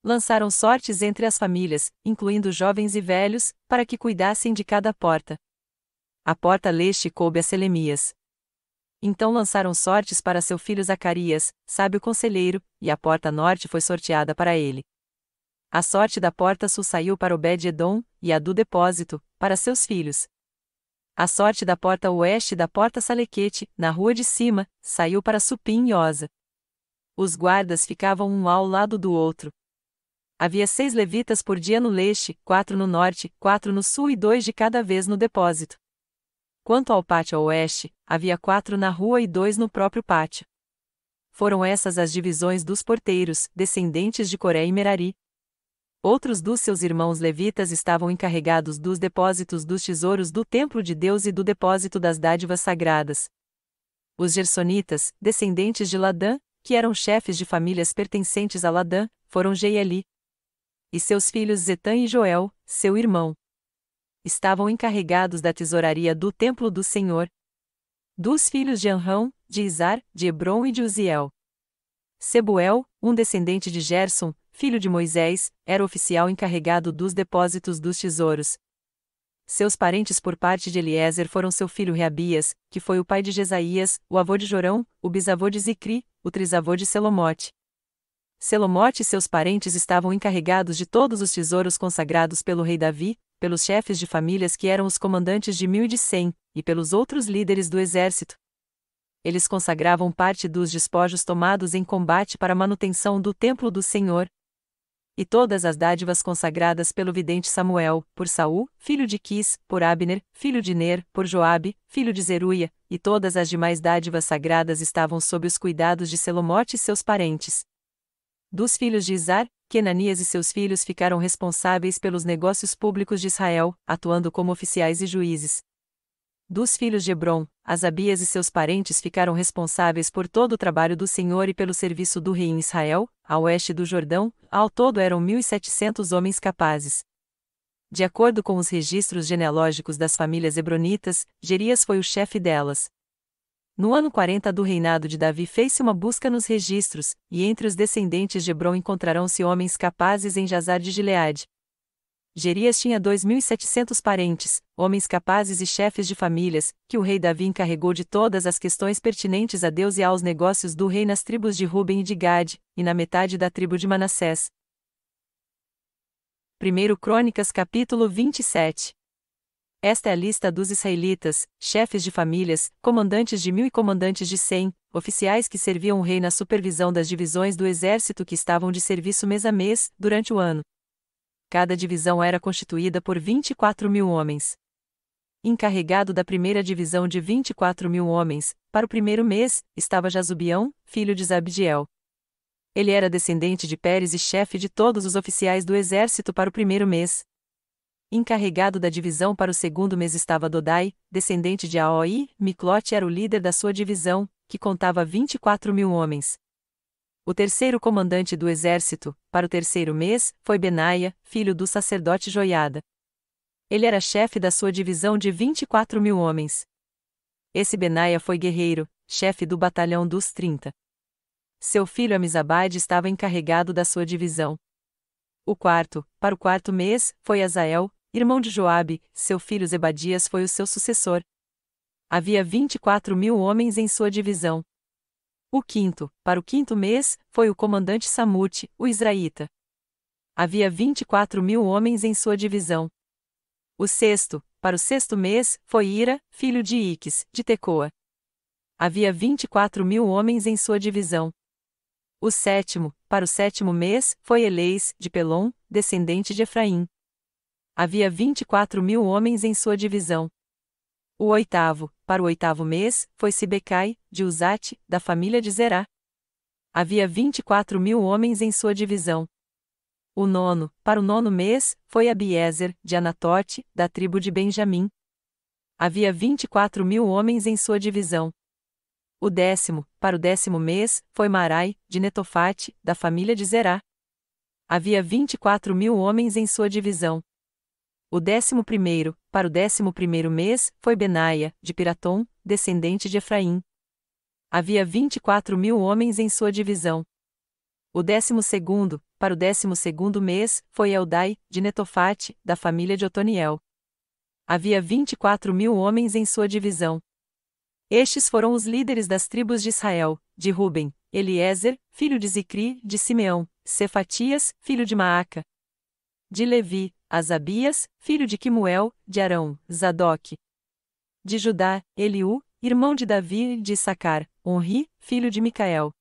Lançaram sortes entre as famílias, incluindo jovens e velhos, para que cuidassem de cada porta. A porta leste coube a Selemias. Então lançaram sortes para seu filho Zacarias, sábio conselheiro, e a porta norte foi sorteada para ele. A sorte da porta sul saiu para Obed-edom, e a do depósito, para seus filhos. A sorte da porta oeste da porta Salequete, na rua de cima, saiu para Supim e Oza. Os guardas ficavam um ao lado do outro. Havia 6 levitas por dia no leste, 4 no norte, 4 no sul e 2 de cada vez no depósito. Quanto ao pátio a oeste, havia 4 na rua e 2 no próprio pátio. Foram essas as divisões dos porteiros, descendentes de Coré e Merari. Outros dos seus irmãos levitas estavam encarregados dos depósitos dos tesouros do templo de Deus e do depósito das dádivas sagradas. Os gersonitas, descendentes de Ladã, que eram chefes de famílias pertencentes a Ladã, foram Jeieli e seus filhos Zetã e Joel, seu irmão. Estavam encarregados da tesouraria do templo do Senhor. Dos filhos de Anrão, de Izar, de Hebron e de Uziel. Sebuel, um descendente de Gerson, filho de Moisés, era oficial encarregado dos depósitos dos tesouros. Seus parentes por parte de Eliezer foram seu filho Reabias, que foi o pai de Jesaías, o avô de Jorão, o bisavô de Zicri, o trisavô de Selomote. Selomote e seus parentes estavam encarregados de todos os tesouros consagrados pelo rei Davi, pelos chefes de famílias que eram os comandantes de 1000 e de 100, e pelos outros líderes do exército. Eles consagravam parte dos despojos tomados em combate para a manutenção do templo do Senhor. E todas as dádivas consagradas pelo vidente Samuel, por Saul, filho de Quis, por Abner, filho de Ner, por Joabe, filho de Zeruia, e todas as demais dádivas sagradas estavam sob os cuidados de Selomote e seus parentes. Dos filhos de Izar, Quenanias e seus filhos ficaram responsáveis pelos negócios públicos de Israel, atuando como oficiais e juízes. Dos filhos de Hebron, Asabias e seus parentes ficaram responsáveis por todo o trabalho do Senhor e pelo serviço do rei em Israel, a oeste do Jordão; ao todo eram 1.700 homens capazes. De acordo com os registros genealógicos das famílias hebronitas, Jerias foi o chefe delas. No ano 40 do reinado de Davi fez-se uma busca nos registros, e entre os descendentes de Hebron encontrarão-se homens capazes em Jazar de Gileade. Jerias tinha 2.700 parentes, homens capazes e chefes de famílias, que o rei Davi encarregou de todas as questões pertinentes a Deus e aos negócios do rei nas tribos de Ruben e de Gade, e na metade da tribo de Manassés. 1 Crônicas capítulo 27. Esta é a lista dos israelitas, chefes de famílias, comandantes de 1000 e comandantes de 100, oficiais que serviam o rei na supervisão das divisões do exército que estavam de serviço mês a mês, durante o ano. Cada divisão era constituída por 24.000 homens. Encarregado da primeira divisão de 24.000 homens, para o primeiro mês, estava Jazubião, filho de Zabdiel. Ele era descendente de Pérez e chefe de todos os oficiais do exército para o primeiro mês. Encarregado da divisão para o segundo mês estava Dodai, descendente de Aoi; Miclote era o líder da sua divisão, que contava 24.000 homens. O terceiro comandante do exército, para o terceiro mês, foi Benaia, filho do sacerdote Joiada. Ele era chefe da sua divisão de 24.000 homens. Esse Benaia foi guerreiro, chefe do batalhão dos 30. Seu filho Amizabade estava encarregado da sua divisão. O quarto, para o quarto mês, foi Azael, irmão de Joabe, seu filho Zebadias foi o seu sucessor. Havia 24.000 homens em sua divisão. O quinto, para o quinto mês, foi o comandante Samute, o israelita. Havia 24.000 homens em sua divisão. O sexto, para o sexto mês, foi Ira, filho de Iques, de Tecoa. Havia 24.000 homens em sua divisão. O sétimo, para o sétimo mês, foi Eleis, de Pelom, descendente de Efraim. Havia 24.000 homens em sua divisão. O oitavo, para o oitavo mês, foi Sibecai, de Uzate, da família de Zerá. Havia 24.000 homens em sua divisão. O nono, para o nono mês, foi Abiezer, de Anatote, da tribo de Benjamim. Havia 24.000 homens em sua divisão. O décimo, para o décimo mês, foi Marai, de Netofate, da família de Zerá. Havia 24.000 homens em sua divisão. O 11º, para o 11º mês, foi Benaia, de Piratom, descendente de Efraim. Havia 24.000 homens em sua divisão. O 12º, para o 12º mês, foi Eldai, de Netofate, da família de Otoniel. Havia 24.000 homens em sua divisão. Estes foram os líderes das tribos de Israel: de Ruben, Eliezer, filho de Zicri, de Simeão, Cefatias, filho de Maaca. De Levi, Asabias, filho de Quimuel, de Arão, Zadoque. De Judá, Eliú, irmão de Davi, de Issacar, Onri, filho de Micael.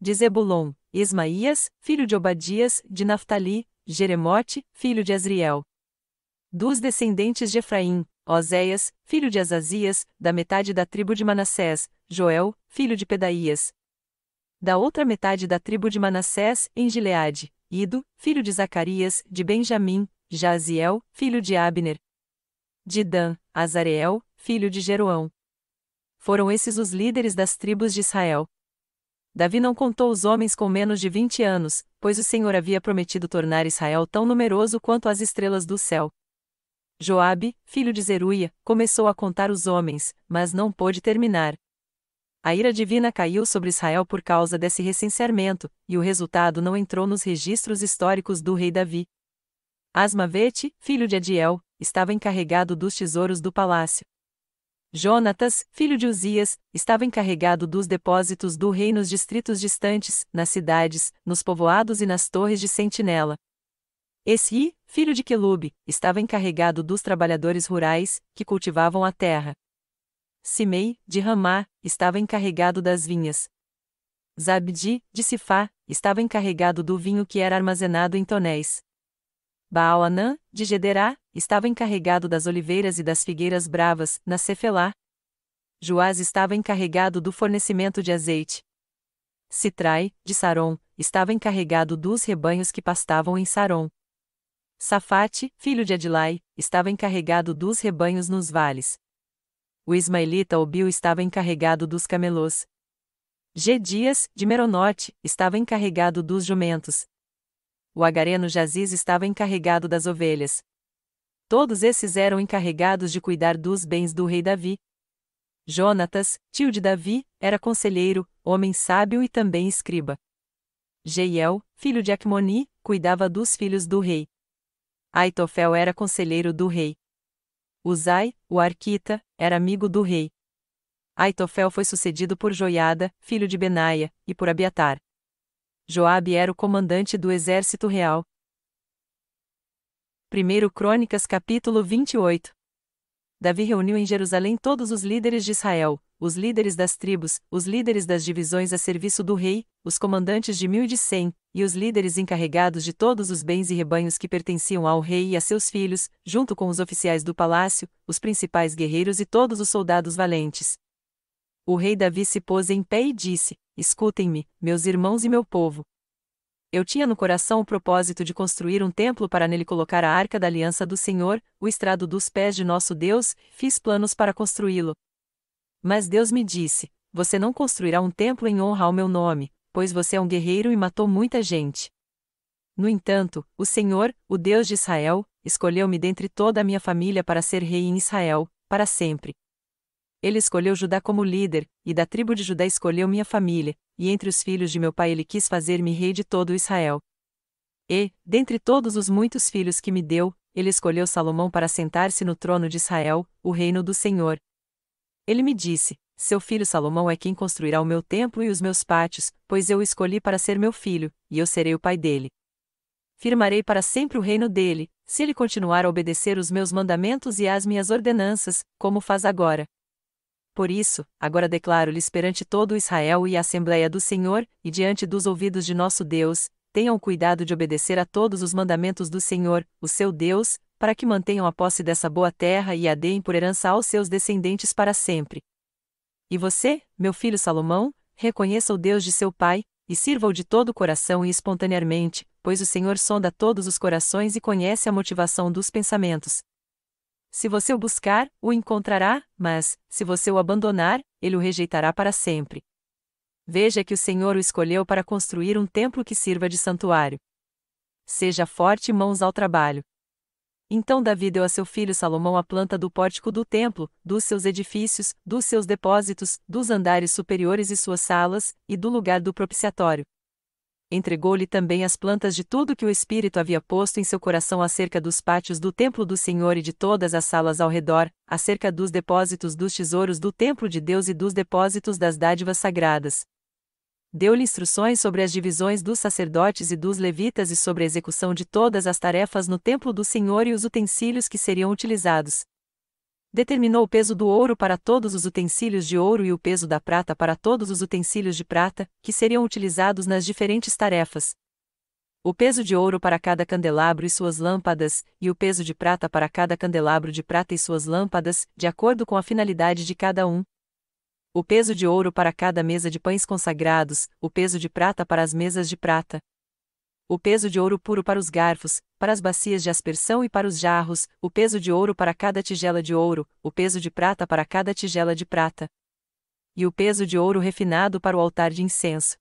De Zebulon, Ismaías, filho de Obadias, de Naftali, Jeremote, filho de Asriel. Dos descendentes de Efraim, Oséias, filho de Azazias, da metade da tribo de Manassés, Joel, filho de Pedaías. Da outra metade da tribo de Manassés, em Gileade, Ido, filho de Zacarias, de Benjamim, Jaziel, filho de Abner. De Dan, Azareel, filho de Jeroão. Foram esses os líderes das tribos de Israel. Davi não contou os homens com menos de 20 anos, pois o Senhor havia prometido tornar Israel tão numeroso quanto as estrelas do céu. Joabe, filho de Zeruia, começou a contar os homens, mas não pôde terminar. A ira divina caiu sobre Israel por causa desse recenseamento, e o resultado não entrou nos registros históricos do rei Davi. Asmavete, filho de Adiel, estava encarregado dos tesouros do palácio. Jonatas, filho de Uzias, estava encarregado dos depósitos do rei nos distritos distantes, nas cidades, nos povoados e nas torres de sentinela. Esri, filho de Quelube, estava encarregado dos trabalhadores rurais, que cultivavam a terra. Simei, de Ramá, estava encarregado das vinhas. Zabdi, de Sifá, estava encarregado do vinho que era armazenado em tonéis. Baal-Anã, de Gederá, estava encarregado das oliveiras e das figueiras bravas, na Cefelá. Joás estava encarregado do fornecimento de azeite. Sitrai, de Sarom, estava encarregado dos rebanhos que pastavam em Sarom. Safate, filho de Adilai, estava encarregado dos rebanhos nos vales. O ismaelita Obil estava encarregado dos camelôs. Gedias, de Meronote, estava encarregado dos jumentos. O agareno Jaziz estava encarregado das ovelhas. Todos esses eram encarregados de cuidar dos bens do rei Davi. Jonatas, tio de Davi, era conselheiro, homem sábio e também escriba. Jeiel, filho de Acmoni, cuidava dos filhos do rei. Aitofel era conselheiro do rei. Uzai, o arquita, era amigo do rei. Aitofel foi sucedido por Joiada, filho de Benaia, e por Abiatar. Joabe era o comandante do exército real. 1 Crônicas capítulo 28. Davi reuniu em Jerusalém todos os líderes de Israel, os líderes das tribos, os líderes das divisões a serviço do rei, os comandantes de 1.000 e de 100, e os líderes encarregados de todos os bens e rebanhos que pertenciam ao rei e a seus filhos, junto com os oficiais do palácio, os principais guerreiros e todos os soldados valentes. O rei Davi se pôs em pé e disse: Escutem-me, meus irmãos e meu povo. Eu tinha no coração o propósito de construir um templo para nele colocar a arca da aliança do Senhor, o estrado dos pés de nosso Deus, fiz planos para construí-lo. Mas Deus me disse: Você não construirá um templo em honra ao meu nome, pois você é um guerreiro e matou muita gente. No entanto, o Senhor, o Deus de Israel, escolheu-me dentre toda a minha família para ser rei em Israel, para sempre. Ele escolheu Judá como líder, e da tribo de Judá escolheu minha família, e entre os filhos de meu pai ele quis fazer-me rei de todo Israel. E, dentre todos os muitos filhos que me deu, ele escolheu Salomão para sentar-se no trono de Israel, o reino do Senhor. Ele me disse: seu filho Salomão é quem construirá o meu templo e os meus pátios, pois eu o escolhi para ser meu filho, e eu serei o pai dele. Firmarei para sempre o reino dele, se ele continuar a obedecer os meus mandamentos e às minhas ordenanças, como faz agora. Por isso, agora declaro-lhes perante todo Israel e a Assembleia do Senhor, e diante dos ouvidos de nosso Deus, tenham cuidado de obedecer a todos os mandamentos do Senhor, o seu Deus, para que mantenham a posse dessa boa terra e a deem por herança aos seus descendentes para sempre. E você, meu filho Salomão, reconheça o Deus de seu pai, e sirva-o de todo o coração e espontaneamente, pois o Senhor sonda todos os corações e conhece a motivação dos pensamentos. Se você o buscar, o encontrará, mas, se você o abandonar, ele o rejeitará para sempre. Veja que o Senhor o escolheu para construir um templo que sirva de santuário. Seja forte e mãos ao trabalho. Então Davi deu a seu filho Salomão a planta do pórtico do templo, dos seus edifícios, dos seus depósitos, dos andares superiores e suas salas, e do lugar do propiciatório. Entregou-lhe também as plantas de tudo que o Espírito havia posto em seu coração acerca dos pátios do templo do Senhor e de todas as salas ao redor, acerca dos depósitos dos tesouros do templo de Deus e dos depósitos das dádivas sagradas. Deu-lhe instruções sobre as divisões dos sacerdotes e dos levitas e sobre a execução de todas as tarefas no templo do Senhor e os utensílios que seriam utilizados. Determinou o peso do ouro para todos os utensílios de ouro e o peso da prata para todos os utensílios de prata, que seriam utilizados nas diferentes tarefas. O peso de ouro para cada candelabro e suas lâmpadas, e o peso de prata para cada candelabro de prata e suas lâmpadas, de acordo com a finalidade de cada um. O peso de ouro para cada mesa de pães consagrados, o peso de prata para as mesas de prata. O peso de ouro puro para os garfos, para as bacias de aspersão e para os jarros, o peso de ouro para cada tigela de ouro, o peso de prata para cada tigela de prata. E o peso de ouro refinado para o altar de incenso.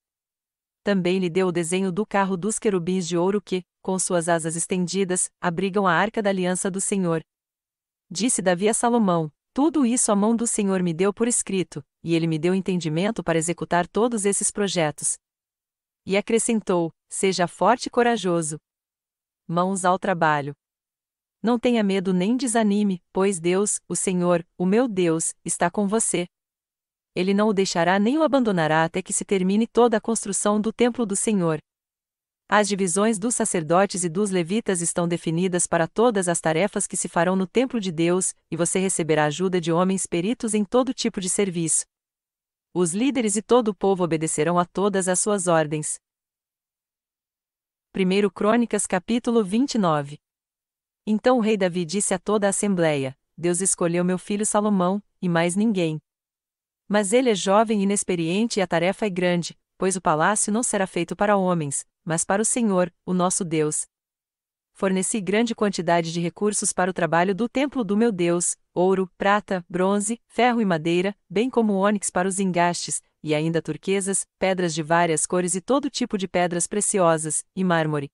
Também lhe deu o desenho do carro dos querubins de ouro que, com suas asas estendidas, abrigam a arca da aliança do Senhor. Disse Davi a Salomão: tudo isso a mão do Senhor me deu por escrito, e ele me deu entendimento para executar todos esses projetos. E acrescentou: seja forte e corajoso. Mãos ao trabalho. Não tenha medo nem desanime, pois Deus, o Senhor, o meu Deus, está com você. Ele não o deixará nem o abandonará até que se termine toda a construção do templo do Senhor. As divisões dos sacerdotes e dos levitas estão definidas para todas as tarefas que se farão no templo de Deus, e você receberá ajuda de homens peritos em todo tipo de serviço. Os líderes e todo o povo obedecerão a todas as suas ordens. 1 Crônicas capítulo 29. Então o rei Davi disse a toda a assembleia: Deus escolheu meu filho Salomão, e mais ninguém. Mas ele é jovem e inexperiente e a tarefa é grande, pois o palácio não será feito para homens, mas para o Senhor, o nosso Deus. Forneci grande quantidade de recursos para o trabalho do templo do meu Deus: ouro, prata, bronze, ferro e madeira, bem como ônix para os engastes, e ainda turquesas, pedras de várias cores e todo tipo de pedras preciosas, e mármore.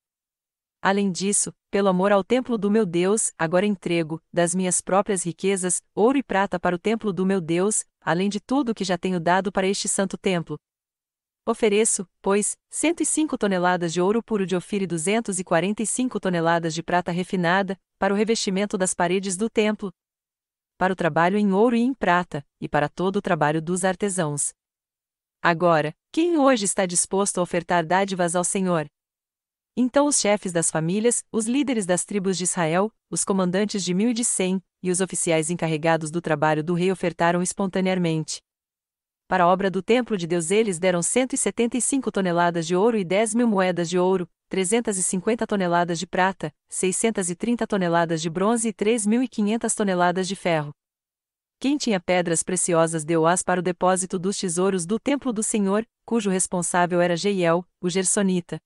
Além disso, pelo amor ao templo do meu Deus, agora entrego, das minhas próprias riquezas, ouro e prata para o templo do meu Deus, além de tudo o que já tenho dado para este santo templo. Ofereço, pois, 105 toneladas de ouro puro de Ofir e 245 toneladas de prata refinada, para o revestimento das paredes do templo, para o trabalho em ouro e em prata, e para todo o trabalho dos artesãos. Agora, quem hoje está disposto a ofertar dádivas ao Senhor? Então os chefes das famílias, os líderes das tribos de Israel, os comandantes de 1.000 e de 100, e os oficiais encarregados do trabalho do rei ofertaram espontaneamente. Para a obra do templo de Deus eles deram 175 toneladas de ouro e 10.000 moedas de ouro, 350 toneladas de prata, 630 toneladas de bronze e 3.500 toneladas de ferro. Quem tinha pedras preciosas deu-as para o depósito dos tesouros do templo do Senhor, cujo responsável era Jeiel, o gersonita.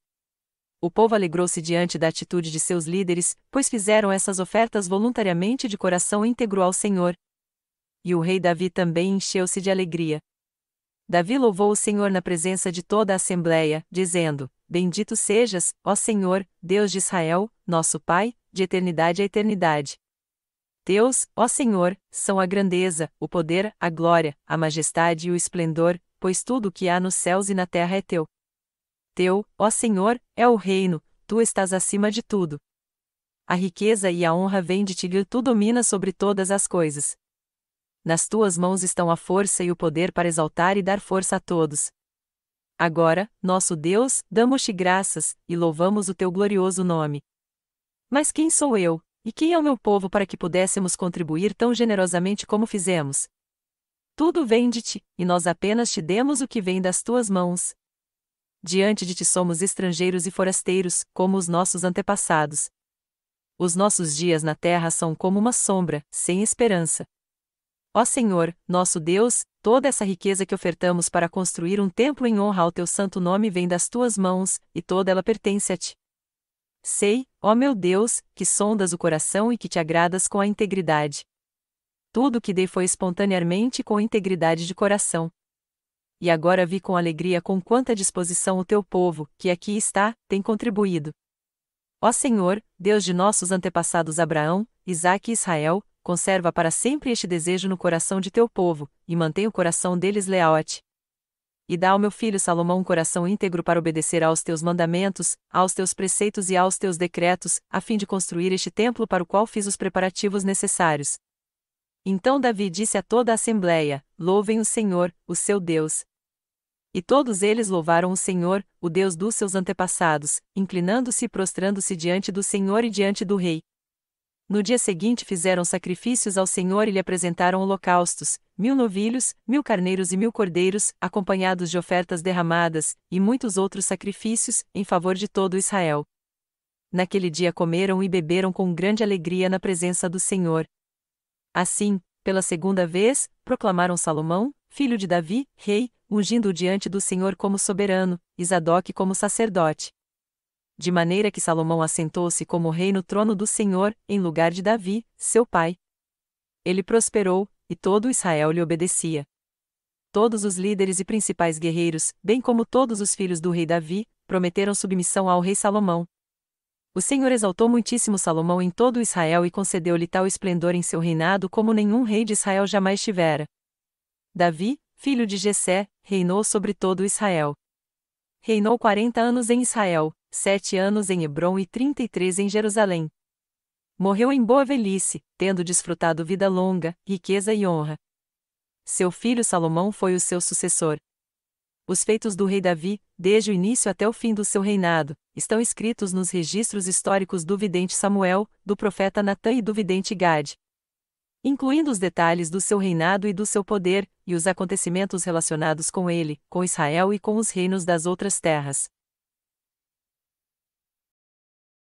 O povo alegrou-se diante da atitude de seus líderes, pois fizeram essas ofertas voluntariamente de coração íntegro ao Senhor. E o rei Davi também encheu-se de alegria. Davi louvou o Senhor na presença de toda a assembleia, dizendo: Bendito sejas, ó Senhor, Deus de Israel, nosso Pai, de eternidade a eternidade. Teus, ó Senhor, são a grandeza, o poder, a glória, a majestade e o esplendor, pois tudo o que há nos céus e na terra é teu. Teu, ó Senhor, é o reino, tu estás acima de tudo. A riqueza e a honra vêm de ti e tu dominas sobre todas as coisas. Nas tuas mãos estão a força e o poder para exaltar e dar força a todos. Agora, nosso Deus, damos-te graças, e louvamos o teu glorioso nome. Mas quem sou eu, e quem é o meu povo para que pudéssemos contribuir tão generosamente como fizemos? Tudo vem de ti, e nós apenas te demos o que vem das tuas mãos. Diante de ti somos estrangeiros e forasteiros, como os nossos antepassados. Os nossos dias na terra são como uma sombra, sem esperança. Ó Senhor, nosso Deus, toda essa riqueza que ofertamos para construir um templo em honra ao teu santo nome vem das tuas mãos, e toda ela pertence a ti. Sei, ó meu Deus, que sondas o coração e que te agradas com a integridade. Tudo o que dei foi espontaneamente com integridade de coração. E agora vi com alegria com quanta disposição o teu povo, que aqui está, tem contribuído. Ó Senhor, Deus de nossos antepassados Abraão, Isaque e Israel, conserva para sempre este desejo no coração de teu povo, e mantém o coração deles leal a ti. E dá ao meu filho Salomão um coração íntegro para obedecer aos teus mandamentos, aos teus preceitos e aos teus decretos, a fim de construir este templo para o qual fiz os preparativos necessários. Então Davi disse a toda a assembleia: Louvem o Senhor, o seu Deus. E todos eles louvaram o Senhor, o Deus dos seus antepassados, inclinando-se e prostrando-se diante do Senhor e diante do rei. No dia seguinte fizeram sacrifícios ao Senhor e lhe apresentaram holocaustos, 1000 novilhos, 1000 carneiros e 1000 cordeiros, acompanhados de ofertas derramadas, e muitos outros sacrifícios, em favor de todo Israel. Naquele dia comeram e beberam com grande alegria na presença do Senhor. Assim, pela segunda vez, proclamaram Salomão, filho de Davi, rei, ungindo-o diante do Senhor como soberano, e Zadoque como sacerdote. De maneira que Salomão assentou-se como rei no trono do Senhor, em lugar de Davi, seu pai. Ele prosperou, e todo Israel lhe obedecia. Todos os líderes e principais guerreiros, bem como todos os filhos do rei Davi, prometeram submissão ao rei Salomão. O Senhor exaltou muitíssimo Salomão em todo Israel e concedeu-lhe tal esplendor em seu reinado como nenhum rei de Israel jamais tivera. Davi, filho de Jessé, reinou sobre todo Israel. Reinou 40 anos em Israel, 7 anos em Hebrom e 33 em Jerusalém. Morreu em boa velhice, tendo desfrutado vida longa, riqueza e honra. Seu filho Salomão foi o seu sucessor. Os feitos do rei Davi, desde o início até o fim do seu reinado, estão escritos nos registros históricos do vidente Samuel, do profeta Natã e do vidente Gade. Incluindo os detalhes do seu reinado e do seu poder, e os acontecimentos relacionados com ele, com Israel e com os reinos das outras terras.